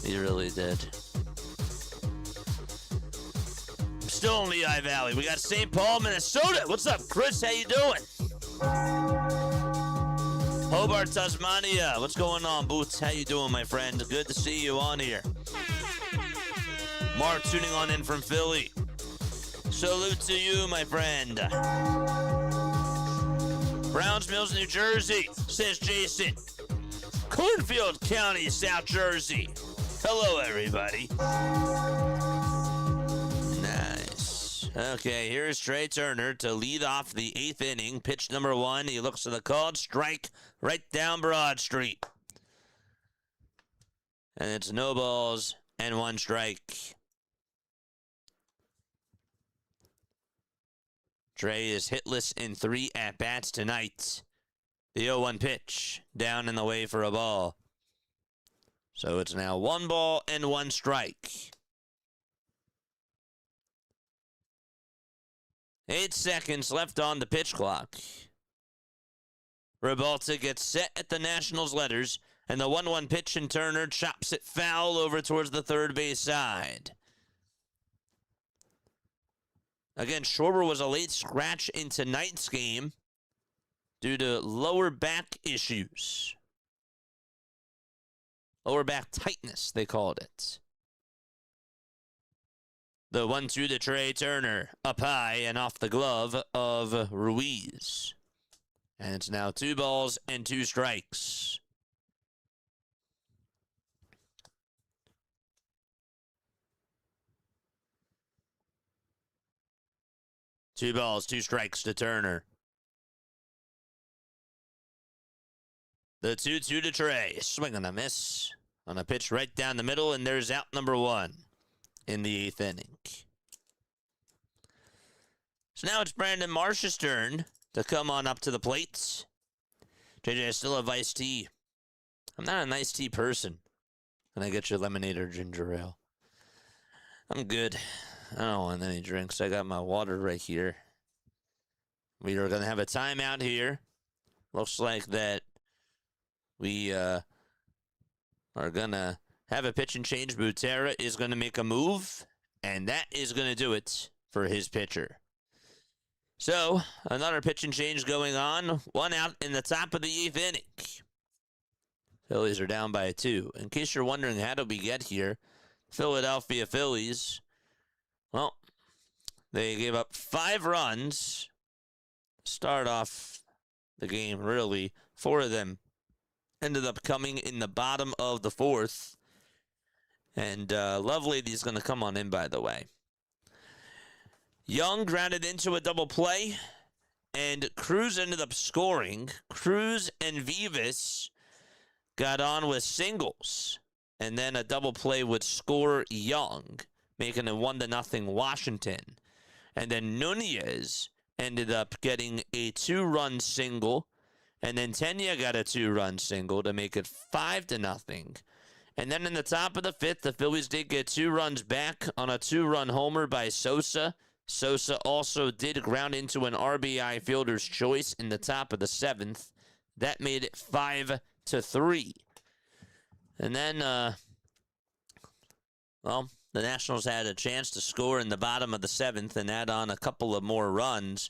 He really did. I'm still in Lehigh Valley. We got St. Paul, Minnesota. What's up, Chris? How you doing? Hobart, Tasmania. What's going on, Boots? How you doing, my friend? Good to see you on here. Mark tuning on in from Philly. Salute to you, my friend. Browns Mills, New Jersey, says Jason. Cornfield County, South Jersey. Hello, everybody. Nice. Okay, here's Trey Turner to lead off the 8th inning. Pitch number 1. He looks to the called strike right down Broad Street. And it's no balls and 1 strike. Trey is hitless in 3 at-bats tonight. The 0-1 pitch, down and away for a ball. So it's now 1 ball and 1 strike. 8 seconds left on the pitch clock. Rebalta gets set at the Nationals letters, and the 1-1 pitch, and Turner chops it foul over towards the third base side. Again, Schwarber was a late scratch in tonight's game due to lower back issues. Lower back tightness, they called it. The 1-2 to Trey Turner, up high and off the glove of Ruiz. And it's now 2 balls and 2 strikes. Two balls, 2 strikes to Turner. The 2-2 to Trey. Swing and a miss on a pitch right down the middle, and there's out number 1 in the 8th inning. So now it's Brandon Marsh's turn to come on up to the plate. JJ, I still have iced tea. I'm not an iced tea person. Can I get you lemonade or ginger ale? I'm good. I don't want any drinks. I got my water right here. We are going to have a timeout here. Looks like that we are going to have a pitch and change. Butera is going to make a move, and that is going to do it for his pitcher. So, another pitch and change going on. 1 out in the top of the 8th inning. Phillies are down by 2. In case you're wondering how did we get here, Philadelphia Phillies, well, they gave up 5 runs. Start off the game, really. 4 of them ended up coming in the bottom of the 4th. And Lovelady's going to come on in, by the way. Young grounded into a double play, and Cruz ended up scoring. Cruz and Vivas got on with singles, and then a double play would score Young, making it 1-0 Washington. And then Nunez ended up getting a 2-run single, and then Tenya got a 2-run single to make it 5-0. And then in the top of the 5th, the Phillies did get 2 runs back on a 2-run homer by Sosa. Sosa also did ground into an RBI fielder's choice in the top of the 7th. That made it 5-3. And then, well, the Nationals had a chance to score in the bottom of the 7th and add on a couple of more runs,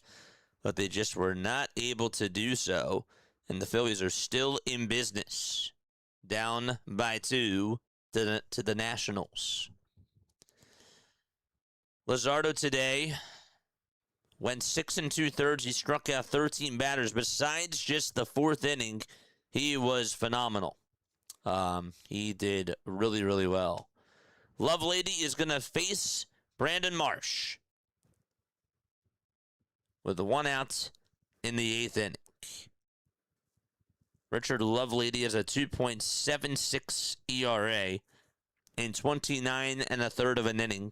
but they just were not able to do so. And the Phillies are still in business, down by 2 to the Nationals. Luzardo today went 6 2/3. He struck out 13 batters. Besides just the 4th inning, he was phenomenal. He did really, really well. Lovelady is going to face Brandon Marsh with 1 out in the 8th inning. Richard Lovelady has a 2.76 ERA in 29 1/3 of an inning,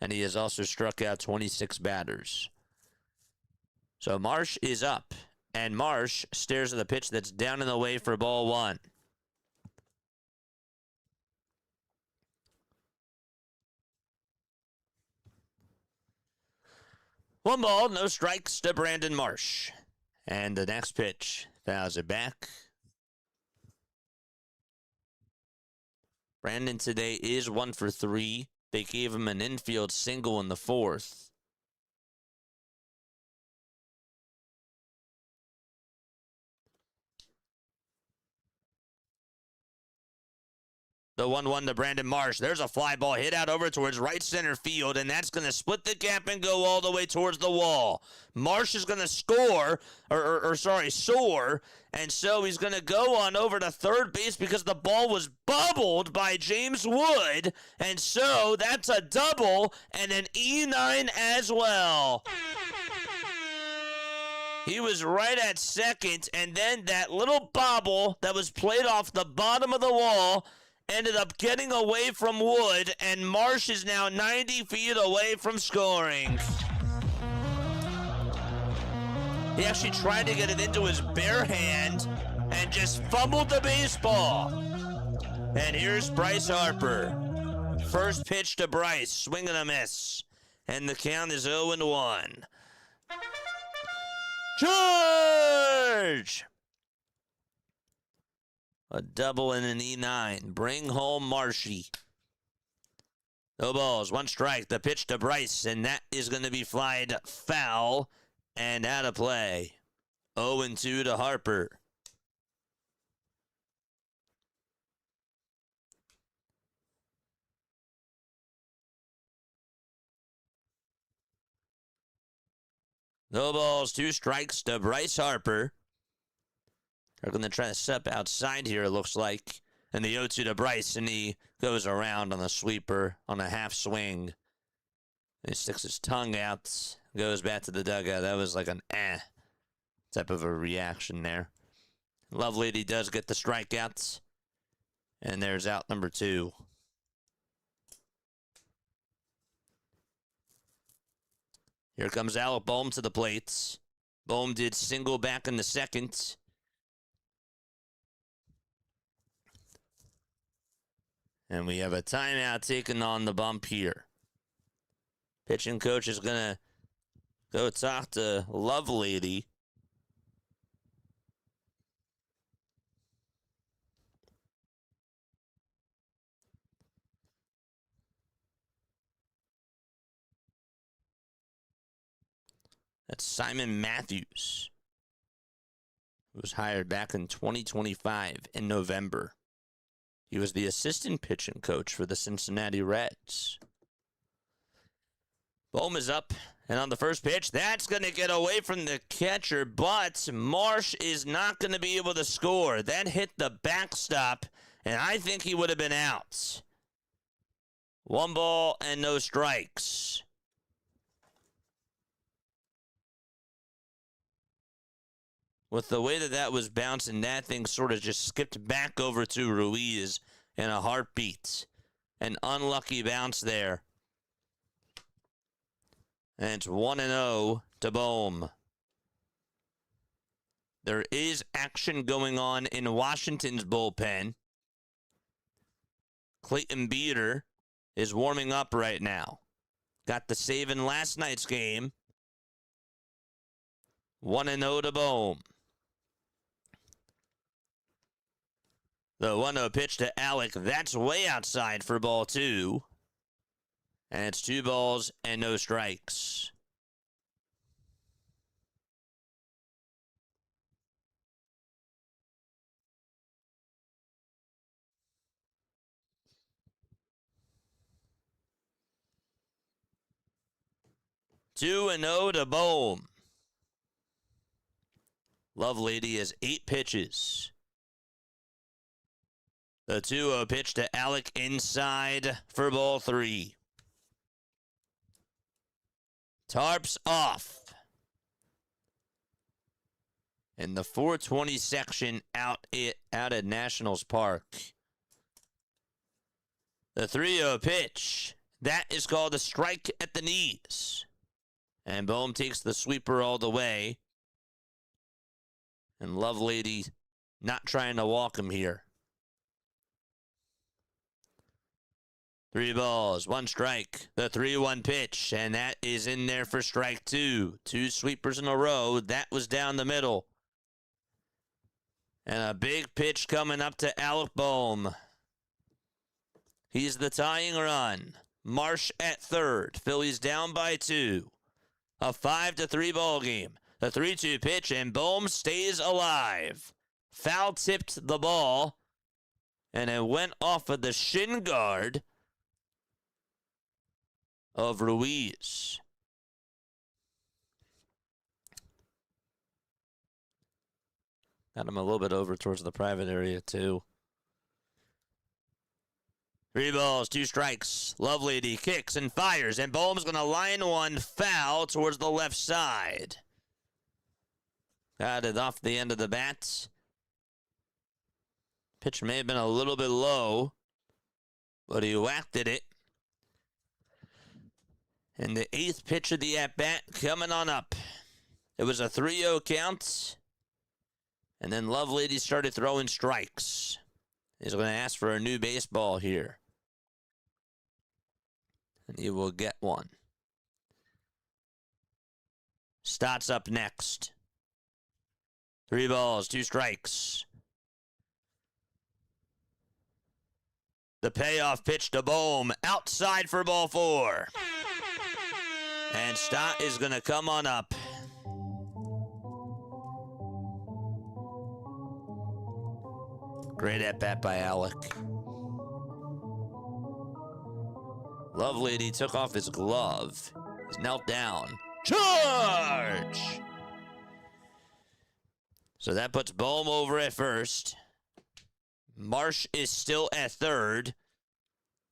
and he has also struck out 26 batters. So Marsh is up, and Marsh stares at the pitch that's down and away for ball 1. One ball, no strikes to Brandon Marsh. And the next pitch fouls it back. Brandon today is 1 for 3. They gave him an infield single in the 4th. The 1-1 to Brandon Marsh. There's a fly ball hit out over towards right center field, and that's going to split the gap and go all the way towards the wall. Marsh is going to soar, and so he's going to go on over to third base because the ball was bubbled by James Wood, and so that's a double and an E9 as well. He was right at second, and then that little bobble that was played off the bottom of the wall ended up getting away from Wood, and Marsh is now 90 feet away from scoring. He actually tried to get it into his bare hand and just fumbled the baseball. And here's Bryce Harper. First pitch to Bryce, swing and a miss. And the count is 0-1. Charge! A double and an E9. Bring home Marshy. No balls, 1 strike. The pitch to Bryce, and that is going to be flied foul and out of play. 0-2 to Harper. No balls, 2 strikes to Bryce Harper. They're going to try to step outside here, it looks like. And the 0-2 to Bryce, and he goes around on the sweeper on a half swing. He sticks his tongue out, goes back to the dugout. That was like an type of a reaction there. Lovelady does get the strikeouts. And there's out number 2. Here comes Alec Bohm to the plate. Bohm did single back in the 2nd. And we have a timeout taken on the bump here. Pitching coach is going to go talk to Lovelady. That's Simon Matthews, who was hired back in 2025 in November. He was the assistant pitching coach for the Cincinnati Reds. Bohm is up, and on the first pitch, that's going to get away from the catcher, but Marsh is not going to be able to score. That hit the backstop, and I think he would have been out. 1 ball and no strikes. With the way that was bouncing, that thing sort of just skipped back over to Ruiz in a heartbeat. An unlucky bounce there. And it's 1-0 to Bohm. There is action going on in Washington's bullpen. Clayton Beater is warming up right now. Got the save in last night's game. 1-0 to Bohm. The 1-0 pitch to Alec. That's way outside for ball 2. And it's 2 balls and no strikes. Two and 0 to Bohm. Lovelady has 8 pitches. The 2-0 pitch to Alec inside for ball 3. Tarps off. In the 420 section out at Nationals Park. The 3-0 pitch. That is called a strike at the knees. And Bohm takes the sweeper all the way. And Lovelady not trying to walk him here. 3 balls, 1 strike. The 3-1 pitch, and that is in there for strike 2. 2 sweepers in a row. That was down the middle. And a big pitch coming up to Alec Bohm. He's the tying run. Marsh at third. Phillies down by 2. A 5-3 ball game. The 3-2 pitch, and Bohm stays alive. Foul tipped the ball, and it went off of the shin guard of Ruiz. Got him a little bit over towards the private area, too. 3 balls, 2 strikes. Lovelady kicks and fires, and Bohm's going to line one foul towards the left side. Got it off the end of the bat. Pitch may have been a little bit low, but he whacked at it. And the 8th pitch of the at-bat coming on up. It was a 3-0 count. And then Lovelady started throwing strikes. He's going to ask for a new baseball here. And he will get one. Stott's up next. 3 balls, 2 strikes. The payoff pitch to Bohm. Outside for ball 4. And Stott is going to come on up. Great at-bat by Alec. Lovelady took off his glove. He's knelt down. Charge! So that puts Bohm over at first. Marsh is still at third.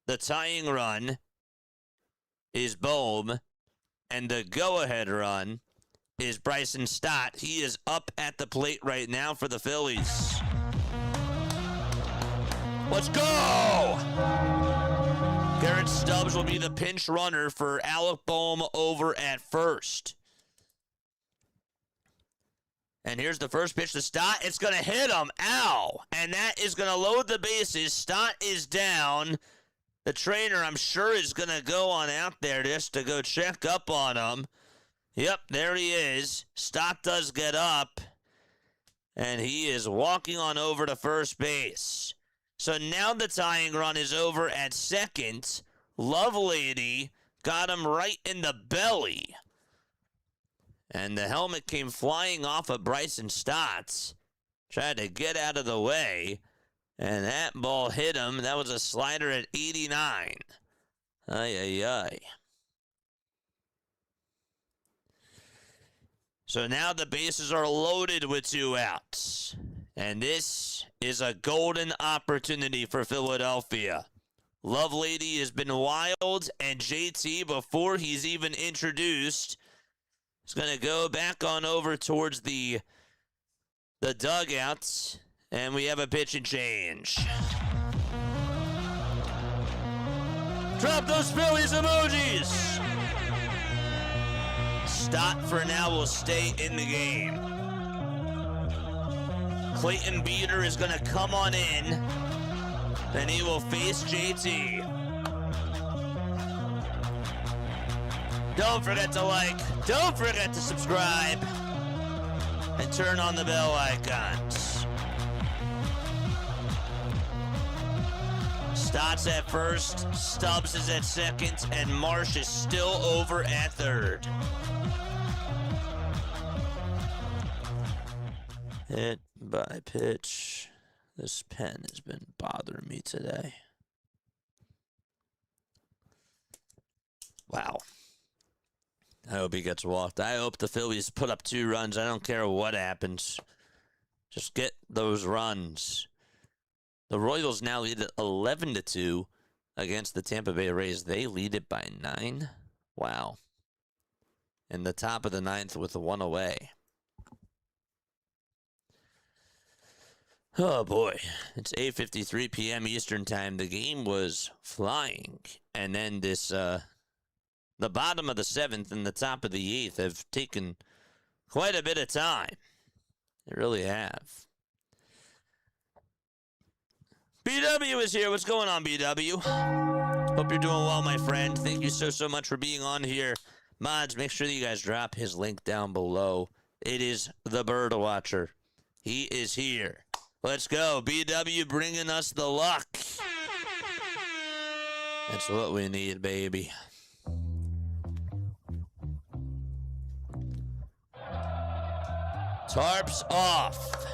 The tying run is Bohm. And the go-ahead run is Bryson Stott. He is up at the plate right now for the Phillies. Let's go! Garrett Stubbs will be the pinch runner for Alec Bohm over at first. And here's the first pitch to Stott. It's going to hit him. Ow! And that is going to load the bases. Stott is down. The trainer, I'm sure, is going to go on out there just to go check up on him. Yep, there he is. Stott does get up. And he is walking on over to first base. So now the tying run is over at second. Lovelady got him right in the belly. And the helmet came flying off of Bryson Stott. Tried to get out of the way. And that ball hit him. That was a slider at 89. Ay, ay, ay. So now the bases are loaded with 2 outs. And this is a golden opportunity for Philadelphia. Lovelady has been wild, and JT, before he's even introduced, is going to go back on over towards the dugouts, and we have a pitch and change. Drop those Phillies emojis! Stott for now will stay in the game. Clayton Beater is going to come on in. Then he will face JT. Don't forget to like. Don't forget to subscribe. And turn on the bell icons. Stott's at first, Stubbs is at second, and Marsh is still over at third. Hit by pitch. This pen has been bothering me today. Wow. I hope he gets walked. I hope the Phillies put up 2 runs. I don't care what happens. Just get those runs. The Royals now lead at 11-2 against the Tampa Bay Rays. They lead it by 9. Wow. In the top of the 9th with 1 away. Oh boy. It's 8:53 p.m. Eastern time. The game was flying. And then this, the bottom of the 7th and the top of the 8th have taken quite a bit of time. They really have. BW is here. What's going on, BW? Hope you're doing well, my friend. Thank you so much for being on here. Mods, make sure that you guys drop his link down below. It is the Bird Watcher. He is here. Let's go. BW bringing us the luck. That's what we need, baby. Tarps off.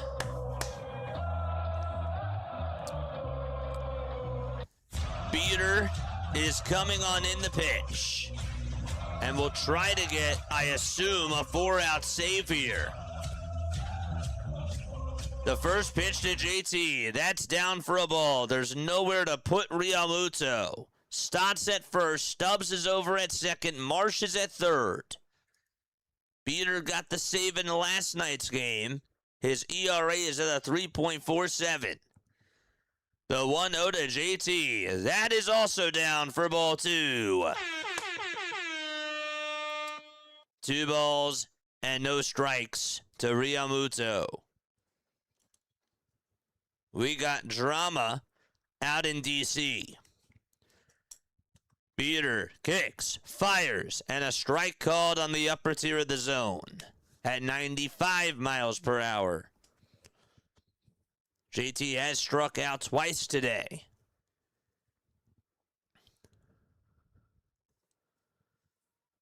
Beater is coming on in the pitch. And we'll try to get, I assume, a 4-out save here. The first pitch to JT. That's down for a ball. There's nowhere to put Realmuto. Stott's at first. Stubbs is over at second. Marsh is at third. Beater got the save in last night's game. His ERA is at a 3.47. The 1-0 to JT. That is also down for ball 2. 2 balls and no strikes to Realmuto. We got drama out in D.C. Beater kicks, fires, and a strike called on the upper tier of the zone at 95 miles per hour. JT has struck out twice today.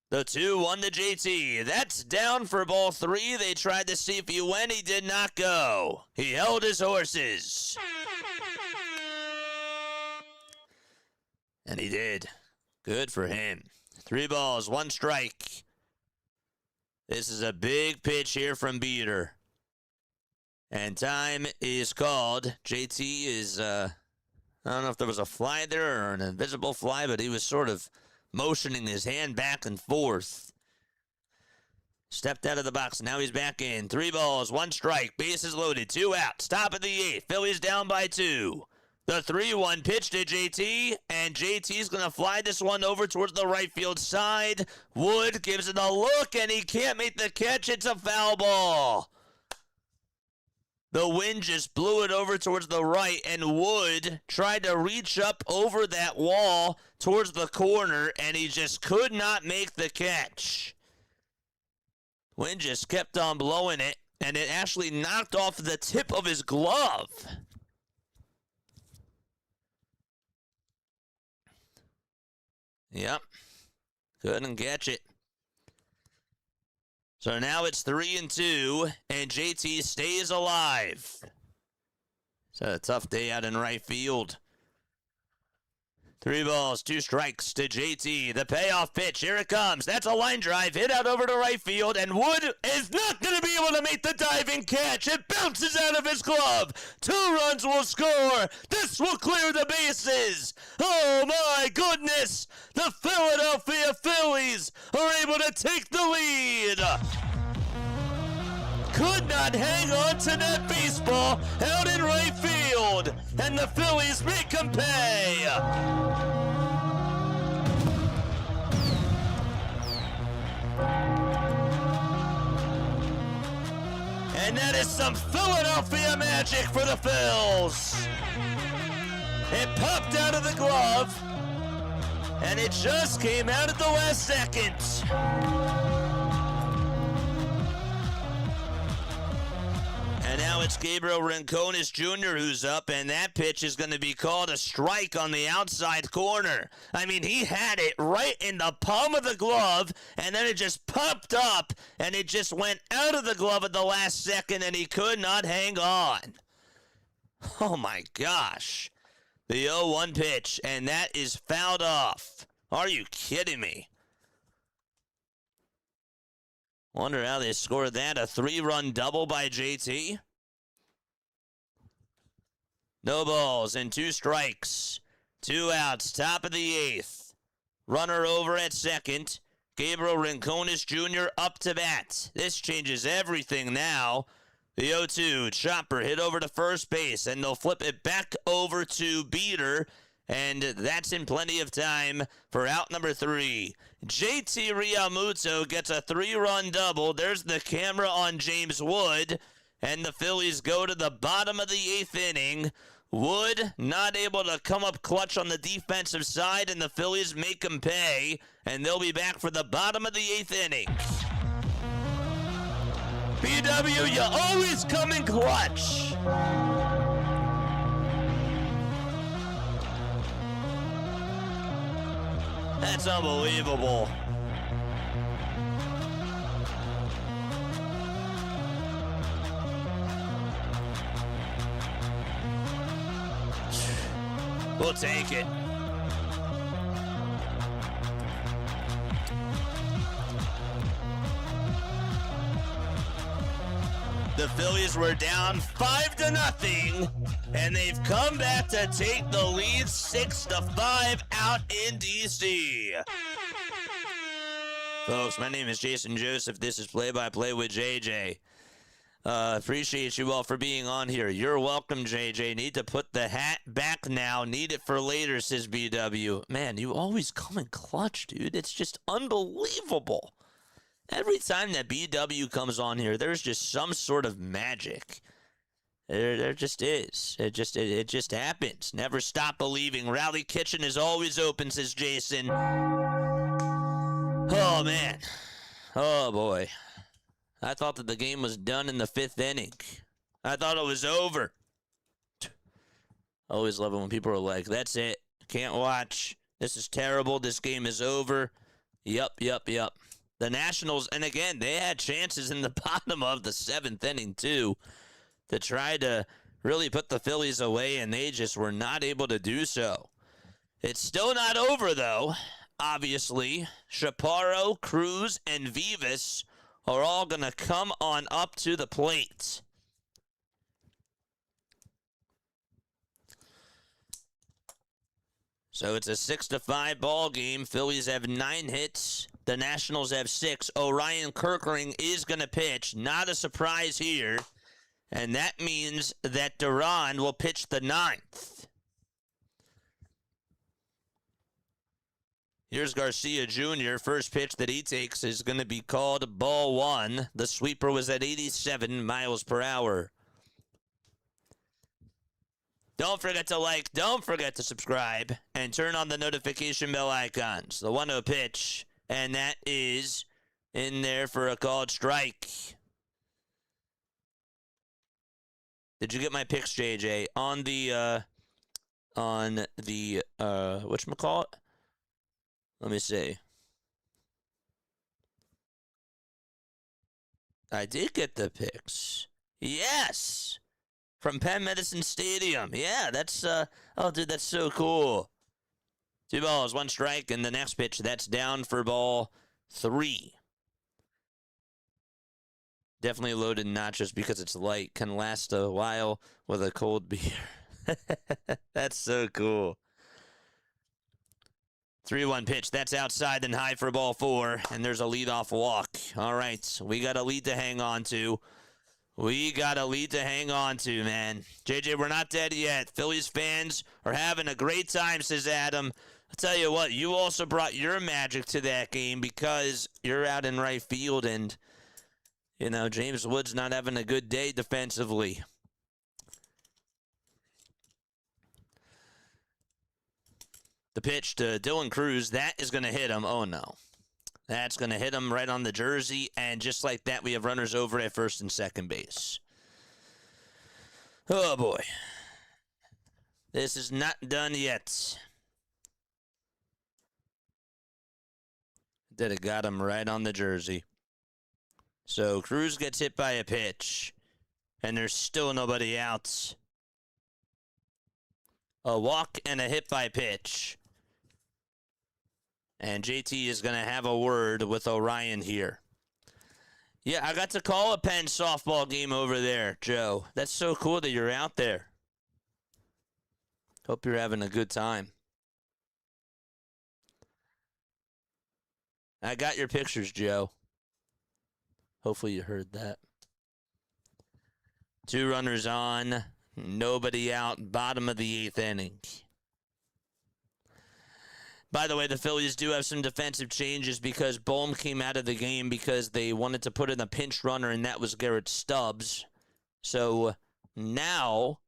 The 2-1 to JT. That's down for ball 3. They tried to see if he went. He did not go. He held his horses. And he did. Good for him. 3 balls, 1 strike. This is a big pitch here from Beater. And time is called. JT is, I don't know if there was a fly there or an invisible fly, but he was sort of motioning his hand back and forth. Stepped out of the box. Now he's back in. 3 balls, 1 strike. Bases loaded. 2 outs. Top of the 8th. Phillies down by 2. The 3-1 pitch to JT, and JT's going to fly this one over towards the right field side. Wood gives it a look, and he can't make the catch. It's a foul ball. The wind just blew it over towards the right, and Wood tried to reach up over that wall towards the corner, and he just could not make the catch. Wind just kept on blowing it, and it actually knocked off the tip of his glove. Yep. Couldn't catch it. So now it's 3-2, and JT stays alive. It's a tough day out in right field. 3 balls, 2 strikes to JT. The payoff pitch, here it comes. That's a line drive, hit out over to right field, and Wood is not going to be able to make the diving catch. It bounces out of his glove. 2 runs will score. This will clear the bases. Oh my goodness. The Philadelphia Phillies are able to take the lead. Could not hang on to that baseball out in right field, and the Phillies make him pay. And that is some Philadelphia magic for the Phils. It popped out of the glove, and it just came out at the last second. And now now it's Gabriel Rincones Jr. who's up, and that pitch is going to be called a strike on the outside corner. I mean, he had it right in the palm of the glove, and then it just popped up, and it just went out of the glove at the last second, and he could not hang on. Oh, my gosh. The 0-1 pitch, and that is fouled off. Are you kidding me? Wonder how they scored that. A 3-run double by JT. No balls and 2 strikes. 2 outs, top of the 8th. Runner over at second. Gabriel Rincones Jr. up to bat. This changes everything now. The 0-2, chopper hit over to first base, and they'll flip it back over to Beater, and that's in plenty of time for out number 3. JT Realmuto gets a 3-run double. There's the camera on James Wood, and the Phillies go to the bottom of the 8th inning. Wood not able to come up clutch on the defensive side, and the Phillies make him pay, and they'll be back for the bottom of the 8th inning. BW, you always come in clutch. That's unbelievable. We'll take it. The Phillies were down 5-0, and they've come back to take the lead 6-5 out in D.C. Folks, my name is Jason Joseph. This is Play-by-Play with JJ. Appreciate you all for being on here. You're welcome, JJ. Need to put the hat back now. Need it for later, says BW. Man, you always come in clutch, dude. It's just unbelievable. Every time that BW comes on here, there's just some sort of magic. There just is. It just happens. Never stop believing. Rally Kitchen is always open, says Jason. Oh, man. Oh, boy. I thought that the game was done in the 5th inning. I thought it was over. I always love it when people are like, that's it. Can't watch. This is terrible. This game is over. Yup. The Nationals, and again, they had chances in the bottom of the 7th inning, too, to try to really put the Phillies away, and they just were not able to do so. It's still not over, though. Obviously, Chaparro, Cruz, and Vivas are all going to come on up to the plate. So it's a 6-5 ball game. Phillies have 9 hits. The Nationals have 6. Orion Kirkering is going to pitch. Not a surprise here. And that means that Duran will pitch the 9th. Here's Garcia Jr. First pitch that he takes is going to be called ball 1. The sweeper was at 87 miles per hour. Don't forget to like, don't forget to subscribe, and turn on the notification bell icons. The 1-0 pitch, and that is in there for a called strike. Did you get my picks, JJ? On the whatchamacallit? Let me see. I did get the picks. Yes! From Penn Medicine Stadium. Yeah, that's, oh, dude, that's so cool. 2 balls, 1 strike, and the next pitch, that's down for ball 3. Definitely loaded nachos because it's light. Can last a while with a cold beer. That's so cool. 3-1 pitch. That's outside and high for ball 4, and there's a leadoff walk. All right, we got a lead to hang on to. We got a lead to hang on to, man. JJ, we're not dead yet. Phillies fans are having a great time, says Adam. I'll tell you what, you also brought your magic to that game because you're out in right field and, you know, James Wood's not having a good day defensively. The pitch to Dylan Cruz, that is going to hit him. Oh, no. That's going to hit him right on the jersey, and just like that, we have runners over at first and second base. Oh boy. This is not done yet. That it got him right on the jersey. So Cruz gets hit by a pitch, and there's still nobody out. A walk and a hit by pitch. And JT is going to have a word with Orion here. Yeah, I got to call a Penn softball game over there, Joe. That's so cool that you're out there. Hope you're having a good time. I got your pictures, Joe. Hopefully you heard that. 2 runners on, nobody out, bottom of the 8th inning. By the way, the Phillies do have some defensive changes because Bohm came out of the game because they wanted to put in a pinch runner, and that was Garrett Stubbs. So now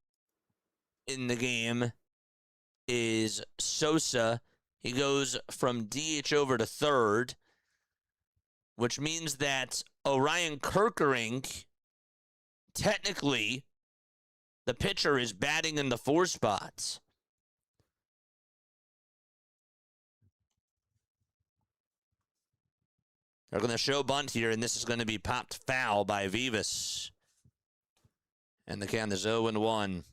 in the game is Sosa. He goes from DH over to third, which means that Orion Kerkering, technically, the pitcher is batting in the 4 spots. They're going to show bunt here, and this is going to be popped foul by Vivas. And the count is 0-1.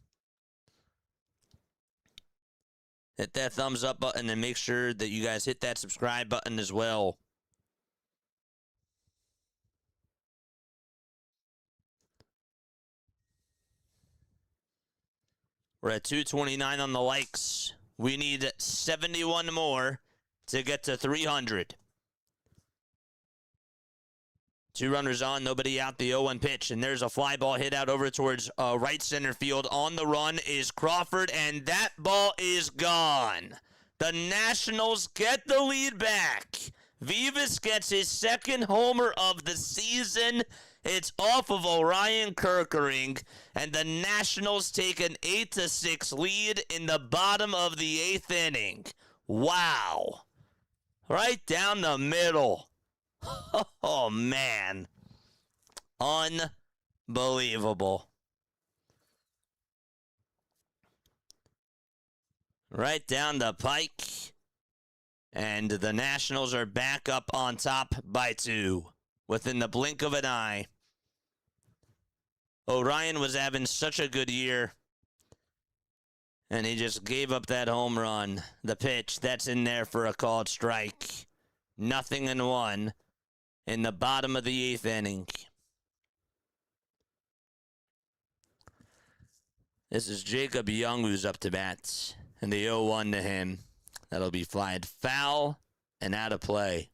Hit that thumbs up button and make sure that you guys hit that subscribe button as well. We're at 229 on the likes. We need 71 more to get to 300. 2 runners on, nobody out, the 0-1 pitch, and there's a fly ball hit out over towards right center field. On the run is Crawford, and that ball is gone. The Nationals get the lead back. Vivas gets his 2nd homer of the season. It's off of Orion Kerkering, and the Nationals take an 8-6 lead in the bottom of the 8th inning. Wow. Right down the middle. Oh, man. Unbelievable. Right down the pike. And the Nationals are back up on top by 2 within the blink of an eye. Orion was having such a good year, and he just gave up that home run. The pitch, that's in there for a called strike. 0-1 in the bottom of the 8th inning. This is Jacob Young who's up to bat, and the 0-1 to him. That'll be flied foul and out of play.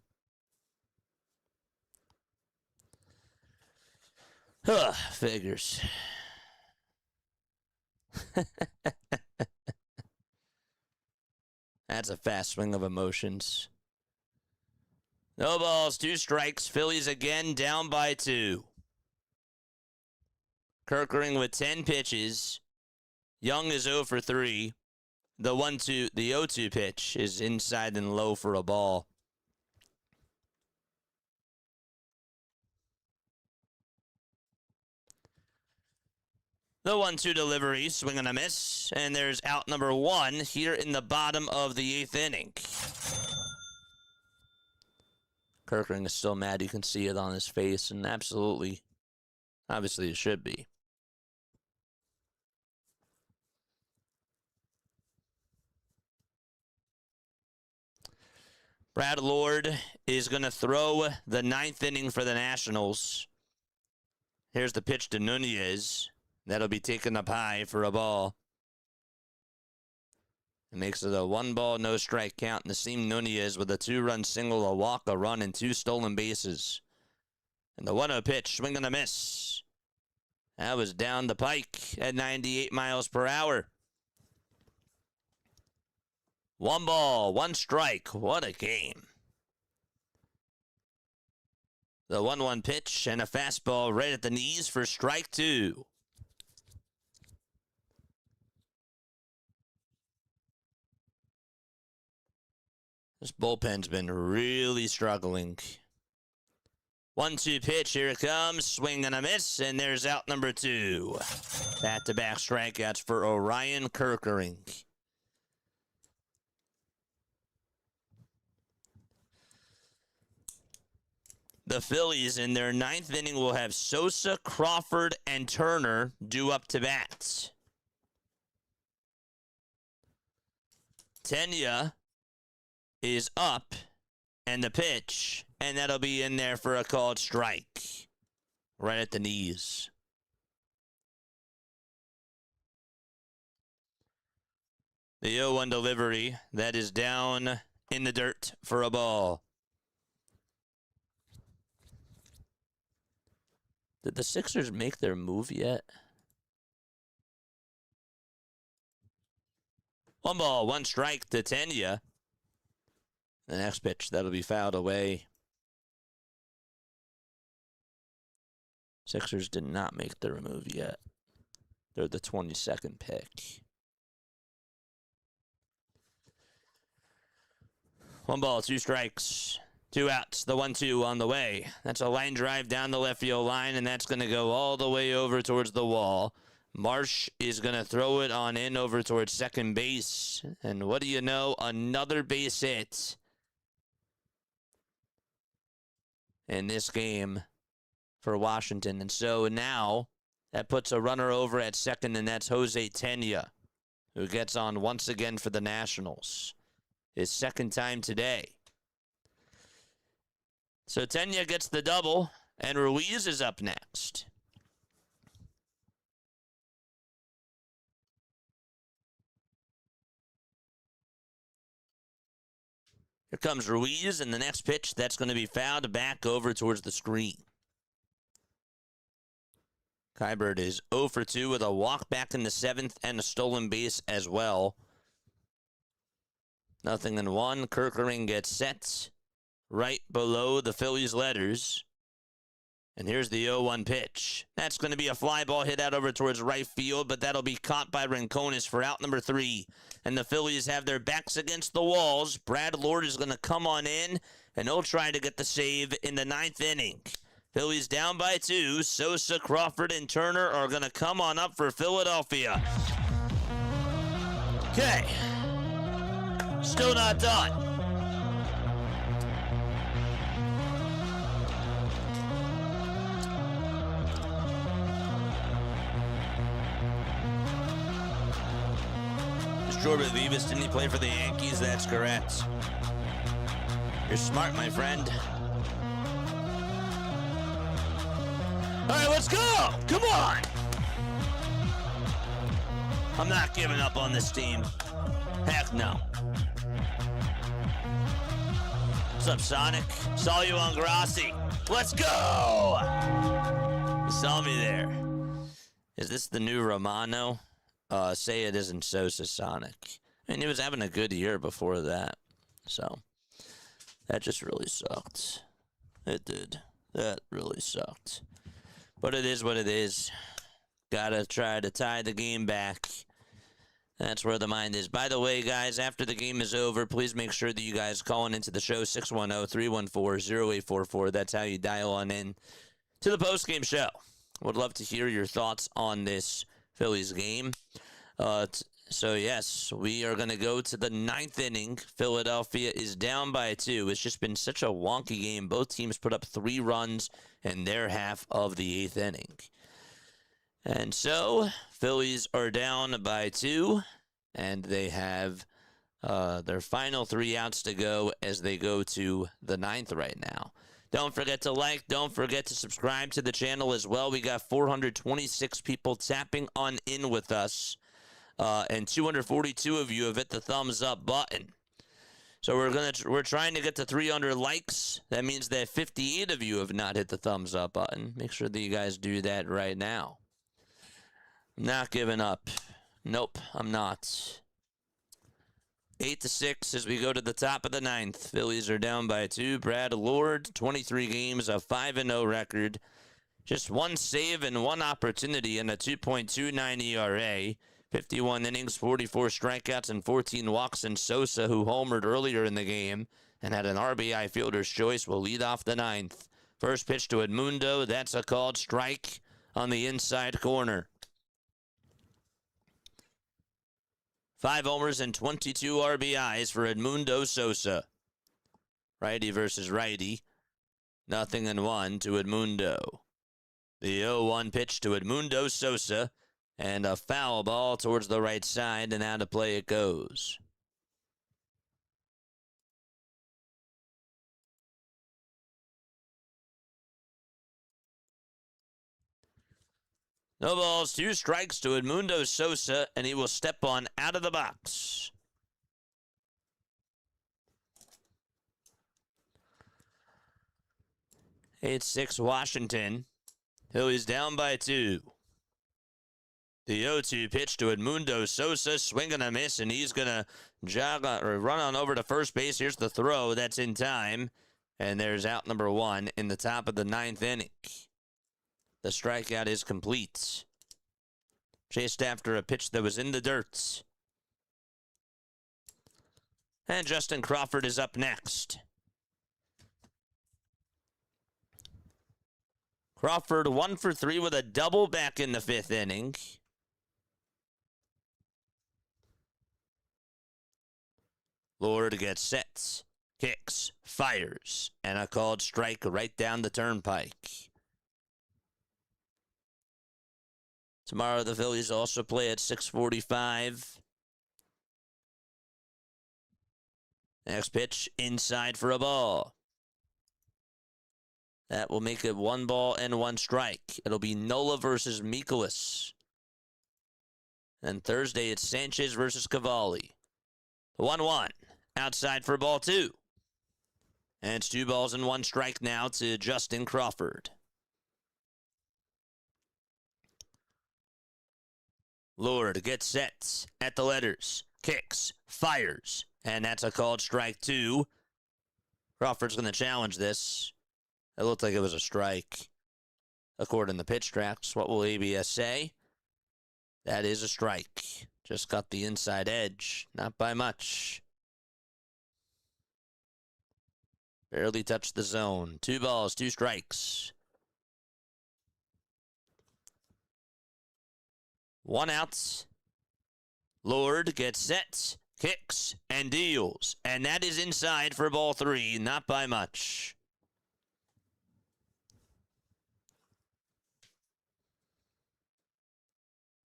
Figures. That's a fast swing of emotions. No balls, 2 strikes. Phillies again down by 2. Kerkering with 10 pitches. Young is 0 for 3. The 0-2 pitch is inside and low for a ball. The 1-2 delivery, swing and a miss, and there's out number 1 here in the bottom of the 8th inning. Kerkering is still mad. You can see it on his face, and absolutely, obviously it should be. Brad Lord is going to throw the 9th inning for the Nationals. Here's the pitch to Nunez. That'll be taken up high for a ball. It makes it a 1-ball, no strike count. Nasim Nunez with a 2-run single, a walk, a run, and 2 stolen bases. And the 1-0 pitch, swing and a miss. That was down the pike at 98 miles per hour. 1 ball, 1 strike. What a game. The 1-1 pitch and a fastball right at the knees for strike 2. This bullpen's been really struggling. 1-2 pitch. Here it comes. Swing and a miss. And there's out number 2. Back-to-back strikeouts for Orion Kerkering. The Phillies in their 9th inning will have Sosa, Crawford, and Turner due up to bat. Tenya is up, and the pitch, and that'll be in there for a called strike. Right at the knees. The 0-1 delivery, that is down in the dirt for a ball. Did the Sixers make their move yet? 1 ball, 1 strike to Tenya. The next pitch, that'll be fouled away. Sixers did not make their move yet. They're the 22nd pick. 1 ball, 2 strikes. 2 outs, the 1-2 on the way. That's a line drive down the left field line, and that's going to go all the way over towards the wall. Marsh is going to throw it on in over towards second base. And what do you know? Another base hit in this game for Washington. And so now that puts a runner over at second, and that's Jose Tenya, who gets on once again for the Nationals. His 2nd time today. So Tenya gets the double, and Ruiz is up next. Here comes Ruiz, and the next pitch, that's going to be fouled back over towards the screen. Kybert is 0 for 2 with a walk back in the 7th and a stolen base as well. 0-1. Kerkering gets set right below the Phillies letters. And here's the 0-1 pitch. That's going to be a fly ball hit out over towards right field, but that'll be caught by Rincones for out number 3. And the Phillies have their backs against the walls. Brad Lord is going to come on in, and he'll try to get the save in the 9th inning. Phillies down by 2. Sosa, Crawford, and Turner are going to come on up for Philadelphia. Okay. Still not done. Jordan Vivas, didn't he play for the Yankees? That's correct. You're smart, my friend. All right, let's go. Come on. I'm not giving up on this team. Heck no. What's up, Sonic? Saw you on Grassi. Let's go. You saw me there. Is this the new Romano? Say it isn't Sosa, Sonic. I mean, he was having a good year before that. So, that just really sucked. It did. That really sucked. But it is what it is. Gotta try to tie the game back. That's where the mind is. By the way, guys, after the game is over, please make sure that you guys call into the show, 610-314-0844. That's how you dial on in to the postgame show. Would love to hear your thoughts on this Phillies game. So, yes, we are going to go to the 9th inning. Philadelphia is down by 2. It's just been such a wonky game. Both teams put up 3 runs in their half of the 8th inning. And so, Phillies are down by 2, and they have their final 3 outs to go as they go to the 9th right now. Don't forget to like. Don't forget to subscribe to the channel as well. We got 426 people tapping on in with us, and 242 of you have hit the thumbs up button. So we're trying to get to 300 likes. That means that 58 of you have not hit the thumbs up button. Make sure that you guys do that right now. I'm not giving up. Nope, I'm not. 8-6 as we go to the top of the 9th. Phillies are down by 2. Brad Lord, 23 games, a 5-0 record. Just 1 save and 1 opportunity and a 2.29 ERA. 51 innings, 44 strikeouts, and 14 walks. And Sosa, who homered earlier in the game and had an RBI fielder's choice, will lead off the 9th First pitch to Edmundo. That's a called strike on the inside corner. 5 homers and 22 RBIs for Edmundo Sosa. Righty versus righty. 0-1 to Edmundo. The 0-1 pitch to Edmundo Sosa. And a foul ball towards the right side, and out of play it goes. No balls, 2 strikes to Edmundo Sosa, and he will step on out of the box. It's 6 Washington. Phillies down by 2. The 0-2 pitch to Edmundo Sosa, swing and a miss, and he's going to run on over to first base. Here's the throw. That's in time. And there's out number 1 in the top of the 9th inning. The strikeout is complete. Chased after a pitch that was in the dirt. And Justin Crawford is up next. Crawford 1 for 3 with a double back in the 5th inning. Lord gets set, kicks, fires, and a called strike right down the turnpike. Tomorrow the Phillies also play at 6:45. Next pitch, inside for a ball. That will make it 1 ball and 1 strike. It'll be Nola versus Mikolas. And Thursday it's Sanchez versus Cavalli. 1-1. Outside for ball 2. And it's 2 balls and 1 strike now to Justin Crawford. Lord gets set at the letters, kicks, fires, and that's a called strike 2. Crawford's going to challenge this. It looked like it was a strike. According to pitch tracks, what will ABS say? That is a strike. Just got the inside edge, not by much. Barely touched the zone. 2 balls, 2 strikes. 1 out. Lord gets set, kicks, and deals. And that is inside for ball 3, not by much.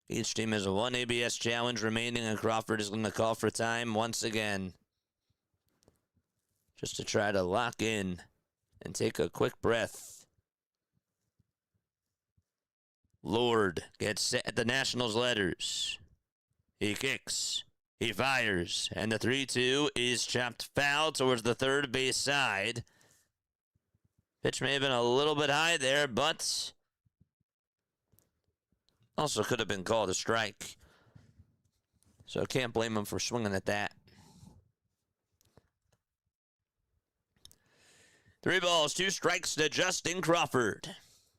Each team has a 1 ABS challenge remaining, and Crawford is going to call for time once again. Just to try to lock in and take a quick breath. Lord gets set at the Nationals letters. He kicks. He fires. And the 3-2 is chopped foul towards the third base side. Pitch may have been a little bit high there, but also could have been called a strike. So can't blame him for swinging at that. 3 balls, 2 strikes to Justin Crawford.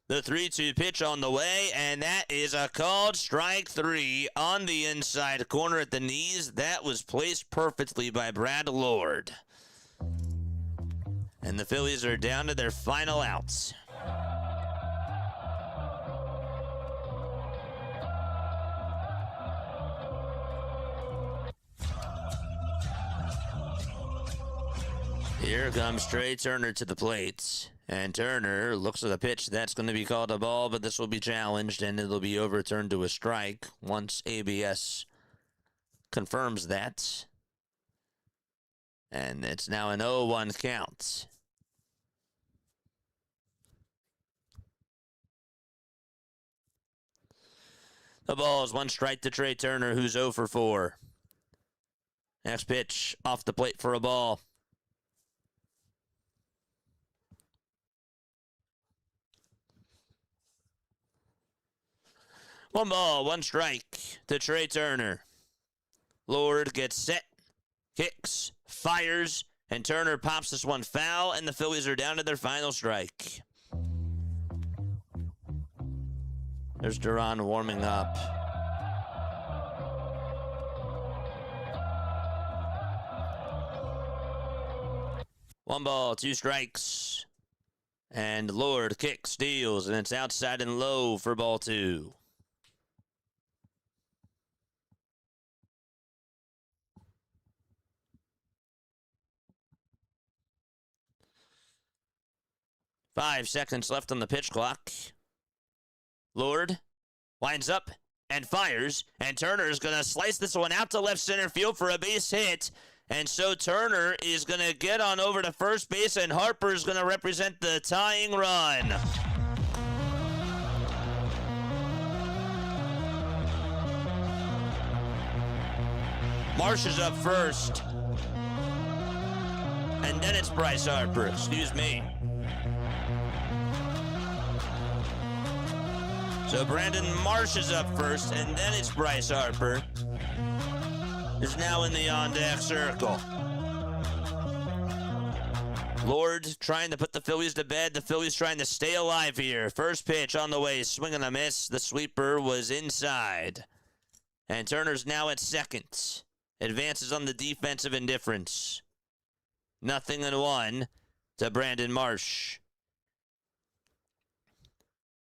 The 3-2 pitch on the way, and that is a called strike 3 on the inside corner at the knees. That was placed perfectly by Brad Lord. And the Phillies are down to their final outs. Here comes Trey Turner to the plate. And Turner looks at the pitch. That's going to be called a ball, but this will be challenged, and it'll be overturned to a strike once ABS confirms that. And it's now an 0-1 count. The ball is 1 strike to Trey Turner, who's 0 for 4. Next pitch, off the plate for a ball. One ball, 1 strike to Trey Turner. Lord gets set, kicks, fires, and Turner pops this one foul, and the Phillies are down to their final strike. There's Duran warming up. One ball, 2 strikes. And Lord kicks, steals, and it's outside and low for ball 2. Five seconds left on the pitch clock. Lord winds up and fires, and Turner's going to slice this one out to left center field for a base hit. And so Turner is going to get on over to first base, and Harper's going to represent the tying run. Marsh is up first. And then it's Bryce Harper, excuse me. So Brandon Marsh is up first, and then it's Bryce Harper. Is now in the on-deck circle. Lord trying to put the Phillies to bed. The Phillies trying to stay alive here. First pitch on the way, swing and a miss. The sweeper was inside. And Turner's now at second. Advances on the defensive indifference. 0-1 to Brandon Marsh.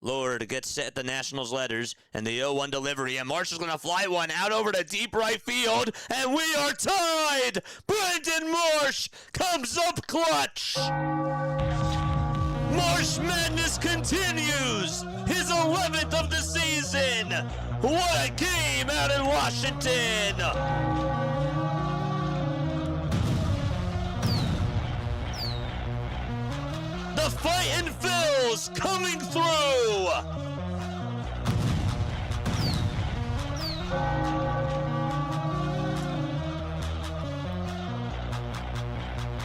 Lord gets set at the Nationals letters, and the 0-1 delivery, and Marsh is going to fly one out over to deep right field, and we are tied! Brandon Marsh comes up clutch! Marsh madness continues! His 11th of the season! What a game out in Washington! The fightin' Phils coming through!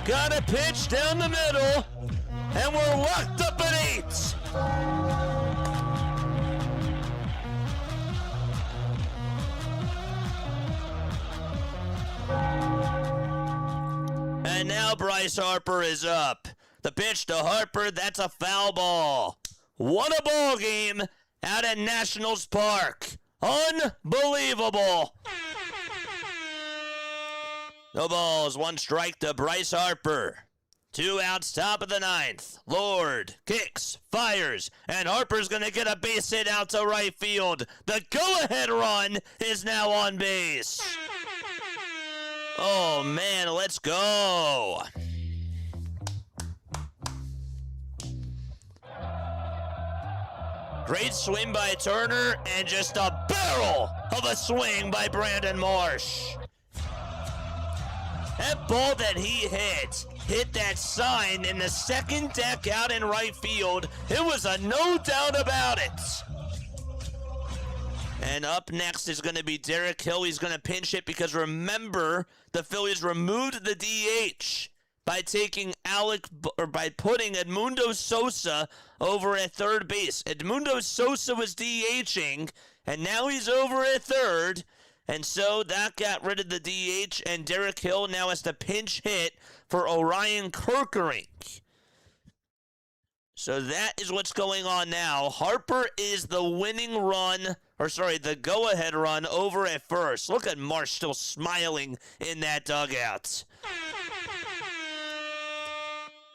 Got a pitch down the middle, and we're locked up at 8. And now Bryce Harper is up. The pitch to Harper, that's a foul ball. What a ball game out at Nationals Park. Unbelievable. No balls, 1 strike to Bryce Harper. 2 outs, top of the 9th. Lord kicks, fires, and Harper's going to get a base hit out to right field. The go-ahead run is now on base. Oh, man, let's go. Great swing by Turner, and just a barrel of a swing by Brandon Marsh. That ball that he hit that sign in the second deck out in right field. It was a no doubt about it. And up next is going to be Derek Hill. He's going to pinch hit because remember, the Phillies removed the DH by putting Edmundo Sosa over at third base. Edmundo Sosa was DHing, and now he's over at third, and so that got rid of the DH, and Derek Hill now has to pinch hit for Orion Kerkering. So that is what's going on now. Harper is the the go-ahead run over at first. Look at Marsh still smiling in that dugout.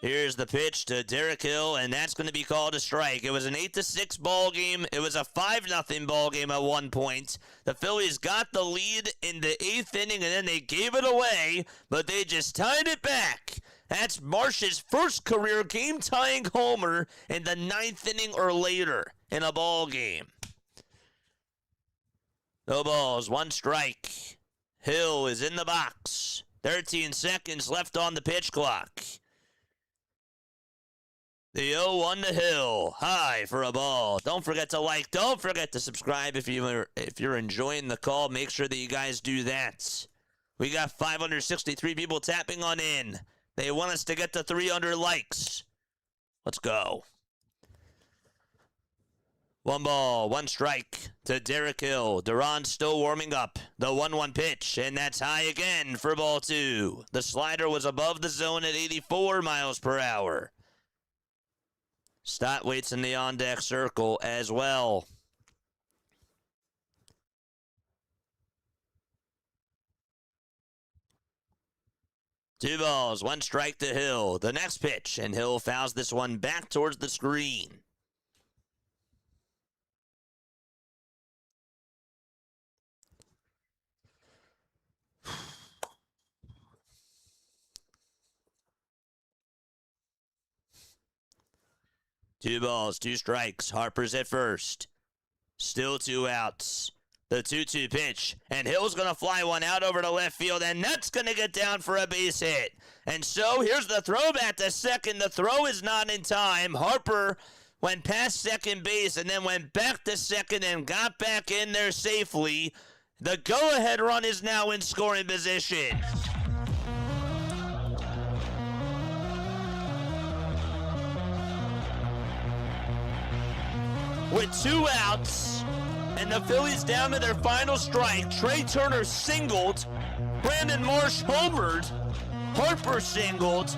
Here's the pitch to Derek Hill, and that's going to be called a strike. It was an 8-6 ball game. It was a 5-0 ball game at one point. The Phillies got the lead in the 8th inning, and then they gave it away, but they just tied it back. That's Marsh's first career game-tying homer in the 9th inning or later in a ball game. No balls, 1 strike. Hill is in the box. 13 seconds left on the pitch clock. The 0-1 to Hill, high for a ball. Don't forget to like, don't forget to subscribe if you're enjoying the call. Make sure that you guys do that. We got 563 people tapping on in. They want us to get to 300 likes. Let's go. 1 ball, 1 strike to Derek Hill. Duran's still warming up. The 1-1 pitch, and that's high again for ball 2. The slider was above the zone at 84 miles per hour. Stott waits in the on-deck circle as well. 2 balls, 1 strike to Hill. The next pitch, and Hill fouls this one back towards the screen. Two balls, 2 strikes. Harper's at first. Still 2 outs. The 2-2 pitch, and Hill's going to fly one out over to left field, and that's going to get down for a base hit. And so here's the throw back to second. The throw is not in time. Harper went past second base and then went back to second and got back in there safely. The go-ahead run is now in scoring position. With 2 outs, and the Phillies down to their final strike, Trey Turner singled, Brandon Marsh homered, Harper singled,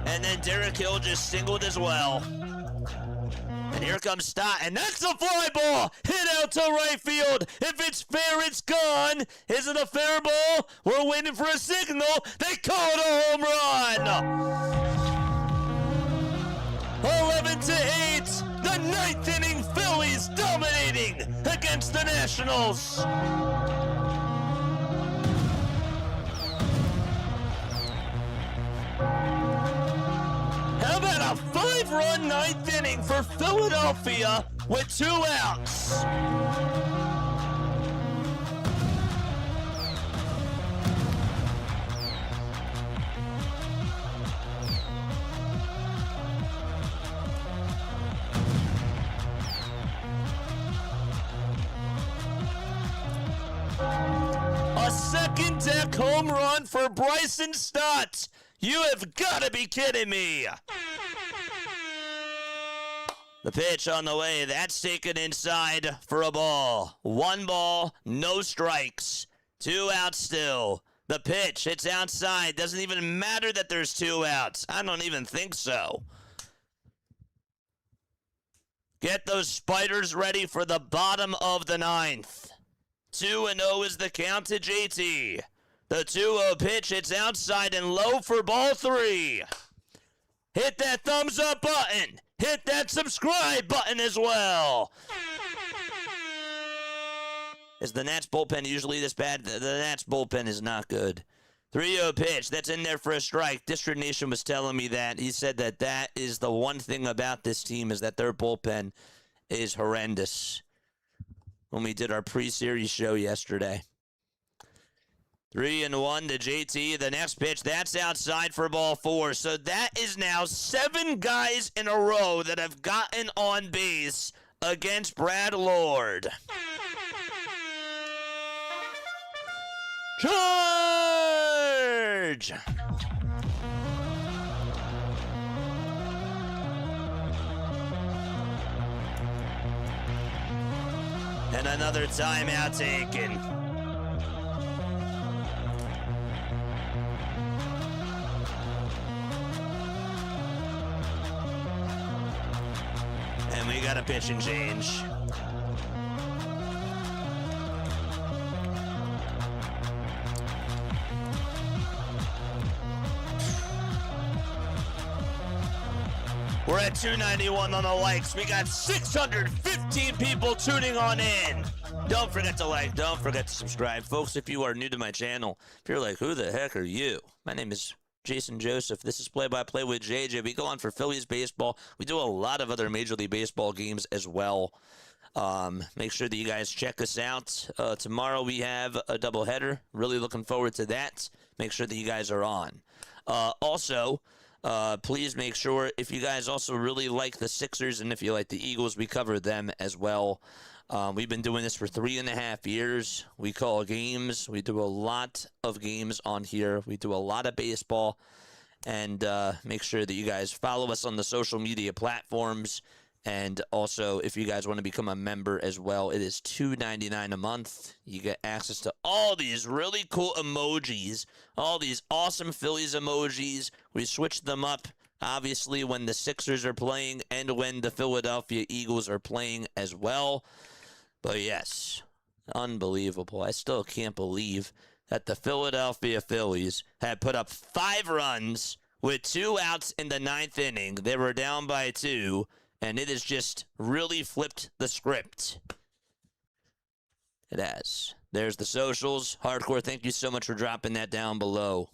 and then Derek Hill just singled as well. And here comes Stott, and that's a fly ball, hit out to right field. If it's fair, it's gone. Is it a fair ball? We're waiting for a signal. They call it a home run. 11-8. The 9th inning, Phillies dominating against the Nationals. How about a 5-run 9th inning for Philadelphia with 2 outs? A second deck home run for Bryson Stott. You have got to be kidding me. The pitch on the way. That's taken inside for a ball. 1 ball, no strikes. 2 outs still. The pitch, it's outside. Doesn't even matter that there's 2 outs. I don't even think so. Get those spiders ready for the bottom of the 9th. 2-0 is the count to JT. The 2-0 pitch, it's outside and low for ball 3. Hit that thumbs up button. Hit that subscribe button as well. Is the Nats bullpen usually this bad? The Nats bullpen is not good. 3-0 pitch, that's in there for a strike. District Nation was telling me that. He said that that is the one thing about this team is that their bullpen is horrendous. When we did our pre-series show yesterday. 3-1 to JT. The next pitch, that's outside for ball 4. So that is now 7 guys in a row that have gotten on base against Brad Lord. Charge! And another timeout taken. And we got a pitch and change. We're at 291 on the likes. We got 615 people tuning on in. Don't forget to like. Don't forget to subscribe. Folks, if you are new to my channel, if you're like, who the heck are you? My name is Jason Joseph. This is Play-by-Play with JJ. We go on for Phillies baseball. We do a lot of other Major League Baseball games as well. Make sure that you guys check us out. Tomorrow we have a doubleheader. Really looking forward to that. Make sure that you guys are on. Also, please make sure if you guys also really like the Sixers and if you like the Eagles, we cover them as well. We've been doing this for 3.5 years. We call games. We do a lot of games on here. We do a lot of baseball. And make sure that you guys follow us on the social media platforms. And also, if you guys want to become a member as well, it is $2.99 a month. You get access to all these really cool emojis, all these awesome Phillies emojis. We switch them up, obviously, when the Sixers are playing and when the Philadelphia Eagles are playing as well. But yes, unbelievable. I still can't believe that the Philadelphia Phillies had put up 5 runs with 2 outs in the 9th inning. They were down by 2, and it has just really flipped the script. It has. There's the socials. Hardcore, thank you so much for dropping that down below.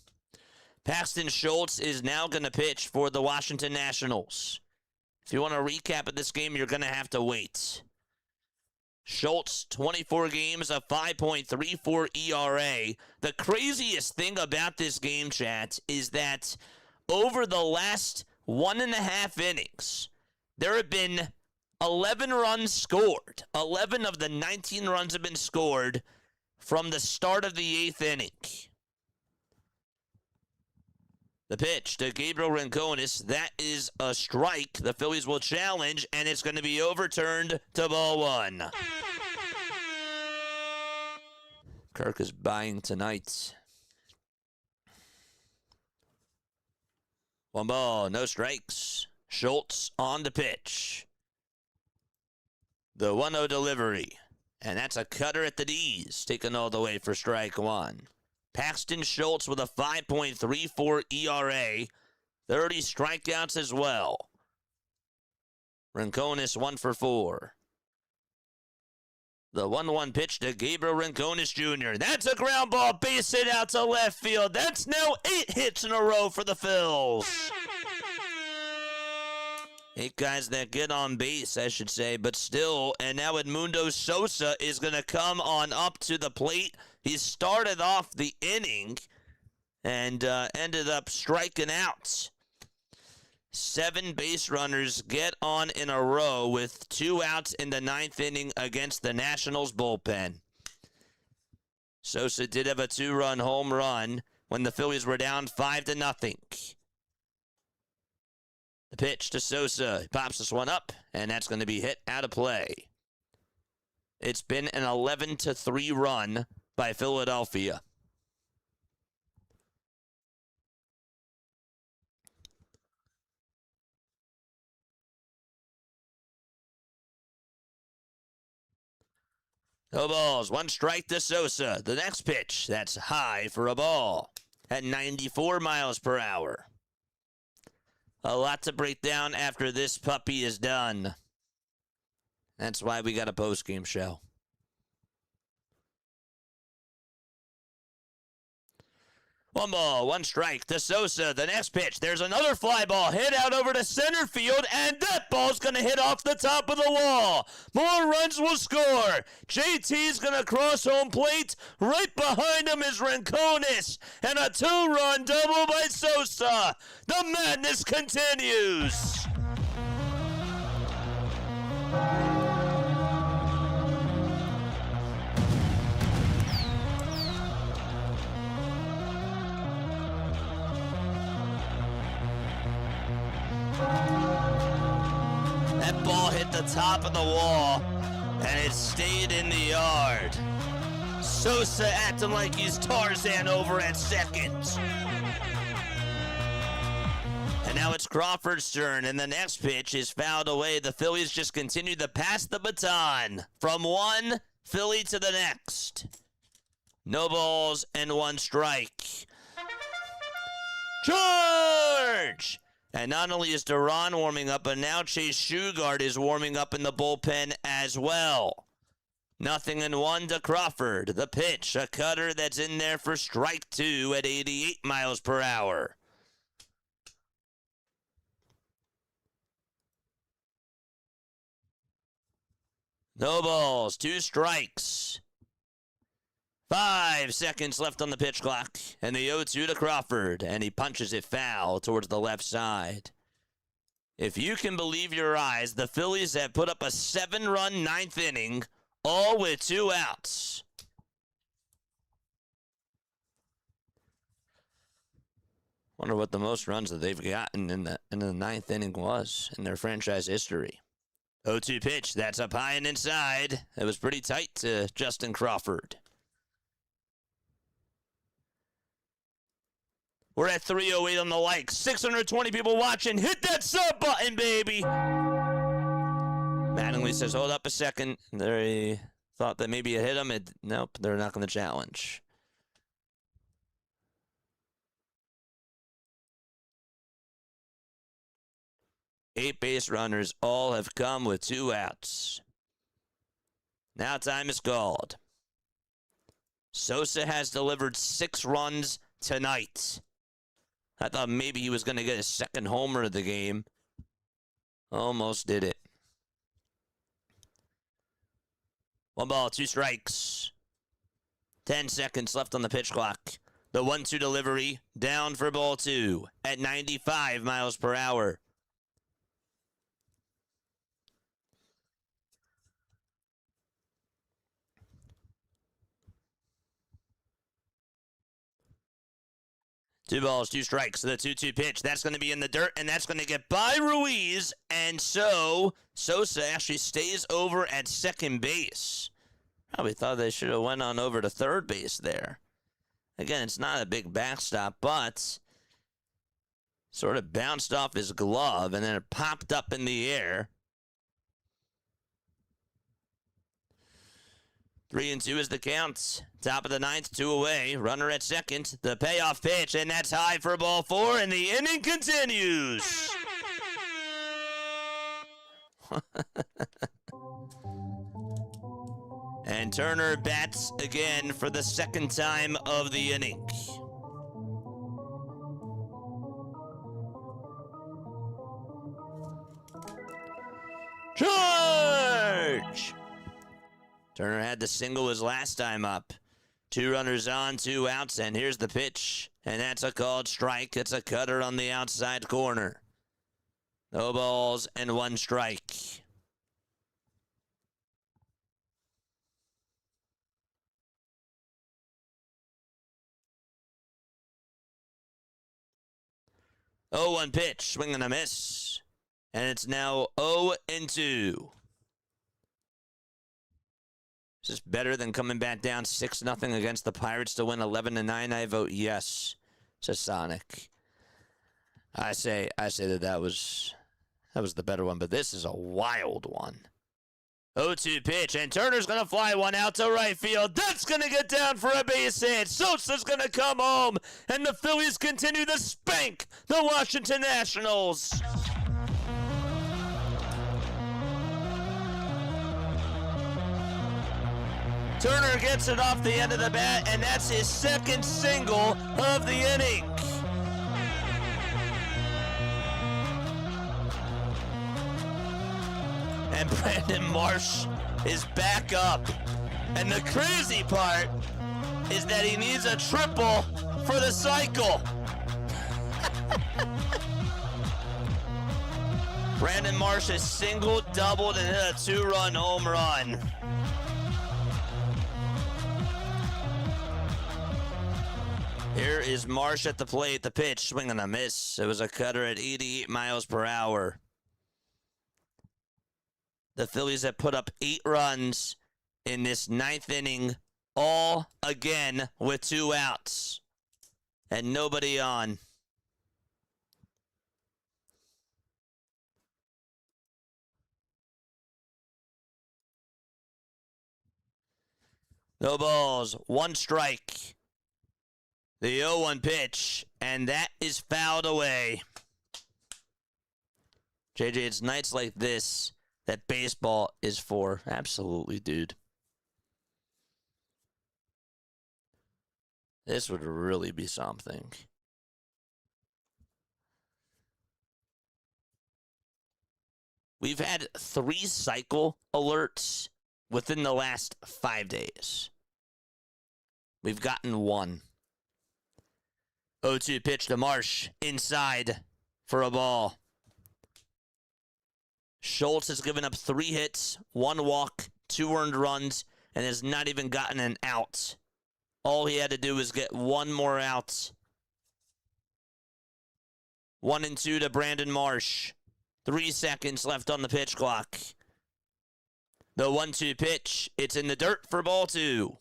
Paxton Schultz is now going to pitch for the Washington Nationals. If you want a recap of this game, you're going to have to wait. Schultz, 24 games, a 5.34 ERA. The craziest thing about this game, chat, is that over the last 1.5 innings, there have been 11 runs scored. 11 of the 19 runs have been scored from the start of the 8th inning. The pitch to Gabriel Rincones. That is a strike. The Phillies will challenge, and it's going to be overturned to ball 1. Kirk is buying tonight. 1 ball, no strikes. Schultz on the pitch. The 1-0 delivery. And that's a cutter at the D's, taken all the way for strike 1. Paxton Schultz with a 5.34 ERA. 30 strikeouts as well. Rincones 1 for 4. The 1-1 pitch to Gabriel Rincones Jr. That's a ground ball, base hit out to left field. That's now 8 hits in a row for the Phils. 8 guys that get on base, I should say, but still. And now Edmundo Sosa is going to come on up to the plate. He started off the inning and ended up striking out. 7 base runners get on in a row with 2 outs in the 9th inning against the Nationals bullpen. Sosa did have a 2-run home run when the Phillies were down 5-0. The pitch to Sosa. He pops this one up, and that's going to be hit out of play. It's been an 11-3 run by Philadelphia. No balls. 1 strike to Sosa. The next pitch, that's high for a ball at 94 miles per hour. A lot to break down after this puppy is done. That's why we got a post-game show. 1 ball, 1 strike to Sosa. The next pitch, there's another fly ball hit out over to center field, and that ball's going to hit off the top of the wall. More runs will score. JT's going to cross home plate. Right behind him is Rincones, and a 2-run double by Sosa. The madness continues. That ball hit the top of the wall, and it stayed in the yard. Sosa acting like he's Tarzan over at second. And now it's Crawford's turn, and the next pitch is fouled away. The Phillies just continue to pass the baton from one Philly to the next. No balls and 1 strike. George! And not only is Duran warming up, but now Chase Shugart is warming up in the bullpen as well. 0-1 to Crawford. The pitch, a cutter that's in there for strike 2 at 88 miles per hour. No balls, 2 strikes. 5 seconds left on the pitch clock, and the 0-2 to Crawford, and he punches it foul towards the left side. If you can believe your eyes, the Phillies have put up a 7-run 9th inning, all with 2 outs. Wonder what the most runs that they've gotten in the 9th inning was in their franchise history. 0-2 pitch, that's up high and inside. It was pretty tight to Justin Crawford. We're at 308 on the likes. 620 people watching. Hit that sub button, baby. Mattingly says, hold up a second. They thought that maybe it hit him. Nope, they're not going to challenge. 8 base runners all have come with 2 outs. Now time is called. Sosa has delivered 6 runs tonight. I thought maybe he was going to get his second homer of the game. Almost did it. 1 ball, 2 strikes. 10 seconds left on the pitch clock. The 1-2 delivery down for ball 2 at 95 miles per hour. Two balls, 2 strikes. The 2-2 pitch. That's going to be in the dirt, and that's going to get by Ruiz. And so Sosa actually stays over at second base. Probably thought they should have went on over to third base there. Again, it's not a big backstop, but sort of bounced off his glove, and then it popped up in the air. 3-2 is the count. Top of the 9th, 2 away. Runner at second. The payoff pitch, and that's high for ball 4, and the inning continues. And Turner bats again for the second time of the inning. Charge! Turner had the single his last time up. 2 runners on, 2 outs, and here's the pitch. And that's a called strike. It's a cutter on the outside corner. No balls and 1 strike. Oh, 1 pitch, swing and a miss. And it's now 0-2. Is this better than coming back down 6-0 against the Pirates to win 11-9? I vote yes, says Sonic. I say that was the better one, but this is a wild one. 0-2 pitch, and Turner's going to fly one out to right field. That's going to get down for a base hit. Sosa's going to come home, and the Phillies continue to spank the Washington Nationals. Turner gets it off the end of the bat, and that's his second single of the inning. And Brandon Marsh is back up. And the crazy part is that he needs a triple for the cycle. Brandon Marsh has singled, doubled, and hit a 2-run home run. Here is Marsh at the plate. The pitch, swing and a miss. It was a cutter at 88 miles per hour. The Phillies have put up 8 runs in this 9th inning, all again with 2 outs and nobody on. No balls, 1 strike. The 0-1 pitch, and that is fouled away. JJ, it's nights like this that baseball is for. Absolutely, dude. This would really be something. We've had 3 cycle alerts within the last 5 days. We've gotten 1. 0-2 pitch to Marsh, inside for a ball. Schultz has given up 3 hits, 1 walk, 2 earned runs, and has not even gotten an out. All he had to do was get 1 more out. 1-2 to Brandon Marsh. 3 seconds left on the pitch clock. The 1-2 pitch, it's in the dirt for ball 2.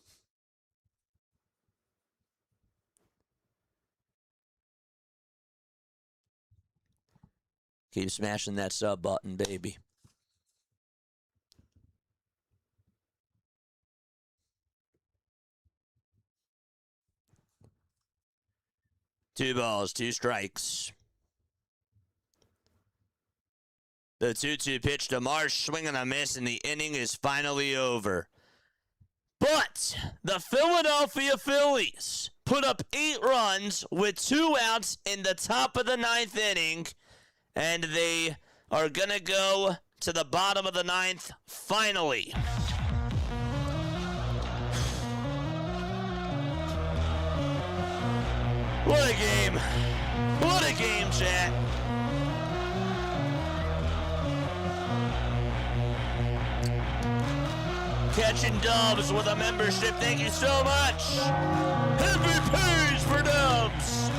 Keep smashing that sub button, baby. Two balls, 2 strikes. The 2-2 pitch to Marsh, swing and a miss, and the inning is finally over. But the Philadelphia Phillies put up 8 runs with 2 outs in the top of the 9th inning, and they are going to go to the bottom of the 9th finally. What a game. What a game, chat. Catching Dubs with a membership. Thank you so much. MVPs for Dubs.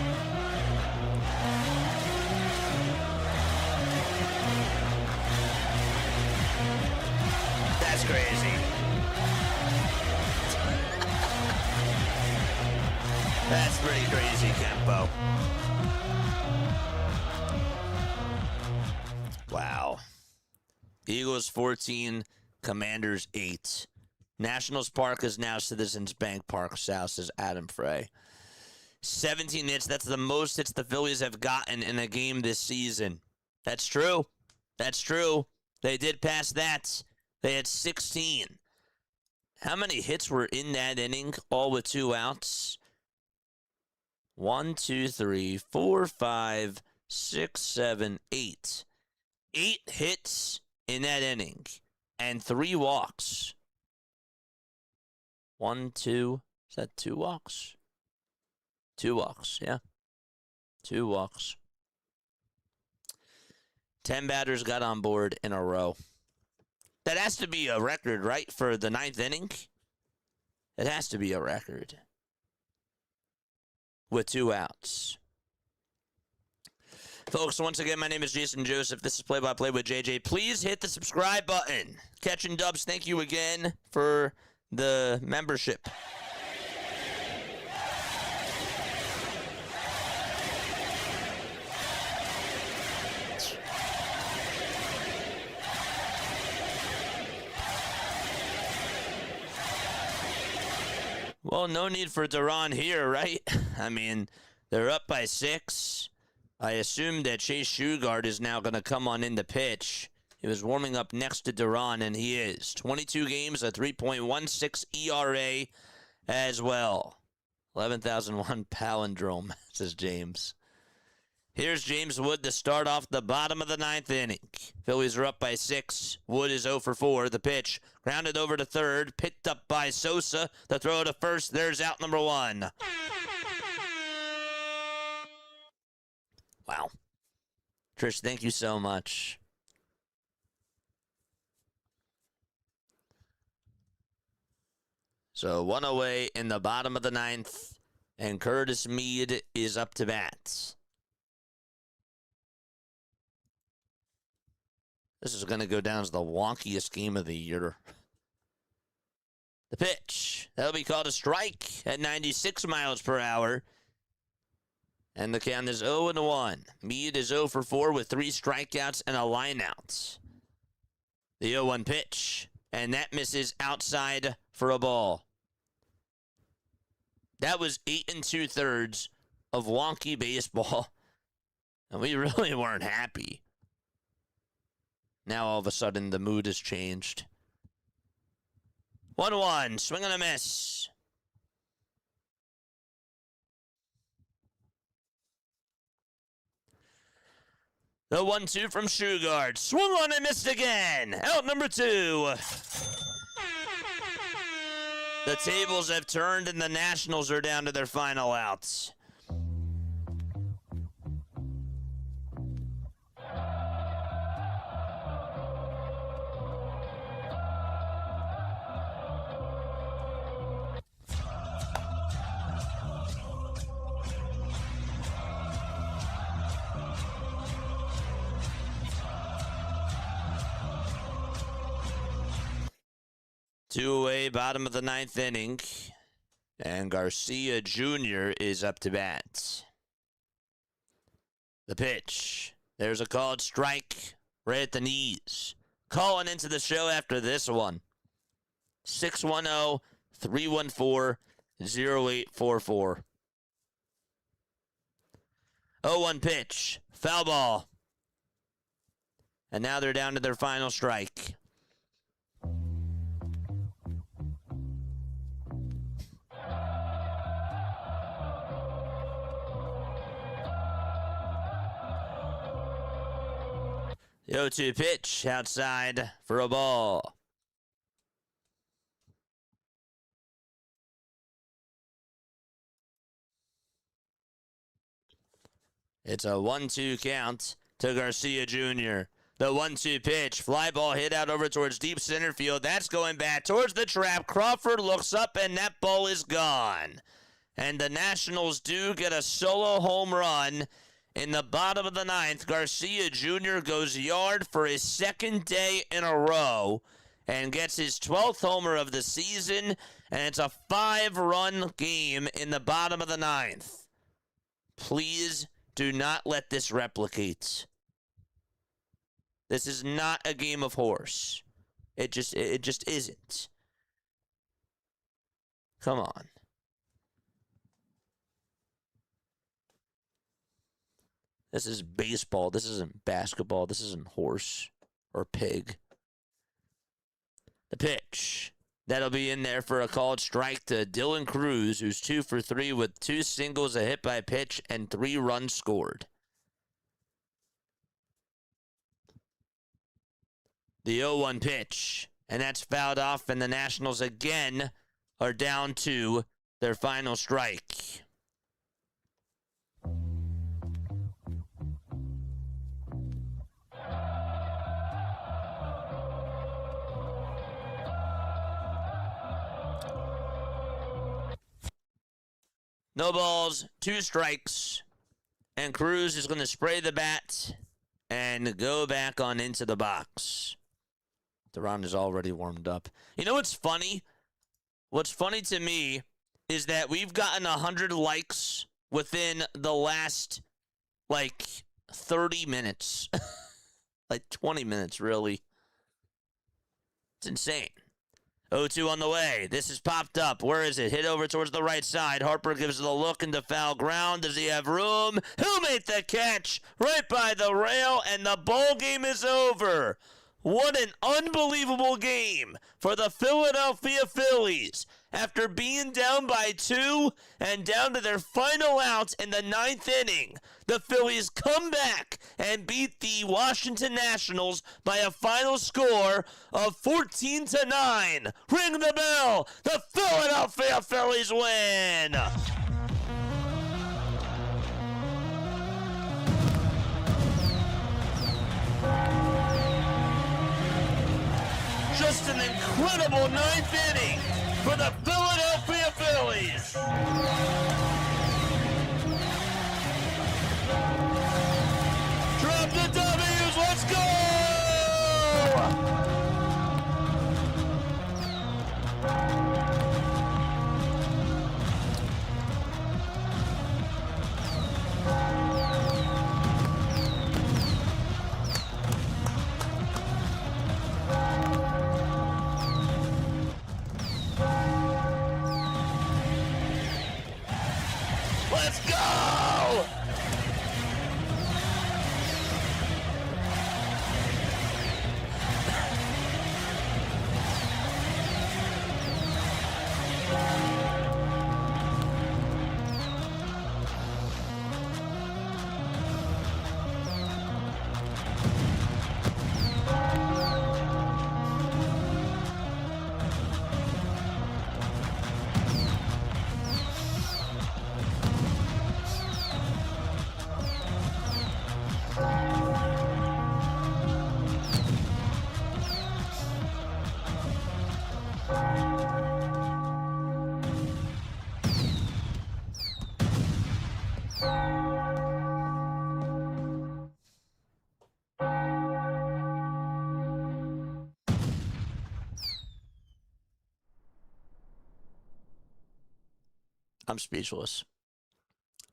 That's crazy. That's pretty crazy, Kempo. Wow. Eagles 14, Commanders 8. Nationals Park is now Citizens Bank Park South, says Adam Frey. 17 hits. That's the most hits the Phillies have gotten in a game this season. That's true. That's true. They did pass that. They had 16. How many hits were in that inning, all with 2 outs? 1, 2, 3, 4, 5, 6, 7, 8. 8 hits in that inning and 3 walks. 1, 2, is that 2 walks? 2 walks, yeah. 2 walks. 10 batters got on board in a row. That has to be a record, right, for the 9th inning? It has to be a record. With 2 outs. Folks, once again, my name is Jason Joseph. This is Play-by-Play with JJ. Please hit the subscribe button. Catching Dubs, thank you again for the membership. Well, no need for Duran here, right? I mean, they're up by 6. I assume that Chase Shugart is now going to come on in the pitch. He was warming up next to Duran, and he is. 22 games, a 3.16 ERA as well. 11,001 palindrome, says James. Here's James Wood to start off the bottom of the 9th inning. Phillies are up by 6. Wood is 0 for 4. The pitch grounded over to third, picked up by Sosa. The throw to first. There's out number 1. Wow. Trish, thank you so much. So 1 away in the bottom of the 9th, and Curtis Mead is up to bat. This is going to go down as the wonkiest game of the year. The pitch. That'll be called a strike at 96 miles per hour. And the count is 0-1. Mead is 0 for 4 with 3 strikeouts and a lineout. The 0-1 pitch. And that misses outside for a ball. That was 8 2/3 of wonky baseball. And we really weren't happy. Now all of a sudden the mood has changed. 1-1, swing and a miss. The 1-2 from Shugart. Swung on and missed again. Out number 2. The tables have turned and the Nationals are down to their final outs. Two away, bottom of the 9th inning. And Garcia Jr. is up to bat. The pitch. There's a called strike right at the knees. Calling into the show after this one. 610-314-0844. 0-1 pitch. Foul ball. And now they're down to their final strike. The 0-2 pitch outside for a ball. It's a 1-2 count to Garcia Jr. The 1-2 pitch. Fly ball hit out over towards deep center field. That's going back towards the trap. Crawford looks up, and that ball is gone. And the Nationals do get a solo home run in the bottom of the ninth. Garcia Jr. goes yard for his second day in a row and gets his 12th homer of the season. And it's a 5-run game in the bottom of the ninth. Please do not let this replicate. This is not a game of horse. It just isn't. Come on. This is baseball. This isn't basketball. This isn't horse or pig. The pitch. That'll be in there for a called strike to Dylan Cruz, who's 2 for 3 with 2 singles, a hit by pitch, and 3 runs scored. The 0-1 pitch. And that's fouled off, and the Nationals again are down to their final strike. No balls, 2 strikes, and Cruz is going to spray the bat and go back on into the box. The round is already warmed up. You know what's funny? What's funny to me is that we've gotten 100 likes within the last, 30 minutes. 20 minutes, really. It's insane. 0-2 on the way. This is popped up. Where is it? Hit over towards the right side. Harper gives it a look into foul ground. Does he have room? He'll make the catch right by the rail, and the ball game is over. What an unbelievable game for the Philadelphia Phillies. After being down by 2 and down to their final out in the 9th inning, the Phillies come back and beat the Washington Nationals by a final score of 14-9. Ring the bell. The Philadelphia Phillies win. Just an incredible 9th inning for the Philadelphia Phillies. Drop the W's, let's go! Let's go! I'm speechless.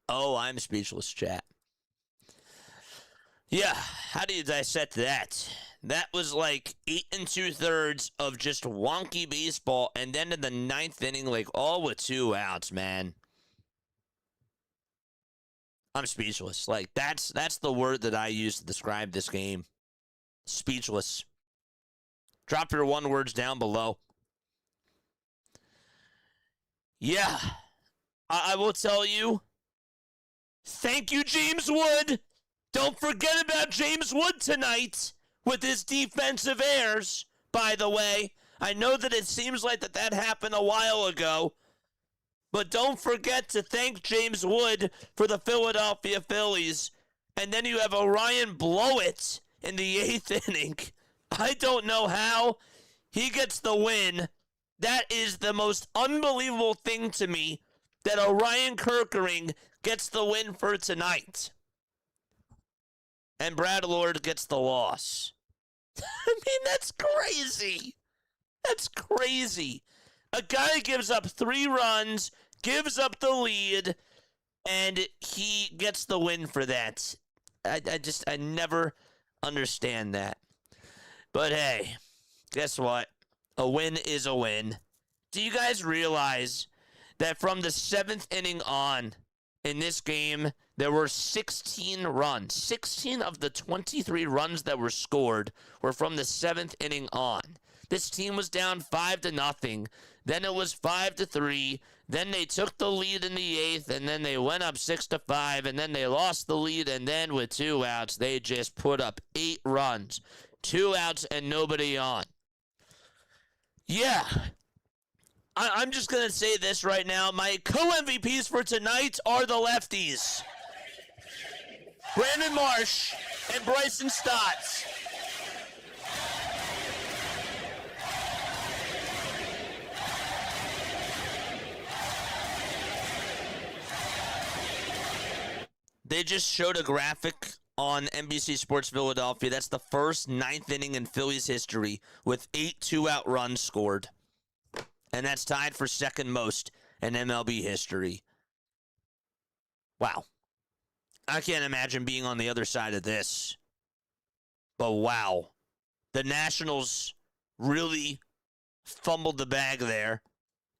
Oh, I'm speechless, chat. Yeah, how do you dissect that? That was like 8 2/3 of just wonky baseball, and then in the 9th inning, all with 2 outs, man. I'm speechless. That's the word that I use to describe this game. Speechless. Drop your one words down below. Yeah, I will tell you, thank you, James Wood. Don't forget about James Wood tonight with his defensive errors, by the way. I know that it seems like that happened a while ago, but don't forget to thank James Wood for the Philadelphia Phillies. And then you have Orion Blowett in the 8th inning. I don't know how he gets the win. That is the most unbelievable thing to me, that Orion Kerkering gets the win for tonight. And Brad Lord gets the loss. I mean, that's crazy. That's crazy. A guy gives up 3 runs, gives up the lead, and he gets the win for that. I never understand that. But hey, guess what? A win is a win. Do you guys realize that from the 7th inning on in this game, there were 16 runs? 16 of the 23 runs that were scored were from the 7th inning on. This team was down 5-0. Then it was 5-3. Then they took the lead in the 8th, and then they went up 6-5, and then they lost the lead, and then with 2 outs, they just put up 8 runs. 2 outs and nobody on. Yeah. I'm just going to say this right now. My co-MVPs for tonight are the lefties. Brandon Marsh and Bryson Stott. They just showed a graphic on NBC Sports Philadelphia. That's the first 9th inning in Phillies history with 8 2-out runs scored. And that's tied for second most in MLB history. Wow. I can't imagine being on the other side of this. But wow. The Nationals really fumbled the bag there.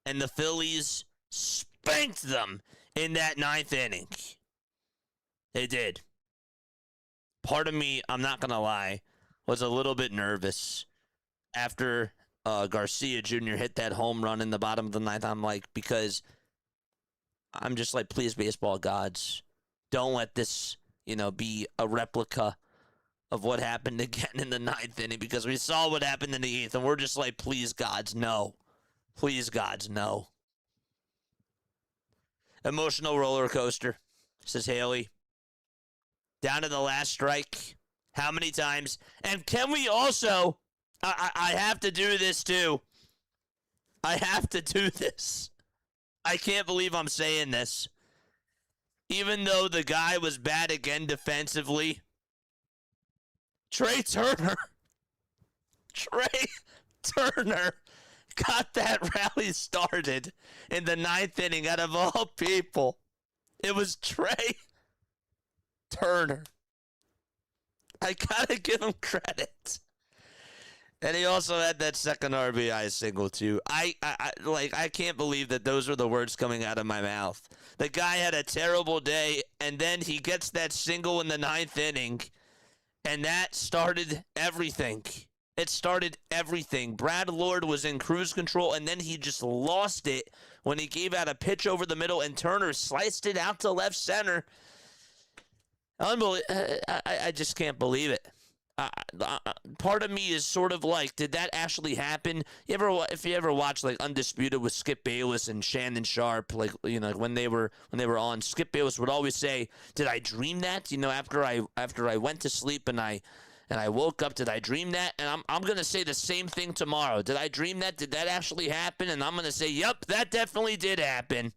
And the Phillies spanked them in that 9th inning. They did. Part of me, I'm not going to lie, was a little bit nervous after Garcia Jr. hit that home run in the bottom of the 9th. I'm like, because I'm just like, please, baseball gods, don't let this, be a replica of what happened again in the 9th inning, because we saw what happened in the 8th, and we're just like, please, gods, no. Please, gods, no. Emotional roller coaster, says Haley. Down to the last strike. How many times? And can we also, I have to do this too. I have to do this. I can't believe I'm saying this. Even though the guy was bad again defensively, Trey Turner got that rally started in the 9th inning out of all people. It was Trey Turner. I gotta give him credit. And he also had that second RBI single too. I can't believe that those were the words coming out of my mouth. The guy had a terrible day, and then he gets that single in the 9th inning, and that started everything. It started everything. Brad Lord was in cruise control, and then he just lost it when he gave out a pitch over the middle, and Turner sliced it out to left center. I just can't believe it. Part of me is sort of like, did that actually happen? If you ever watch like Undisputed with Skip Bayless and Shannon Sharp, when they were on, Skip Bayless would always say, "Did I dream that?" After I went to sleep and I woke up, did I dream that? And I'm gonna say the same thing tomorrow. Did I dream that? Did that actually happen? And I'm gonna say, yep, that definitely did happen.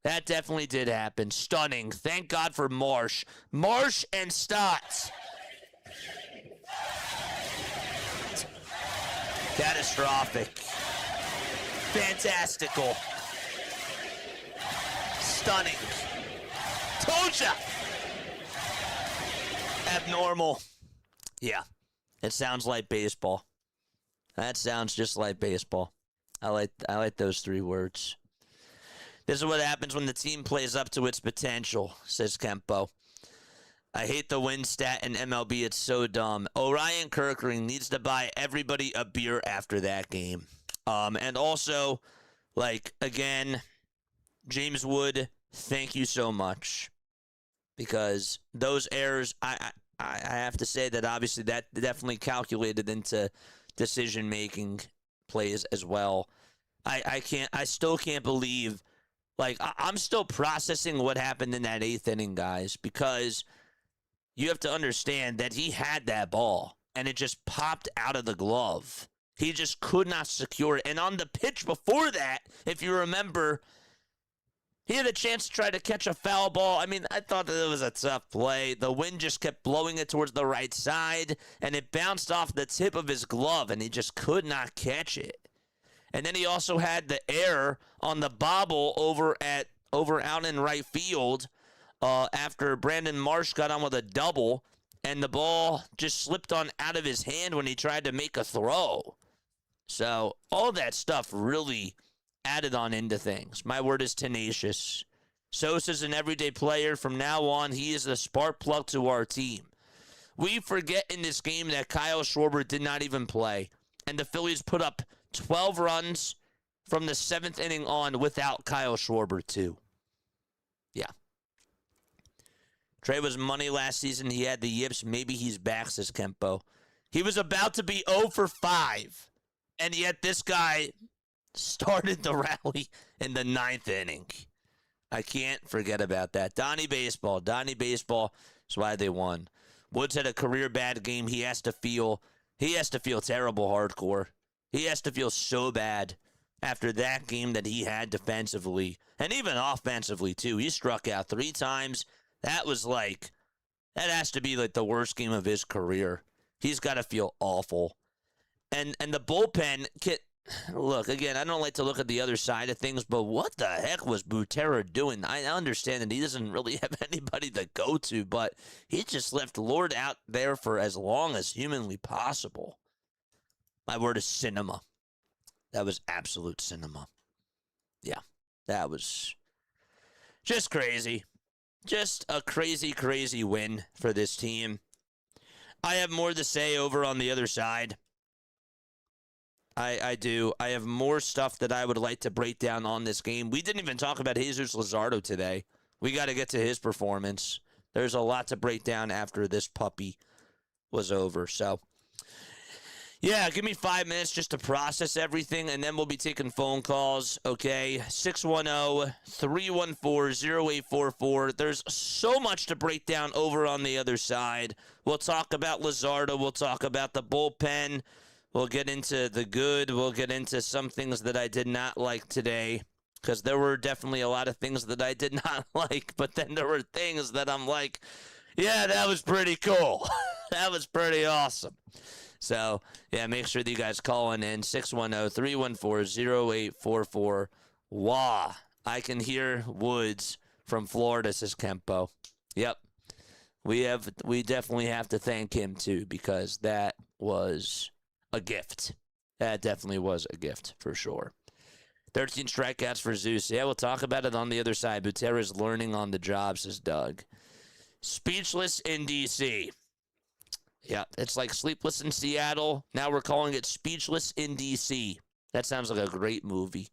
That definitely did happen. Stunning. Thank God for Marsh. Marsh and Stott. Catastrophic. Fantastical. Stunning. Told ya. Abnormal. Yeah. It sounds like baseball. That sounds just like baseball. I like those 3 words. This is what happens when the team plays up to its potential, says Kempo. I hate the win stat in MLB. It's so dumb. Orion Kirkring needs to buy everybody a beer after that game. And also, like, again, James Wood, thank you so much. Because those errors, I have to say that obviously that definitely calculated into decision-making plays as well. I still can't believe, like, I'm still processing what happened in that 8th inning, guys, because you have to understand that he had that ball, and it just popped out of the glove. He just could not secure it. And on the pitch before that, if you remember, he had a chance to try to catch a foul ball. I mean, I thought that it was a tough play. The wind just kept blowing it towards the right side, and it bounced off the tip of his glove, and he just could not catch it. And then he also had the error on the bobble over out in right field after Brandon Marsh got on with a double, and the ball just slipped on out of his hand when he tried to make a throw. So all that stuff really added on into things. My word is tenacious. Zeus is an everyday player. From now on, he is the spark plug to our team. We forget in this game that Kyle Schwarber did not even play, and the Phillies put up 12 runs from the 7th inning on without Kyle Schwarber, too. Yeah. Trey was money last season. He had the yips. Maybe he's back, says Kempo. He was about to be 0 for 5. And yet this guy started the rally in the 9th inning. I can't forget about that. Donnie Baseball is why they won. Woods had a career bad game. He has to feel terrible hardcore. He has to feel so bad after that game that he had defensively and even offensively too. He struck out 3 times. That has to be like the worst game of his career. He's got to feel awful. And the bullpen, look, again, I don't like to look at the other side of things, but what the heck was Butera doing? I understand that he doesn't really have anybody to go to, but he just left Lord out there for as long as humanly possible. My word is cinema. That was absolute cinema. Yeah, that was just crazy. Just a crazy, crazy win for this team. I have more to say over on the other side. I do. I have more stuff that I would like to break down on this game. We didn't even talk about Jesus Luzardo today. We got to get to his performance. There's a lot to break down after this puppy was over. So, yeah, give me 5 minutes just to process everything, and then we'll be taking phone calls, okay? 610-314-0844. There's so much to break down over on the other side. We'll talk about Luzardo. We'll talk about the bullpen. We'll get into the good. We'll get into some things that I did not like today, because there were definitely a lot of things that I did not like, but then there were things that I'm like, yeah, that was pretty cool. That was pretty awesome. So, yeah, make sure that you guys call in 610-314-0844. Wah. I can hear Woods from Florida, says Kempo. Yep. We definitely have to thank him, too, because that was a gift. That definitely was a gift, for sure. 13 strikeouts for Zeus. Yeah, we'll talk about it on the other side. Butera's learning on the job, says Doug. Speechless in D.C. Yeah, it's like Sleepless in Seattle. Now we're calling it Speechless in D.C. That sounds like a great movie.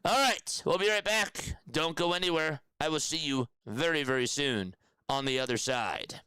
All right, we'll be right back. Don't go anywhere. I will see you very, very soon on the other side.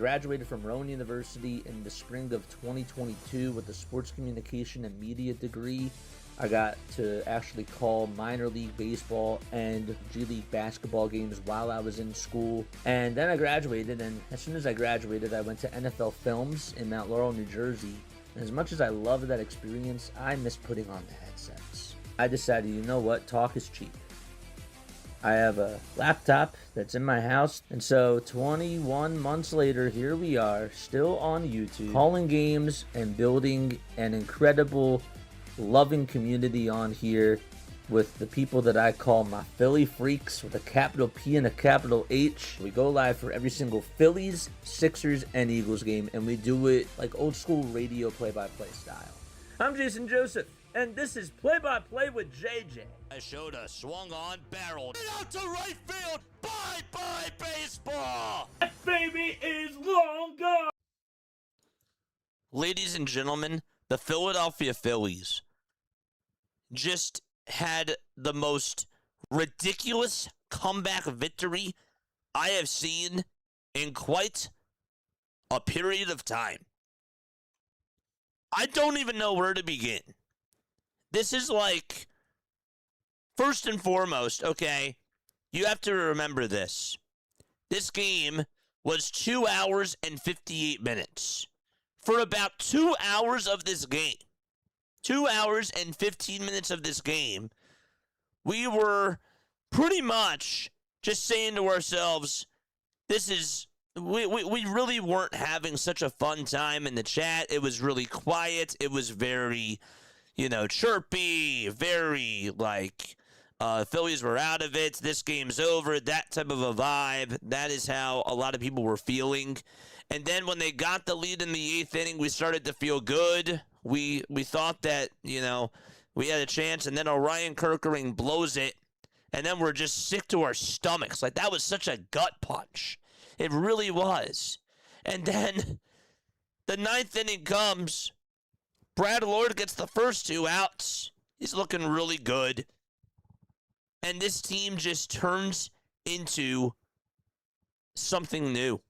graduated from Rowan University in the spring of 2022 with a sports communication and media degree. I got to actually call minor league baseball and G League basketball games while I was in school. And then I graduated, and as soon as I graduated, I went to NFL Films in Mount Laurel, New Jersey. And as much as I loved that experience, I miss putting on the headsets. I decided, you know what, talk is cheap. I have a laptop that's in my house, and so 21 months later, here we are, still on YouTube, calling games and building an incredible, loving community on here with the people that I call my Philly freaks with a capital P and a capital H. We go live for every single Phillies, Sixers, and Eagles game, and we do it like old school radio play-by-play style. I'm Jason Joseph, and this is Play-by-Play with JJ. I showed a swung on, barreled out to right field. Bye-bye baseball. That baby is long gone. Ladies and gentlemen, the Philadelphia Phillies just had the most ridiculous comeback victory I have seen in quite a period of time. I don't even know where to begin. This is like, first and foremost, okay, you have to remember this. This game was 2 hours and 58 minutes. For about 2 hours of this game, 2 hours and 15 minutes of this game, we were pretty much just saying to ourselves, we really weren't having such a fun time in the chat. It was really quiet. It was very, chirpy, very like, Phillies were out of it. This game's over. That type of a vibe. That is how a lot of people were feeling. And then when they got the lead in the 8th inning, we started to feel good. We thought that, we had a chance. And then Orion Kerkering blows it. And then we're just sick to our stomachs. Like, that was such a gut punch. It really was. And then the 9th inning comes. Brad Lord gets the first 2 outs. He's looking really good. And this team just turns into something new.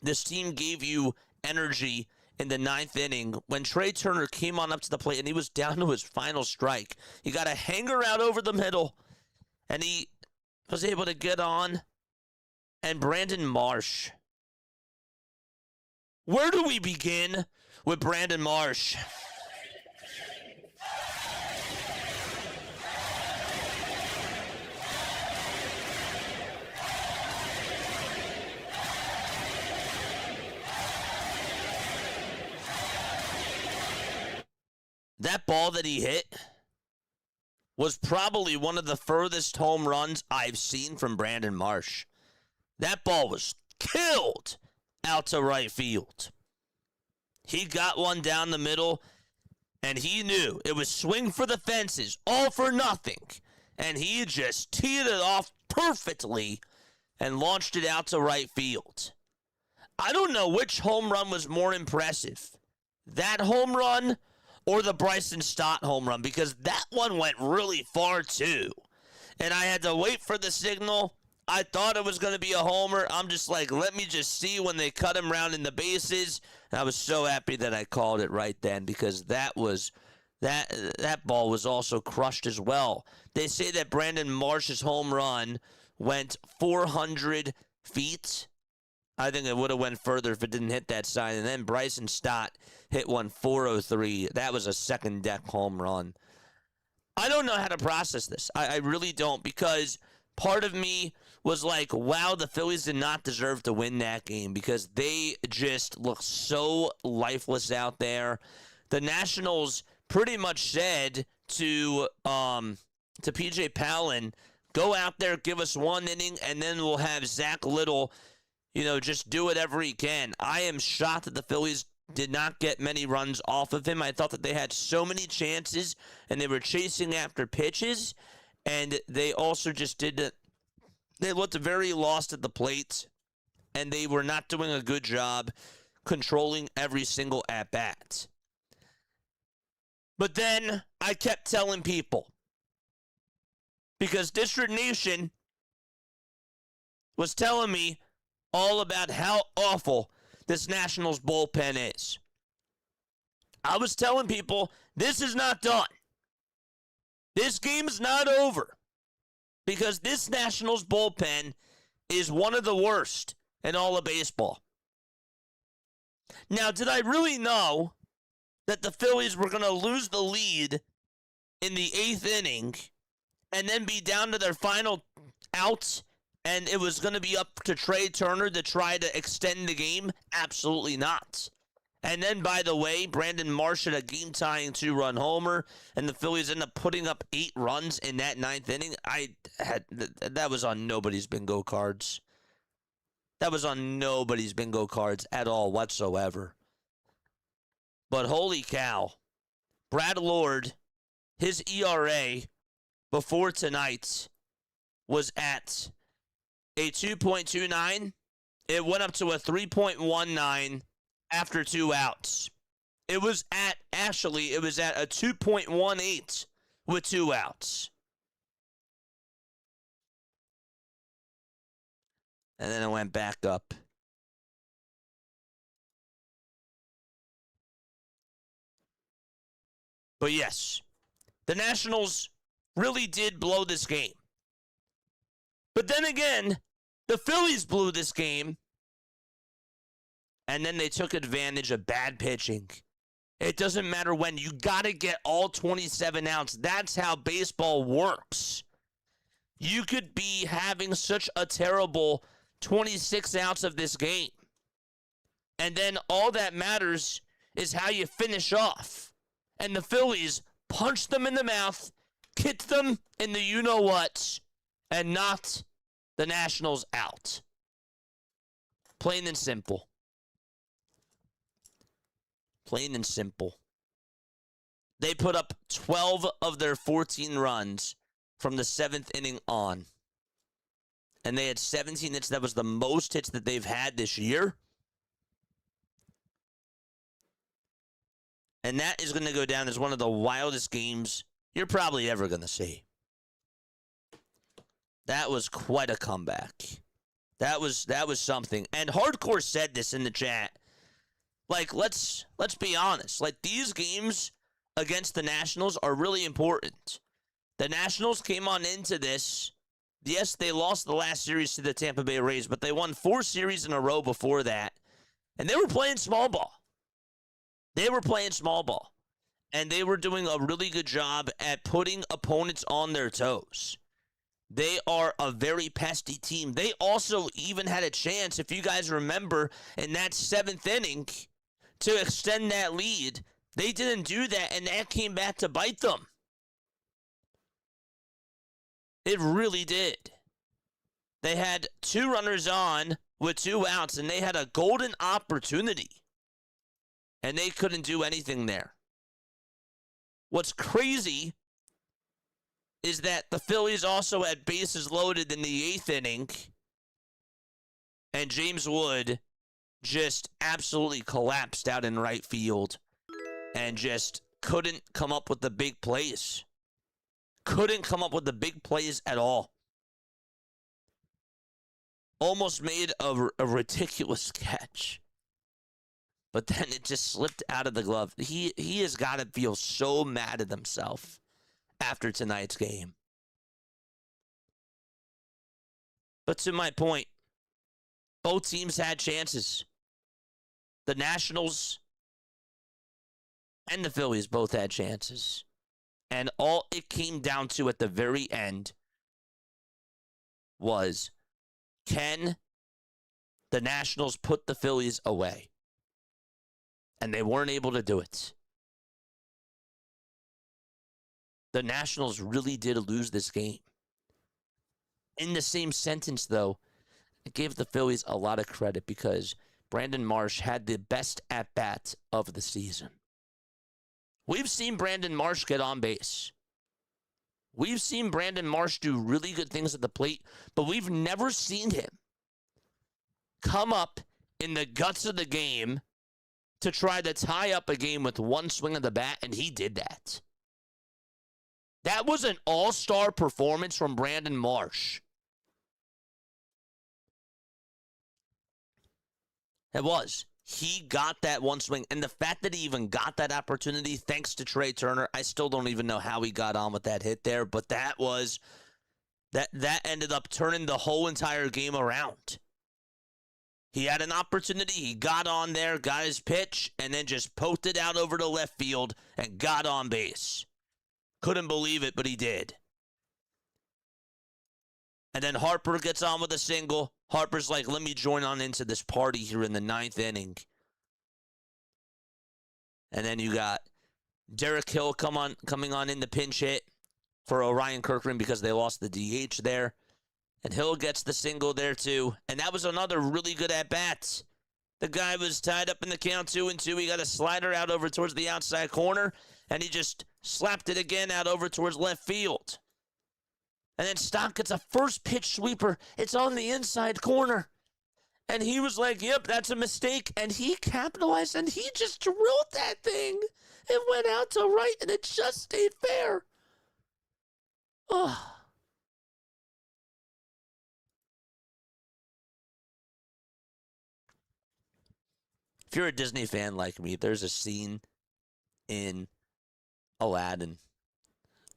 This team gave you energy in the 9th inning when Trey Turner came on up to the plate and he was down to his final strike. He got a hanger out over the middle and he was able to get on. And Brandon Marsh. Where do we begin with Brandon Marsh? That ball that he hit was probably one of the furthest home runs I've seen from Brandon Marsh. That ball was killed out to right field. He got one down the middle, and he knew it was swing for the fences, all for nothing. And he just teed it off perfectly and launched it out to right field. I don't know which home run was more impressive. That home run or the Bryson Stott home run, because that one went really far too. And I had to wait for the signal. I thought it was going to be a homer. I'm just like, let me just see when they cut him round in the bases. And I was so happy that I called it right then, because that ball was also crushed as well. They say that Brandon Marsh's home run went 400 feet. I think it would have went further if it didn't hit that sign. And then Bryson Stott hit one 403. That was a second deck home run. I don't know how to process this. I really don't, because part of me was like, wow, the Phillies did not deserve to win that game because they just look so lifeless out there. The Nationals pretty much said to PJ Palin, go out there, give us one inning, and then we'll have Zach Littell, just do whatever he can. I am shocked that the Phillies did not get many runs off of him. I thought that they had so many chances, and they were chasing after pitches, and they also just didn't. They looked very lost at the plate, and they were not doing a good job controlling every single at-bat. But then I kept telling people, because District Nation was telling me all about how awful this Nationals bullpen is. I was telling people, this is not done. This game is not over. Because this Nationals bullpen is one of the worst in all of baseball. Now, did I really know that the Phillies were going to lose the lead in the 8th inning and then be down to their final out, and it was going to be up to Trey Turner to try to extend the game? Absolutely not. And then, by the way, Brandon Marsh had a game-tying 2-run homer, and the Phillies ended up putting up 8 runs in that 9th inning. That was on nobody's bingo cards. That was on nobody's bingo cards at all whatsoever. But holy cow, Brad Lord, his ERA before tonight was at a 2.29. It went up to a 3.19 after 2 outs. It was at a 2.18 with 2 outs. And then it went back up. But yes, the Nationals really did blow this game. But then again, the Phillies blew this game. And then they took advantage of bad pitching. It doesn't matter when. You got to get all 27 outs. That's how baseball works. You could be having such a terrible 26 outs of this game. And then all that matters is how you finish off. And the Phillies punched them in the mouth, kicked them in the you-know-what, and knocked the Nationals out. Plain and simple. Plain and simple. They put up 12 of their 14 runs from the 7th inning on. And they had 17 hits. That was the most hits that they've had this year. And that is going to go down as one of the wildest games you're probably ever going to see. That was quite a comeback. That was something. And Hardcore said this in the chat. Like, let's be honest. Like, these games against the Nationals are really important. The Nationals came on into this. Yes, they lost the last series to the Tampa Bay Rays, but they won 4 series in a row before that. And they were playing small ball. They were playing small ball. And they were doing a really good job at putting opponents on their toes. They are a very pesky team. They also even had a chance, if you guys remember, in that 7th inning to extend that lead. They didn't do that, and that came back to bite them. It really did. They had 2 runners on with 2 outs, and they had a golden opportunity. And they couldn't do anything there. What's crazy is that the Phillies also had bases loaded in the 8th inning, and James Wood just absolutely collapsed out in right field and just couldn't come up with the big plays. Couldn't come up with the big plays at all. Almost made a ridiculous catch. But then it just slipped out of the glove. He has got to feel so mad at himself after tonight's game. But to my point, both teams had chances. The Nationals and the Phillies both had chances. And all it came down to at the very end was, can the Nationals put the Phillies away? And they weren't able to do it. The Nationals really did lose this game. In the same sentence, though, I gave the Phillies a lot of credit because Brandon Marsh had the best at-bat of the season. We've seen Brandon Marsh get on base. We've seen Brandon Marsh do really good things at the plate, but we've never seen him come up in the guts of the game to try to tie up a game with one swing of the bat, and he did that. That was an all-star performance from Brandon Marsh. It was. He got that one swing. And the fact that he even got that opportunity, thanks to Trey Turner, I still don't even know how he got on with that hit there. But that ended up turning the whole entire game around. He had an opportunity. He got on there, got his pitch, and then just poked it out over to left field and got on base. Couldn't believe it, but he did. And then Harper gets on with a single. Harper's like, let me join on into this party here in the 9th inning. And then you got Derek Hill coming on in the pinch hit for Orion Kirkland because they lost the DH there. And Hill gets the single there too. And that was another really good at-bat. The guy was tied up in the count 2-2. He got a slider out over towards the outside corner. And he just slapped it again out over towards left field. And then Stock gets a first pitch sweeper. It's on the inside corner. And he was like, yep, that's a mistake. And he capitalized, and he just drilled that thing. It went out to right, and it just stayed fair. Oh. If you're a Disney fan like me, there's a scene in Aladdin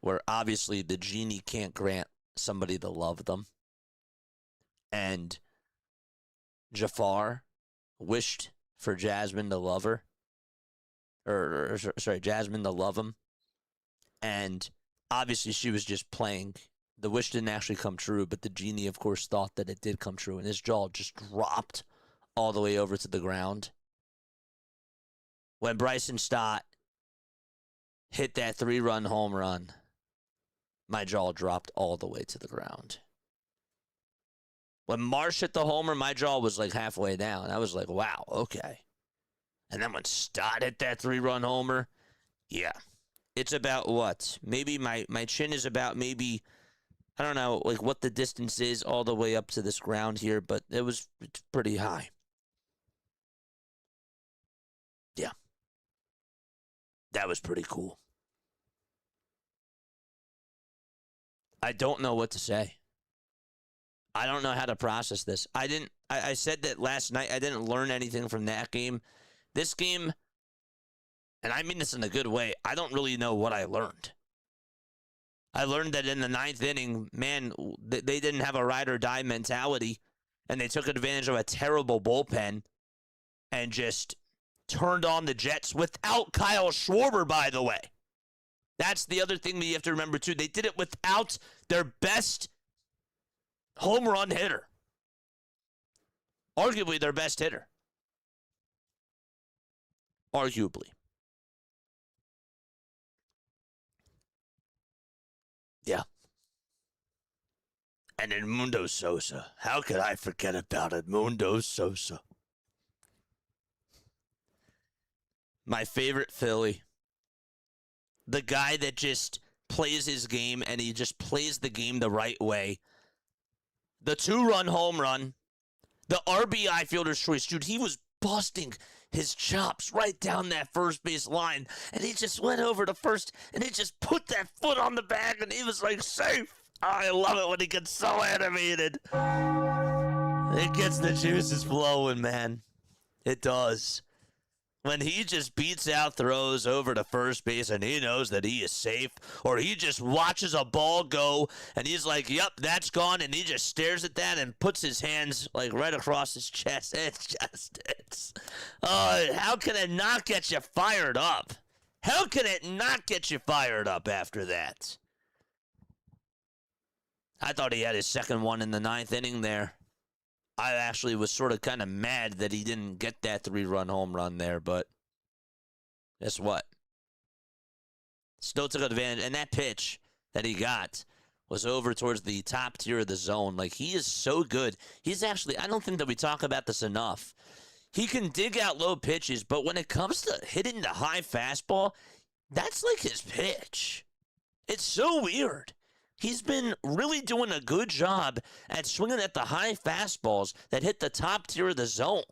where obviously the genie can't grant somebody to love them. And Jafar wished for Jasmine to love her. Jasmine to love him. And obviously she was just playing. The wish didn't actually come true, but the genie, of course, thought that it did come true. And his jaw just dropped all the way over to the ground. When Bryson Stott hit that 3-run home run, my jaw dropped all the way to the ground. When Marsh hit the homer, my jaw was like halfway down. I was like, wow, okay. And then when Stott hit that 3-run homer, yeah. It's about what? Maybe my chin is about maybe, I don't know, like what the distance is all the way up to this ground here, but it's pretty high. Yeah. That was pretty cool. I don't know what to say. I don't know how to process this. I said that last night. I didn't learn anything from that game. This game, and I mean this in a good way, I don't really know what I learned. I learned that in the 9th inning, man, they didn't have a ride or die mentality, and they took advantage of a terrible bullpen and just turned on the Jets without Kyle Schwarber, by the way. That's the other thing that you have to remember, too. They did it without their best home run hitter. Arguably their best hitter. Arguably. Yeah. And Edmundo Sosa. How could I forget about Edmundo Sosa? My favorite Philly. The guy that just plays his game, and he just plays the game the right way. The 2-run home run. The RBI fielder's choice. Dude, he was busting his chops right down that first base line. And he just went over to first, and he just put that foot on the bag, and he was like, safe. Oh, I love it when he gets so animated. It gets the juices flowing, man. It does. When he just beats out throws over to first base and he knows that he is safe, or he just watches a ball go and he's like, yep, that's gone, and he just stares at that and puts his hands like right across his chest. How can it not get you fired up? How can it not get you fired up after that? I thought he had his second one in the 9th inning there. I actually was sort of kind of mad that he didn't get that 3-run home run there, but guess what? Still took advantage, and that pitch that he got was over towards the top tier of the zone. Like, he is so good. He's actually, I don't think that we talk about this enough. He can dig out low pitches, but when it comes to hitting the high fastball, that's like his pitch. It's so weird. He's been really doing a good job at swinging at the high fastballs that hit the top tier of the zone.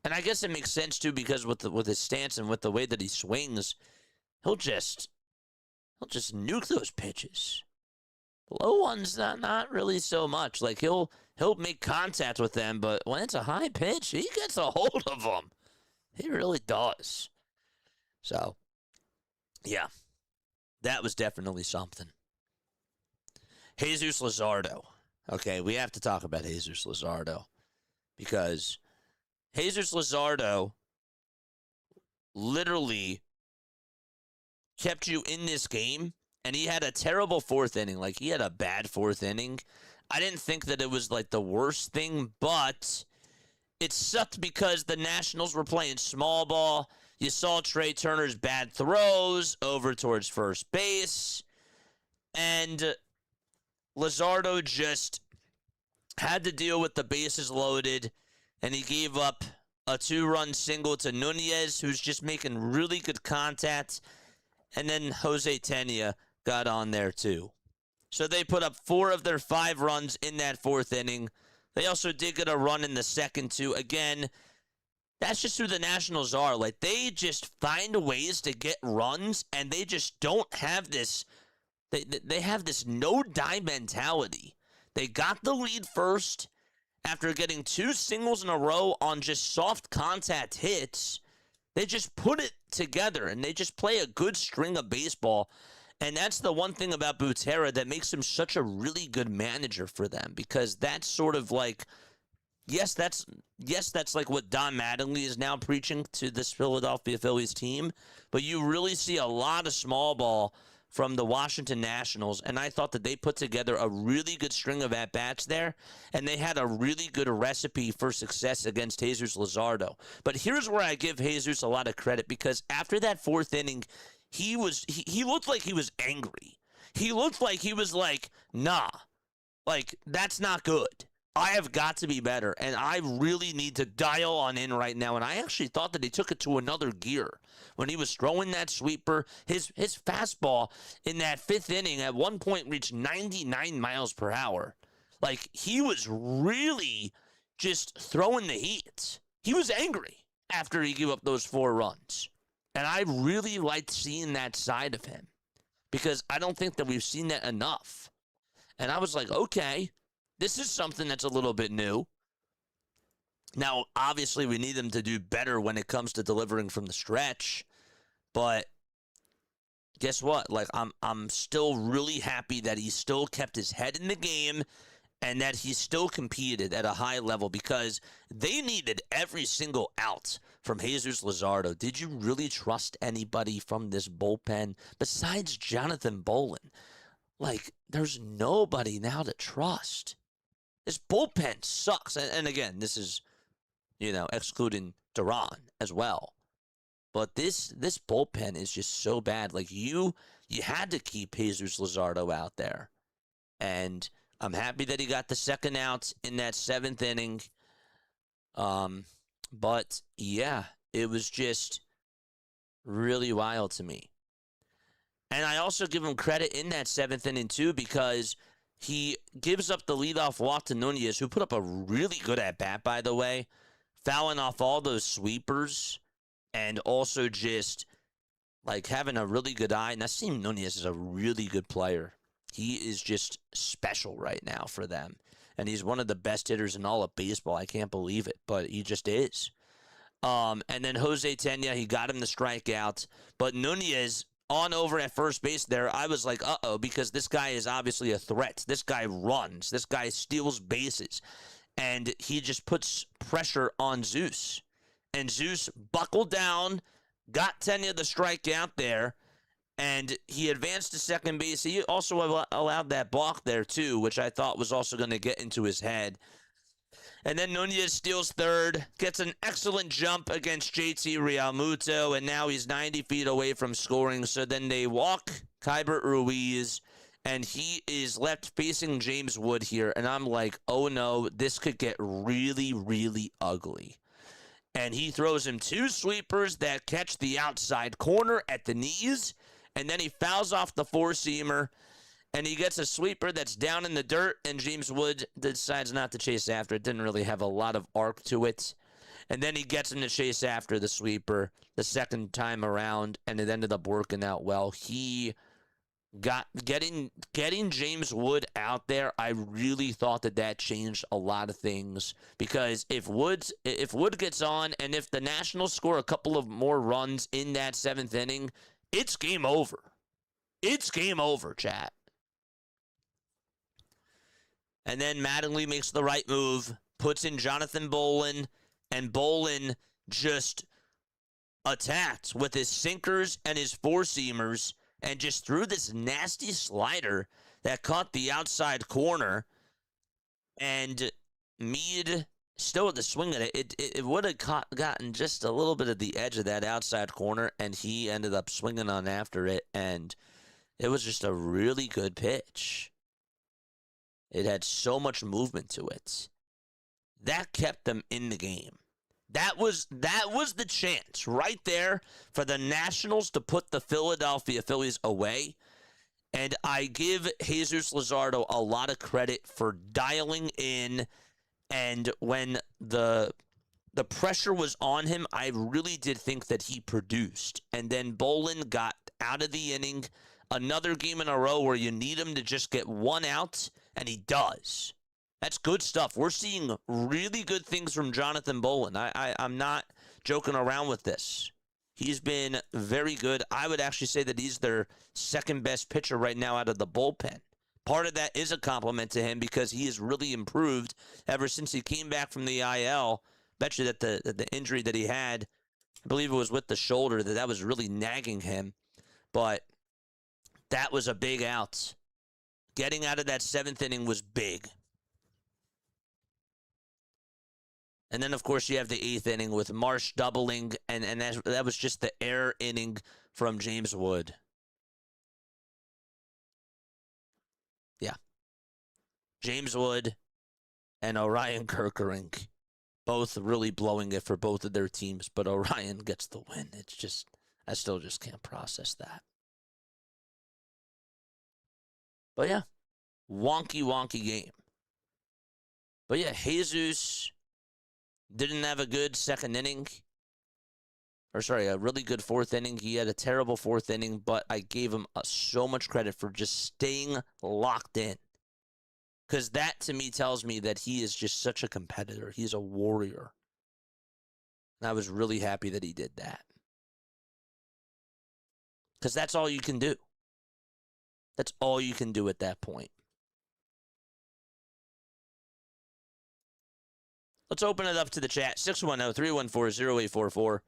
And I guess it makes sense, too, because with his stance and with the way that he swings, he'll just nuke those pitches. Low ones, not really so much. Like he'll make contact with them, but when it's a high pitch, he gets a hold of them. He really does. So, yeah, that was definitely something. Jesus Luzardo. Okay, we have to talk about Jesus Luzardo because Jesus Luzardo literally kept you in this game, and he had a terrible fourth inning. Like, he had a bad fourth inning. I didn't think that it was, like, the worst thing, but it sucked because the Nationals were playing small ball. You saw Trey Turner's bad throws over towards first base, and Luzardo just had to deal with the bases loaded, and he gave up a 2-run single to Nunez, who's just making really good contact. And then Jose Tena got on there too. So they put up 4 of their 5 runs in that fourth inning. They also did get a run in the second too. Again, that's just who the Nationals are. Like, they just find ways to get runs, and they just don't have this. They have this no-die mentality. They got the lead first after getting 2 singles in a row on just soft contact hits. They just put it together, and they just play a good string of baseball. And that's the one thing about Butera that makes him such a really good manager for them, because that's sort of like, yes, that's like what Don Mattingly is now preaching to this Philadelphia Phillies team, but you really see a lot of small ball from the Washington Nationals, and I thought that they put together a really good string of at-bats there, and they had a really good recipe for success against Jesus Luzardo. But here's where I give Jesus a lot of credit, because after that fourth inning, he looked like he was angry. He looked like he was like, nah, like, that's not good. I have got to be better, and I really need to dial on in right now. And I actually thought that he took it to another gear when he was throwing that sweeper. His fastball in that fifth inning at one point reached 99 miles per hour. Like, he was really just throwing the heat. He was angry after he gave up those 4 runs. And I really liked seeing that side of him, because I don't think that we've seen that enough. And I was like, okay, this is something that's a little bit new. Now, obviously, we need them to do better when it comes to delivering from the stretch. But guess what? Like, I'm still really happy that he still kept his head in the game and that he still competed at a high level, because they needed every single out from Jesus Luzardo. Did you really trust anybody from this bullpen besides Jonathan Bolin? Like, there's nobody now to trust. This bullpen sucks. And again, this is, excluding Duran as well. But this bullpen is just so bad. Like, you had to keep Jesus Luzardo out there. And I'm happy that he got the second out in that 7th inning. But, yeah, it was just really wild to me. And I also give him credit in that 7th inning, too, because he gives up the leadoff walk to Nunez, who put up a really good at-bat, by the way, fouling off all those sweepers and also just, like, having a really good eye. Nasim Nunez is a really good player. He is just special right now for them. And he's one of the best hitters in all of baseball. I can't believe it, but he just is. And then Jose Tena, he got him the strikeout. But Nunez, on over at first base there, I was like, uh-oh, because this guy is obviously a threat. This guy runs. This guy steals bases. And he just puts pressure on Zeus. And Zeus buckled down, got Tena the strikeout there, and he advanced to second base. He also allowed that balk there, too, which I thought was also going to get into his head. And then Nunez steals third, gets an excellent jump against JT Realmuto, and now he's 90 feet away from scoring. So then they walk Keibert Ruiz, and he is left facing James Wood here. And I'm like, oh no, this could get really, really ugly. And he throws him 2 sweepers that catch the outside corner at the knees, and then he fouls off the 4-seamer. And he gets a sweeper that's down in the dirt, and James Wood decides not to chase after it. Didn't really have a lot of arc to it. And then he gets him to chase after the sweeper the second time around, and it ended up working out well. He Getting James Wood out there, I really thought that changed a lot of things, because if Wood gets on, and if the Nationals score a couple of more runs in that 7th inning, it's game over. It's game over, chat. And then Mattingly makes the right move, puts in Jonathan Bolin, and Bolin just attacked with his sinkers and his four-seamers, and just threw this nasty slider that caught the outside corner. And Meade still had the swing at it. It would have gotten just a little bit of the edge of that outside corner, and he ended up swinging on after it. And it was just a really good pitch. It had so much movement to it. That kept them in the game. That was the chance right there for the Nationals to put the Philadelphia Phillies away. And I give Jesus Luzardo a lot of credit for dialing in. And when the pressure was on him, I really did think that he produced. And then Bolin got out of the inning. Another game in a row where you need him to just get one out, and he does. That's good stuff. We're seeing really good things from Jonathan Bolin. I'm not joking around with this. He's been very good. I would actually say that he's their second best pitcher right now out of the bullpen. Part of that is a compliment to him, because he has really improved ever since he came back from the IL. Bet you that the injury that he had, I believe it was with the shoulder, that was really nagging him. But that was a big out. Getting out of that 7th inning was big. And then, of course, you have the 8th inning with Marsh doubling, and that was just the error inning from James Wood. Yeah. James Wood and Orion Kerkering, both really blowing it for both of their teams, but Orion gets the win. It's just, I still just can't process that. But yeah, wonky game. But yeah, Jesus didn't have a good 2nd inning. A really good 4th inning. He had a terrible 4th inning, but I gave him so much credit for just staying locked in. Because that, to me, tells me that he is just such a competitor. He's a warrior. And I was really happy that he did that. Because that's all you can do. That's all you can do at that point. Let's open it up to the chat. 610-314-0844.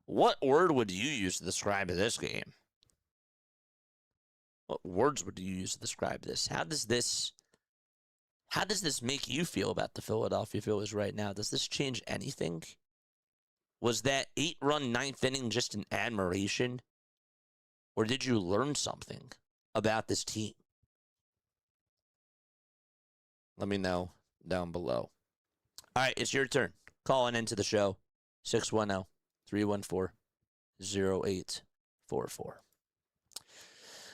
What word would you use to describe this game? What words would you use to describe this? How does this make you feel about the Philadelphia Phillies right now? Does this change anything? Was that 8-run 9th inning just an admiration? Or did you learn something about this team? Let me know down below. All right, it's your turn. Calling into the show. 610-314-0844.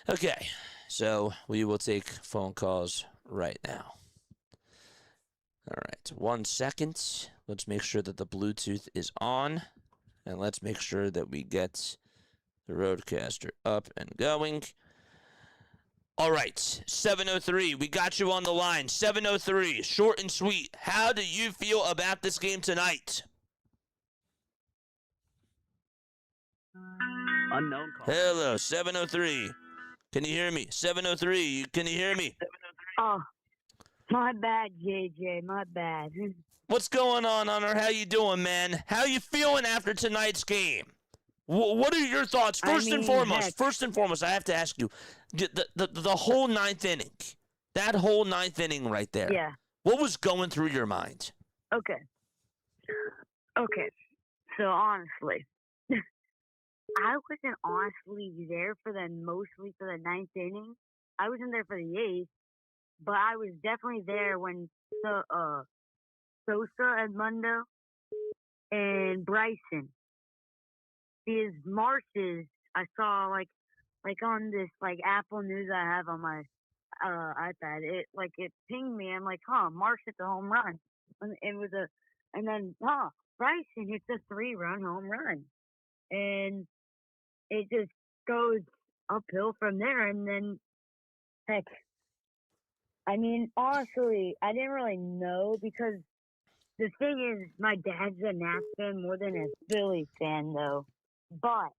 Okay, so we will take phone calls right now. All right, 1 second. Let's make sure that the Bluetooth is on. And let's make sure that we get the Roadcaster up and going. All right, 703, we got you on the line. 703, short and sweet. How do you feel about this game tonight? Unknown call. Hello, 703. Can you hear me? 703, can you hear me? Oh, my bad, JJ, my bad. What's going on, Hunter? How you doing, man? How you feeling after tonight's game? What are your thoughts? First and foremost, I have to ask you, the whole 9th inning, that whole 9th inning right there. Yeah. What was going through your mind? Okay. So honestly, I wasn't honestly there mostly for the 9th inning. I wasn't there for the 8th, but I was definitely there when Sosa, Edmundo, and Bryson. These marshes I saw like on this Apple News I have on my iPad. It pinged me. I'm like, Marsh hit the home run. And then Bryson hits a 3-run home run. And it just goes uphill from there. And then, heck, I mean, honestly, I didn't really know because the thing is, my dad's a Nats fan more than a Phillies fan, though. But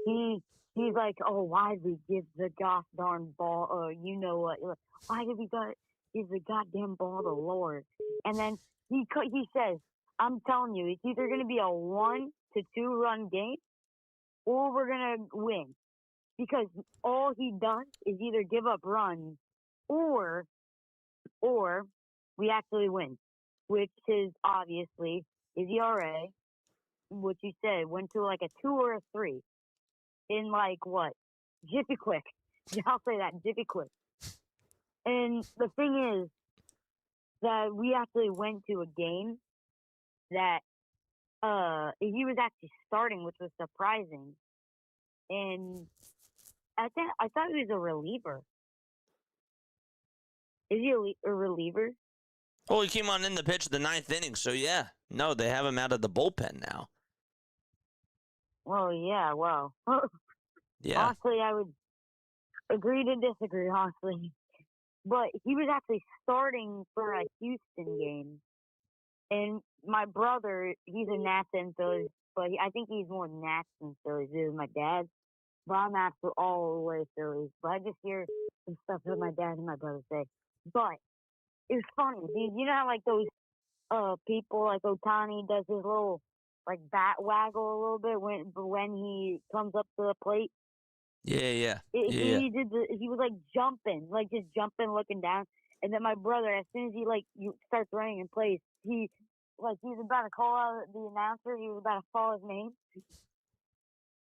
he's like, oh, why did we give the gosh darn ball? Or you know what? Why did we give the goddamn ball to Lord? And then he says, I'm telling you, it's either going to be a 1 to 2 run game, or we're going to win. Because all he does is either give up runs, or we actually win, which is obviously his ERA, which you said went to like a 2 or a 3 in like what? Jiffy quick. I'll say that, jiffy quick. And the thing is that we actually went to a game that he was actually starting, which was surprising. And I thought he was a reliever. Is he a reliever? Oh, he came on in the pitch of the 9th inning, so yeah. No, they have him out of the bullpen now. Well, yeah, well. Yeah. Honestly, I would agree to disagree, honestly. But he was actually starting for a Houston game. And my brother, he's a Nats and Phillies, but I think he's more Nats than Phillies. This is my dad. But I'm actually all the way Phillies. But I just hear some stuff that my dad and my brother say. But it was funny. You know how like those people like Ohtani does his little like bat waggle a little bit when he comes up to the plate? Yeah. He was like jumping, like just jumping, looking down. And then my brother, as soon as he like starts running in place, he's about to call out the announcer. He was about to call his name.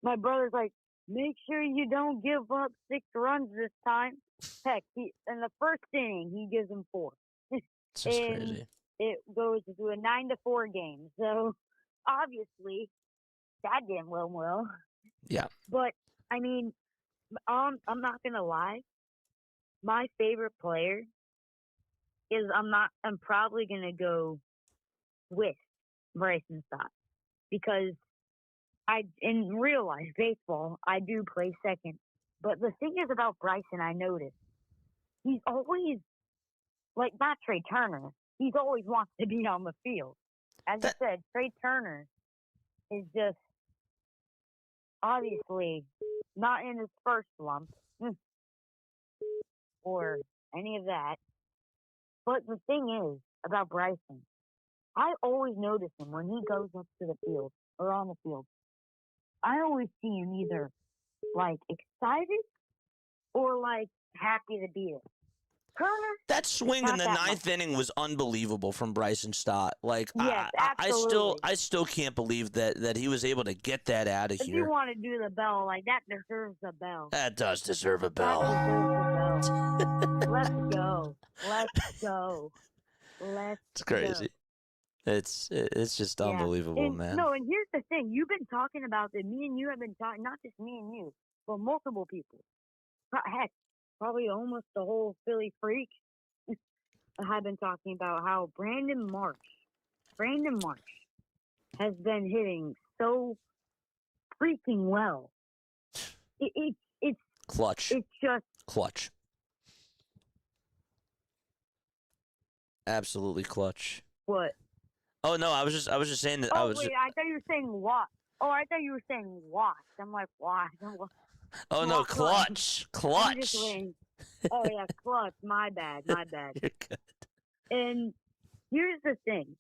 My brother's like, make sure you don't give up 6 runs this time. Heck, in the first inning, he gives them 4. It's just crazy. It goes to a 9-4 game. So obviously, that didn't went well. Yeah. But I mean, I'm not gonna lie. My favorite player is I'm probably gonna go with Bryson Stott because in real life baseball I do play second. But the thing is about Bryson, I noticed he's always like not Trey Turner. He's always wants to be on the field. As you said, Trey Turner is just obviously not in his first slump or any of that. But the thing is about Bryson, I always notice him when he goes up to the field or on the field. I always see him either like excited or like happy to be there. Turner, that swing in the 9th inning was unbelievable from Bryson Stott. Like, yes, I still can't believe that he was able to get that out of if here. you want to do the bell, like that deserves a bell. That does deserve a bell. That deserves a bell. Let's go. It's crazy. Go. It's just unbelievable, man. No, and here's the thing. You've been talking about it. Me and you have been talking, not just me and you, but multiple people. Heck, probably almost the whole Philly freak have been talking about how Brandon Marsh has been hitting so freaking well. It's clutch. It's just clutch. Absolutely clutch. What? Oh no, I was just saying that. I thought you were saying what? Oh, I thought you were saying what? I'm like, why? Oh no, clutch. Oh yeah, clutch. My bad. You're good. And here's the thing.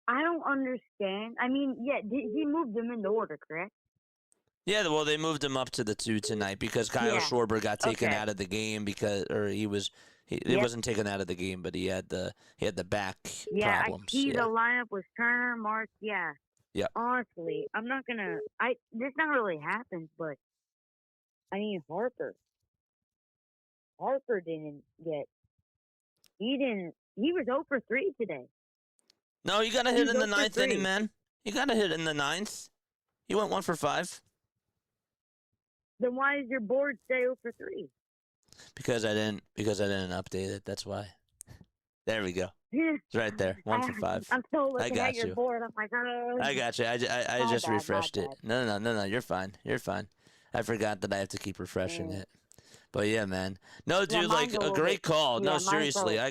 I don't understand. I mean, yeah, he moved them into order, correct? Yeah, well, they moved him up to the 2 tonight because Kyle Schwarber got taken out of the game he wasn't taken out of the game, but he had the back problems. I see the lineup was Turner, Marsh. Yeah. Honestly, I'm not gonna. This not really happens, but I mean Harper didn't get. He was 0 for 3 today. No, you got to hit in the 9th inning, man. You got to hit in the 9th. He went 1 for 5. Then why does your board say 0 for 3? Because I didn't update it. That's why. There we go. It's right there. 1 for 5. I'm still looking at your board. I'm like, I got you. I just refreshed it. No. You're fine. I forgot that I have to keep refreshing it. But yeah, man. No, dude, mine's like a a little great bit- call. yeah, No, mine's seriously, a-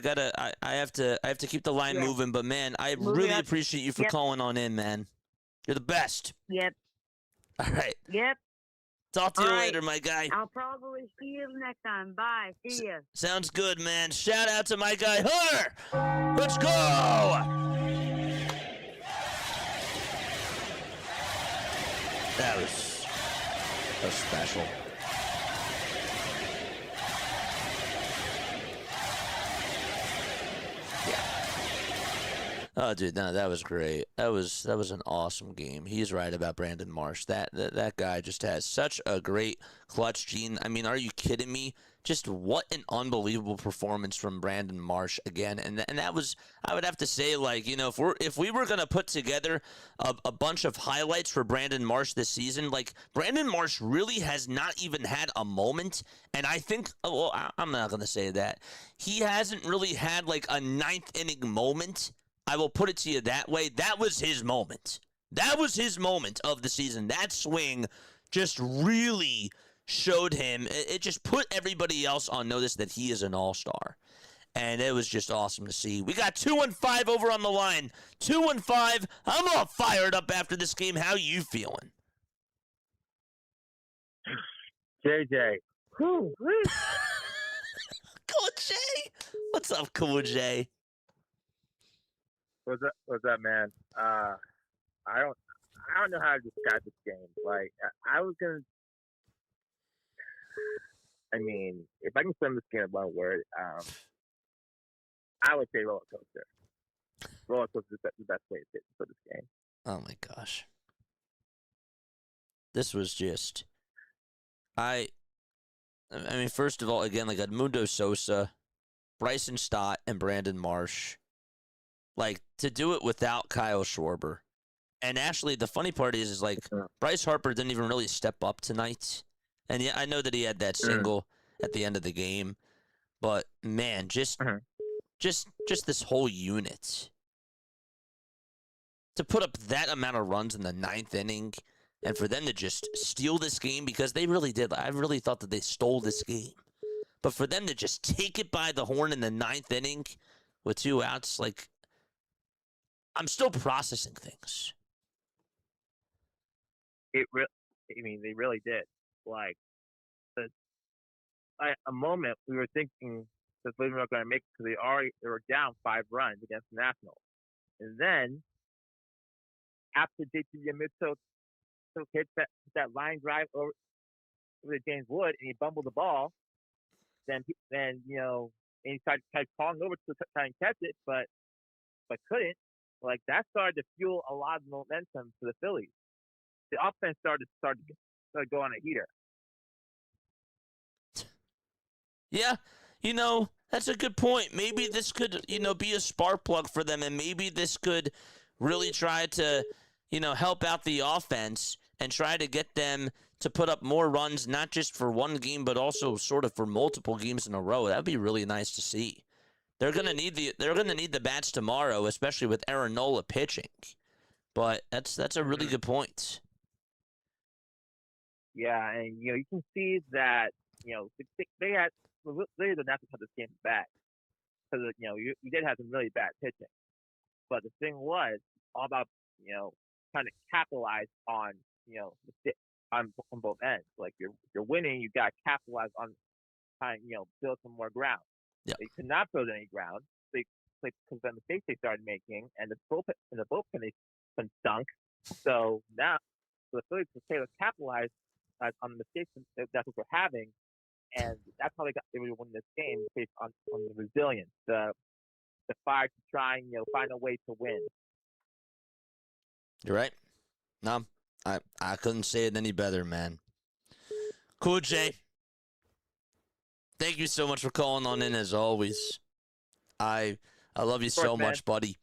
I have to keep the line Yeah. moving. But man, I Move it really up. appreciate you for Yep. calling on in, man. You're the best. Yep. All right. Yep. Talk to you All right. later, my guy. I'll probably see you next time. Bye. See ya. Sounds good, man. Shout out to my guy Hunter. Let's go. That was special. Oh, dude, no, that was great. That was an awesome game. He's right about Brandon Marsh. That guy just has such a great clutch gene. I mean, are you kidding me? Just what an unbelievable performance from Brandon Marsh again. And that was, I would have to say, like, you know, if we were gonna put together a bunch of highlights for Brandon Marsh this season, like Brandon Marsh really has not even had a moment. And I think, well, I'm not gonna say that. He hasn't really had like a ninth inning moment. I will put it to you that way. That was his moment. That was his moment of the season. That swing just really showed him. It just put everybody else on notice that he is an all-star. And it was just awesome to see. We got 2-5 over on the line. 2-5. I'm all fired up after this game. How you feeling? JJ. Cool J. What's up, Cool J? What's up, man? I don't know how to describe this game. Like, I mean, if I can sum this game in one word, I would say roller coaster. Roller coaster is the best way to put this game. Oh my gosh. This was just, I mean, first of all, again, like Edmundo Sosa, Bryson Stott, and Brandon Marsh. Like, to do it without Kyle Schwarber. And actually, the funny part is like, Bryce Harper didn't even really step up tonight. And yeah, I know that he had that single at the end of the game. But, man, just this whole unit. To put up that amount of runs in the ninth inning, and for them to just steal this game, because they really did. I really thought that they stole this game. But for them to just take it by the horn in the ninth inning with 2 outs, like, I'm still processing things. They really did. Like, a moment we were thinking the Phillies were not going to make it because they were down 5 runs against the Nationals, and then after JT Realmuto hit that line drive over to James Wood and he bumbled the ball, then you know, and he tried calling over to try and catch it, but couldn't. Like, that started to fuel a lot of momentum for the Phillies. The offense started to go on a heater. Yeah, you know, that's a good point. Maybe this could, you know, be a spark plug for them, and maybe this could really try to, you know, help out the offense and try to get them to put up more runs, not just for one game, but also sort of for multiple games in a row. That'd be really nice to see. They're gonna need the bats tomorrow, especially with Aaron Nola pitching. But that's a really good point. Yeah, and you know, you can see that, you know, they had the Nationals had this game back because, you know, you did have some really bad pitching, but the thing was all about, you know, trying to capitalize on, you know, on both ends. Like, you're winning, you got to capitalize on trying, you know, build some more ground. Yep. They could not build any ground. Because of the mistakes they started making, and the bullpen they stunk. So now the Phillies were capitalized on the mistakes that's what we're having, and that's how they were winning this game based on the resilience, the fire to try and, you know, find a way to win. You're right. No, I couldn't say it any better, man. Cool, Jay. Thank you so much for calling on in, as always. I love you so much, buddy.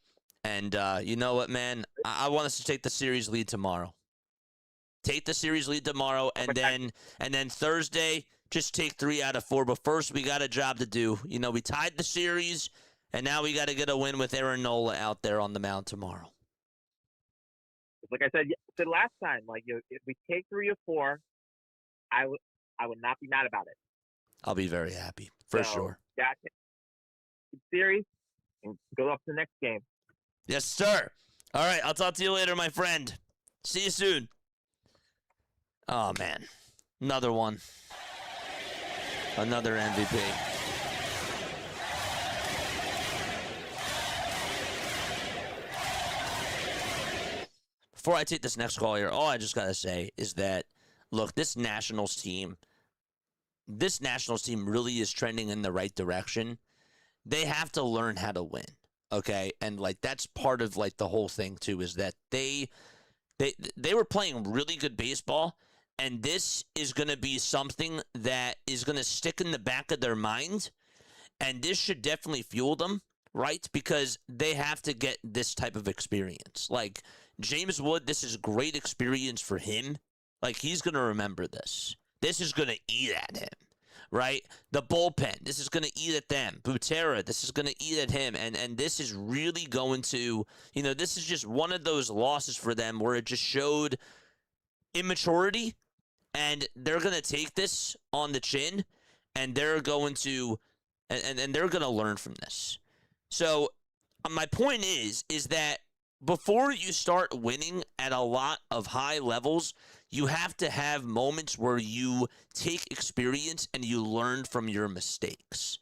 And you know what, man? I want us to take the series lead tomorrow. Take the series lead tomorrow, and then Thursday, just take 3 out of 4. But first, we got a job to do. You know, we tied the series, and now we got to get a win with Aaron Nola out there on the mound tomorrow. Like I said last time, like, if we take 3 or 4 I would not be mad about it. I'll be very happy for sure. That's it. Series, and go up to the next game. Yes, sir. All right, I'll talk to you later, my friend. See you soon. Oh, man. Another one. Another MVP. Before I take this next call here, all I just got to say is that, look, this Nationals team really is trending in the right direction. They have to learn how to win, okay? And, like, that's part of, like, the whole thing, too, is that they were playing really good baseball, and this is going to be something that is going to stick in the back of their mind, and this should definitely fuel them, right? Because they have to get this type of experience. Like, James Wood, this is great experience for him. Like, he's going to remember this. This is going to eat at him. Right? The bullpen, this is going to eat at them. Butera, this is going to eat at him. And this is really going to, this is just one of those losses for them where it just showed immaturity. And they're going to take this on the chin. And they're going to, and they're going to learn from this. So my point is that before you start winning at a lot of high levels, you have to have moments where you take experience and you learn from your mistakes.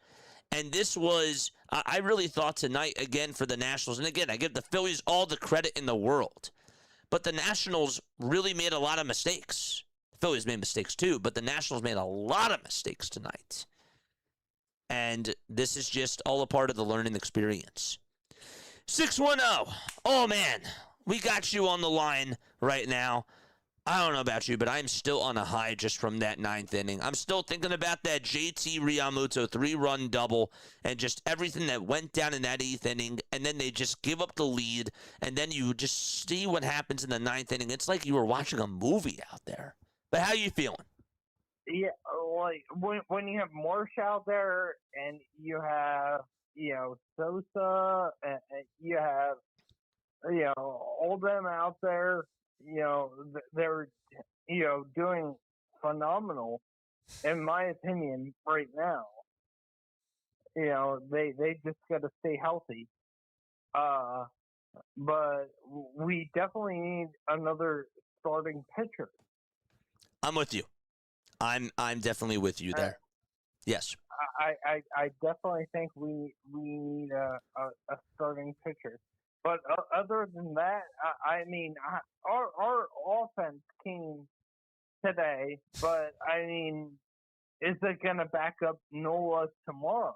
And this was, I really thought tonight, again, for the Nationals, and again, I give the Phillies all the credit in the world, but the Nationals really made a lot of mistakes. The Phillies made mistakes too, but the Nationals made a lot of mistakes tonight. And this is just all a part of the learning experience. 610. Oh, man, we got you on the line right now. I don't know about you, but I'm still on a high just from that ninth inning. I'm still thinking about that JT Realmuto 3-run double and just everything that went down in that eighth inning, and then they just give up the lead, and then you just see what happens in the ninth inning. It's like you were watching a movie out there. But how are you feeling? Yeah, like when you have Marsh out there and you have, Sosa, and you have, all them out there, they're, doing phenomenal, in my opinion, right now. They just got to stay healthy. But we definitely need another starting pitcher. I'm with you. I'm definitely with you there. Yes. I definitely think we need a starting pitcher. But other than that, our offense came today, but is it going to back up Nola tomorrow?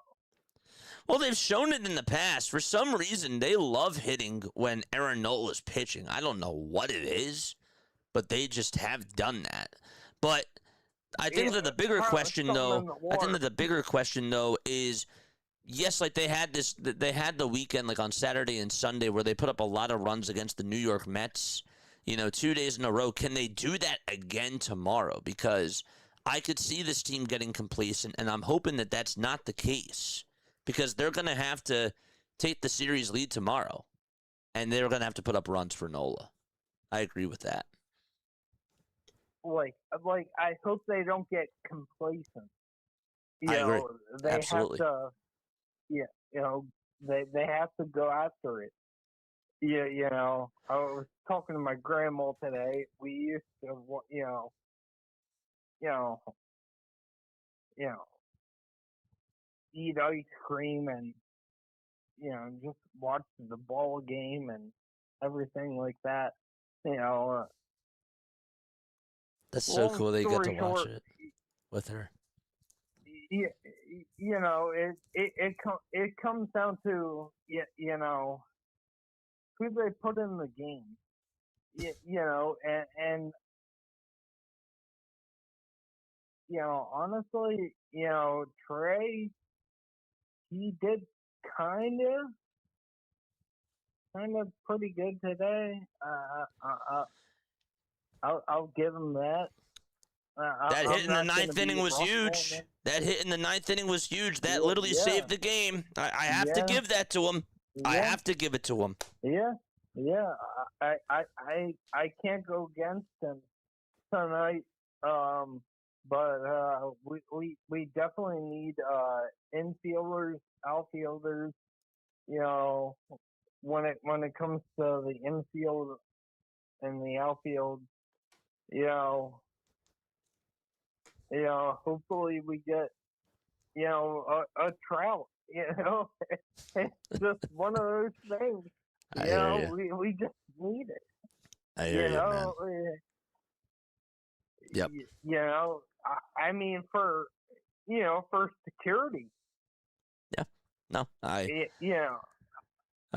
Well, they've shown it in the past. For some reason, they love hitting when Aaron Nola's pitching. I don't know what it is, but they just have done that. But I think that the bigger question, though, is, yes, like they had the weekend, like on Saturday and Sunday, where they put up a lot of runs against the New York Mets, 2 days in a row. Can they do that again tomorrow? Because I could see this team getting complacent, and I'm hoping that that's not the case, because they're going to have to take the series lead tomorrow, and they're going to have to put up runs for Nola. I agree with that. Like I hope they don't get complacent. I agree. They Absolutely. have to, they have to go after it. I was talking to my grandma today. We used to, eat ice cream and, just watch the ball game and everything like that. That's so cool they get to watch it with her. Yeah, it comes down to who they put in the game. And honestly, Trey, he did kind of pretty good today. I'll give him that. That hit in the ninth inning was huge. That hit in the ninth inning was huge. That literally saved the game. I have to give that to him. I have to give it to him. Yeah. I can't go against him tonight. but we definitely need infielders, outfielders. You know, when it comes to the infield and the outfield, you know, hopefully we get, a Trout. It's just one of those things. I hear you. We just need it. I hear you, man. Yep. I mean, for security. Yeah. No, I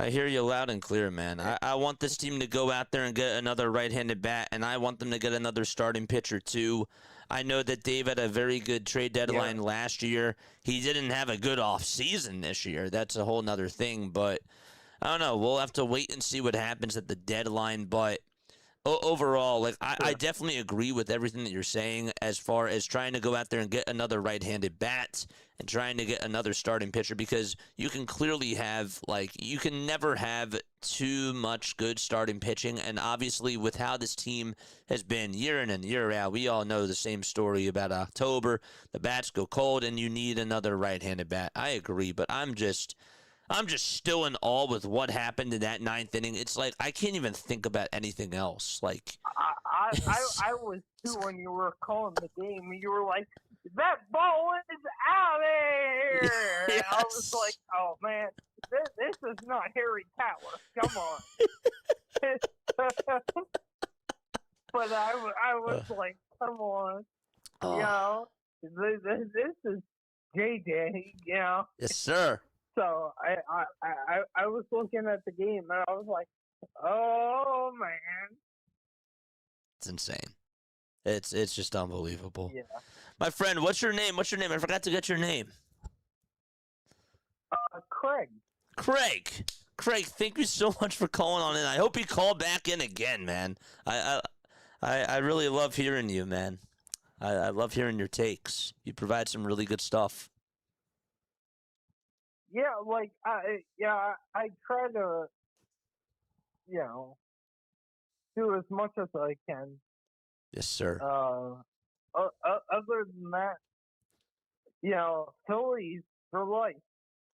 hear you loud and clear, man. I want this team to go out there and get another right-handed bat, and I want them to get another starting pitcher, too. I know that Dave had a very good trade deadline last year. He didn't have a good off-season this year. That's a whole nother thing, but I don't know. We'll have to wait and see what happens at the deadline, but overall, like I definitely agree with everything that you're saying as far as trying to go out there and get another right-handed bat and trying to get another starting pitcher, because you can clearly have, like, you can never have too much good starting pitching. And obviously with how this team has been year in and year out, we all know the same story about October. The bats go cold and you need another right-handed bat. I agree, but I'm just still in awe with what happened in that ninth inning. It's like I can't even think about anything else. Like I was too when you were calling the game. You were like, "That ball is out of here!" Yes. I was like, "Oh man, this is not Harry Tower. Come on." But I was like, "Come on, this is JJ, Yes, sir. So I was looking at the game and I was like, oh man, it's insane. It's just unbelievable. Yeah. My friend, what's your name? What's your name? I forgot to get your name. Craig. Craig, thank you so much for calling on in. I hope you call back in again, man. I really love hearing you, man. I love hearing your takes. You provide some really good stuff. Yeah, like I try to, do as much as I can. Yes, sir. Other than that, Phillies for life.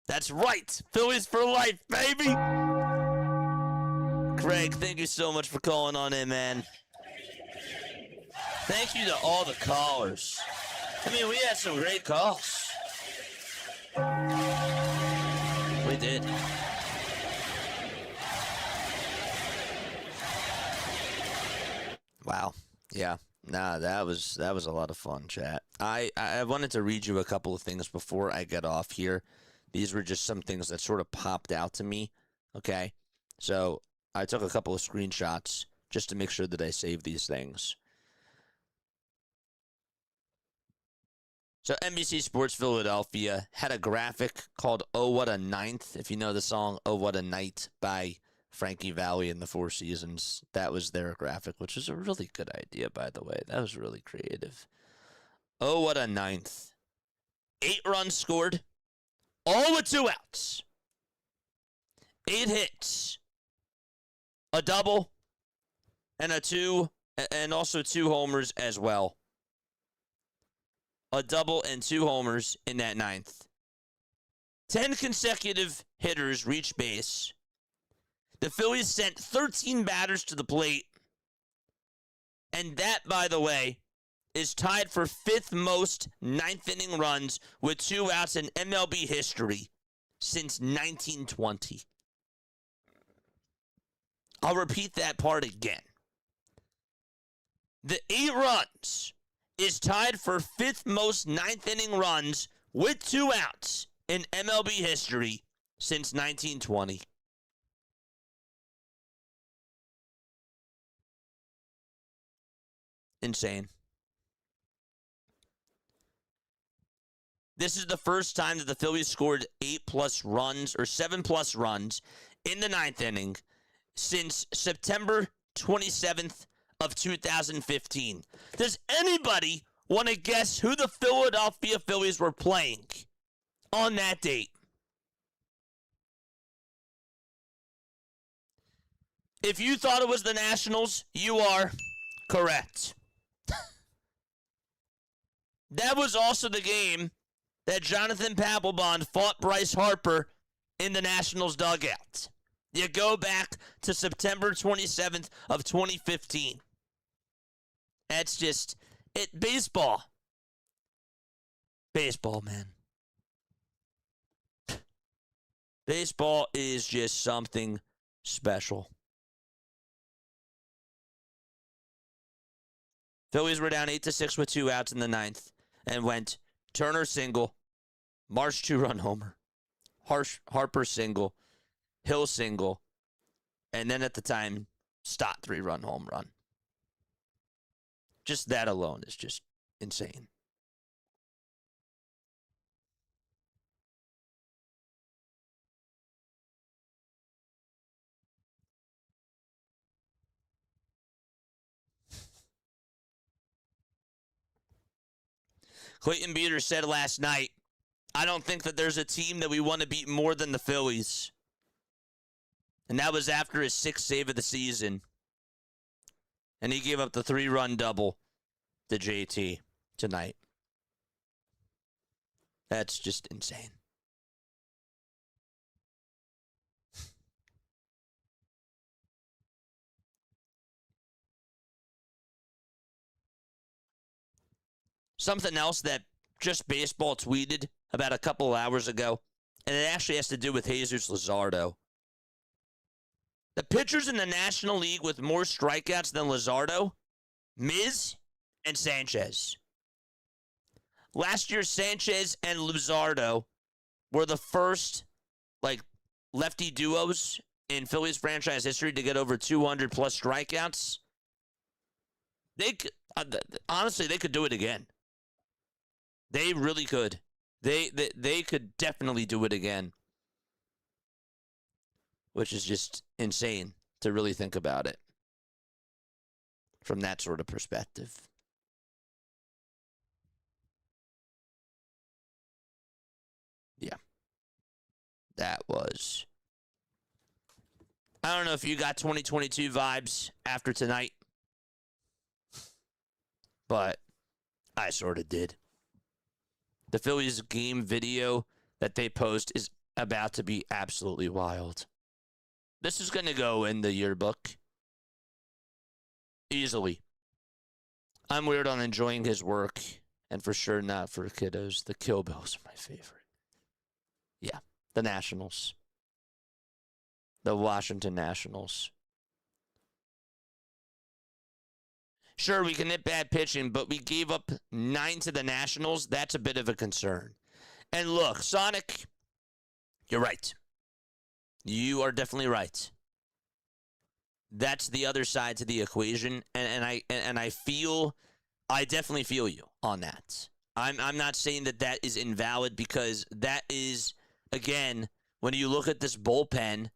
That's right. Phillies for life, baby. Craig, thank you so much for calling on in, man. Thank you to all the callers. I mean, we had some great calls. We did. Wow. Yeah. Nah, that was a lot of fun, chat. I wanted to read you a couple of things before I get off here. These were just some things that sort of popped out to me. Okay. So I took a couple of screenshots just to make sure that I save these things. So NBC Sports Philadelphia had a graphic called "Oh What a Ninth." If you know the song "Oh What a Night" by Frankie Valli and the Four Seasons, that was their graphic, which was a really good idea, by the way. That was really creative. Oh, what a ninth. 8 runs scored, all with 2 outs. 8 hits, a double, and also 2 homers as well. A double and 2 homers in that ninth. 10 consecutive hitters reached base. The Phillies sent 13 batters to the plate. And that, by the way, is tied for 5th most 9th inning runs with 2 outs in MLB history since 1920. I'll repeat that part again. The 8 runs is tied for 5th most 9th inning runs with 2 outs in MLB history since 1920. Insane. This is the first time that the Phillies scored 8+ runs or 7+ runs in the 9th inning since September 27th of 2015. Does anybody want to guess who the Philadelphia Phillies were playing on that date? If you thought it was the Nationals, you are correct. That was also the game that Jonathan Papelbon fought Bryce Harper in the Nationals dugout. You go back to September 27th of 2015. That's just it. Baseball. Baseball, man. Baseball is just something special. Phillies were down 8-6 with 2 outs in the ninth and went Turner single, Marsh 2-run homer, Harper single, Hill single, and then at the time, Stott 3-run home run. Just that alone is just insane. Clayton Beater said last night, I don't think that there's a team that we want to beat more than the Phillies. And that was after his 6th save of the season. And he gave up the 3-run double to JT tonight. That's just insane. Something else that Just Baseball tweeted about a couple hours ago, and it actually has to do with Jesus Luzardo. The pitchers in the National League with more strikeouts than Luzardo, Miz and Sanchez. Last year, Sanchez and Luzardo were the first lefty duos in Phillies franchise history to get over 200 plus strikeouts. They could, honestly, they could do it again. They really could. They could definitely do it again. Which is just insane to really think about it from that sort of perspective. Yeah. That was... I don't know if you got 2022 vibes after tonight, but I sort of did. The Phillies game video that they post is about to be absolutely wild. This is going to go in the yearbook. Easily. I'm weird on enjoying his work, and for sure not for kiddos. The Kill Bills are my favorite. Yeah, the Nationals. The Washington Nationals. Sure, we can hit bad pitching, but we gave up 9 to the Nationals. That's a bit of a concern. And look, Sonic, you're right. You are definitely right. That's the other side to the equation, and I definitely feel you on that. I'm not saying that is invalid, because that is, again, when you look at this bullpen,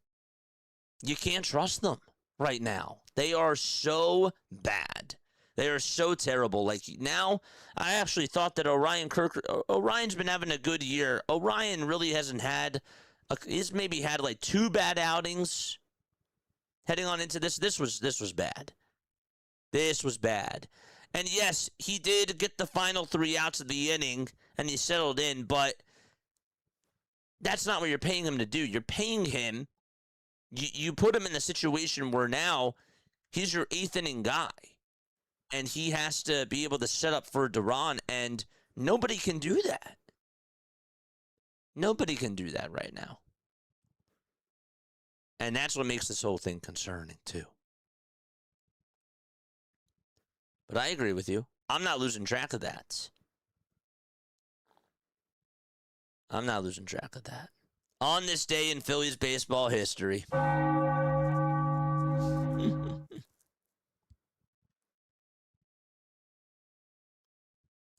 you can't trust them right now. They are so bad. They are so terrible. Like, now, I actually thought that Orion's been having a good year. Orion really hasn't had, he's maybe had like 2 bad outings heading on into this. This was bad. This was bad. And yes, he did get the final 3 outs of the inning, and he settled in, but that's not what you're paying him to do. You're paying him, you put him in the situation where now he's your 8th inning guy, and he has to be able to set up for Duran, and nobody can do that. Nobody can do that right now. And that's what makes this whole thing concerning, too. But I agree with you. I'm not losing track of that. I'm not losing track of that. On this day in Phillies baseball history.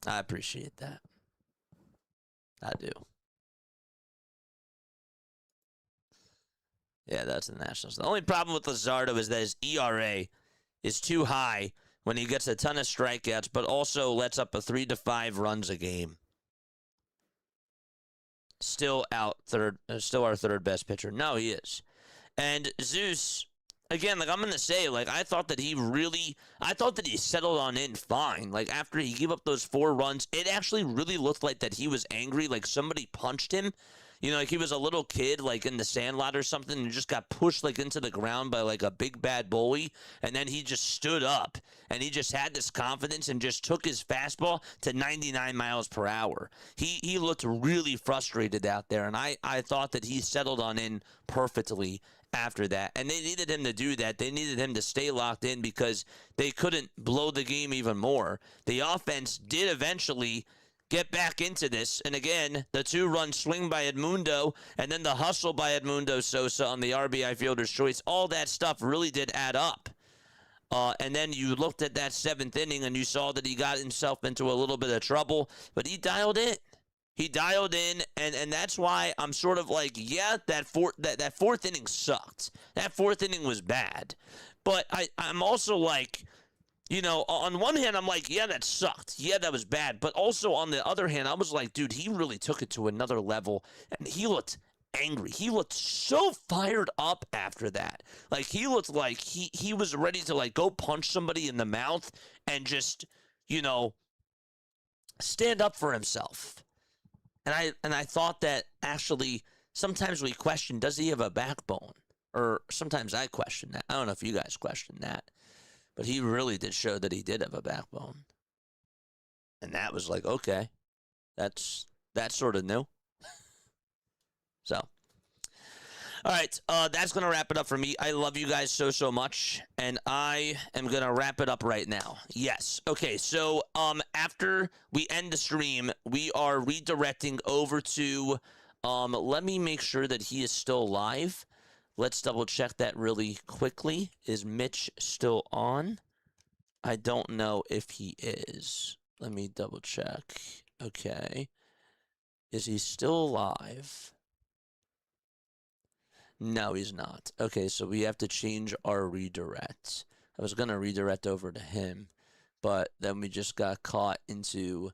I appreciate that. I do. Yeah, that's the Nationals. The only problem with Luzardo is that his ERA is too high when he gets a ton of strikeouts, but also lets up 3 to 5 runs a game. Still our third best pitcher. No, he is. And Zeus, again, like I'm going to say, like I thought that he settled on in fine. Like after he gave up those 4 runs, it actually really looked like that he was angry, like somebody punched him. You know, like he was a little kid, like in the sandlot or something, and just got pushed like into the ground by like a big bad bully, and then he just stood up and he just had this confidence and just took his fastball to 99 miles per hour. He looked really frustrated out there, and I thought that he settled on in perfectly after that, and they needed him to do that. They needed him to stay locked in because they couldn't blow the game even more. The offense did eventually get back into this, and again, the 2-run swing by Edmundo, and then the hustle by Edmundo Sosa on the RBI fielder's choice, all that stuff really did add up. And then you looked at that 7th inning, and you saw that he got himself into a little bit of trouble, but he dialed in. He dialed in, and that's why I'm sort of like, yeah, that 4th inning sucked. That 4th inning was bad. But I'm also like, you know, on one hand, I'm like, yeah, that sucked. Yeah, that was bad. But also on the other hand, I was like, dude, he really took it to another level, and he looked angry. He looked so fired up after that. Like, he looked like he was ready to, like, go punch somebody in the mouth and just, you know, stand up for himself. And I thought that actually sometimes we question, does he have a backbone? Or sometimes I question that. I don't know if you guys question that. But he really did show that he did have a backbone. And that was like, okay, that's sort of new. So, all right, that's going to wrap it up for me. I love you guys so much, and I am going to wrap it up right now. Yes. Okay, so after we end the stream, we are redirecting over to, let me make sure that he is still live. Let's double check that really quickly. Is Mitch still on? I don't know if he is. Let me double check. Okay. Is he still alive? No, he's not. Okay, so we have to change our redirect. I was going to redirect over to him, but then we just got caught into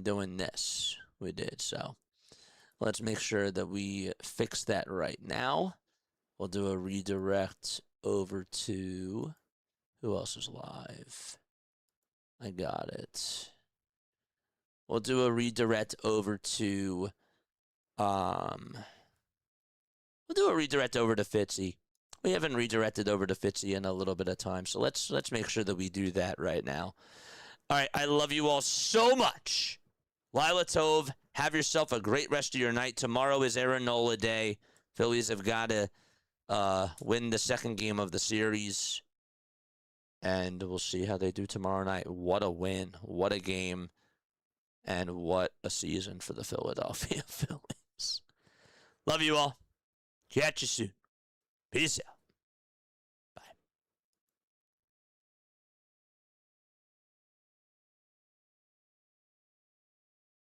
doing this. We did, so let's make sure that we fix that right now. We'll do a redirect over to, who else is live? I got it. We'll do a redirect over to, we'll do a redirect over to Fitzy. We haven't redirected over to Fitzy in a little bit of time, so let's make sure that we do that right now. All right, I love you all so much. Lila Tove, have yourself a great rest of your night. Tomorrow is Aaron Nola Day. Phillies have got to win the 2nd game of the series, and we'll see how they do tomorrow night. What a win, what a game, and what a season for the Philadelphia Phillies. Love you all. Catch you soon. Peace out.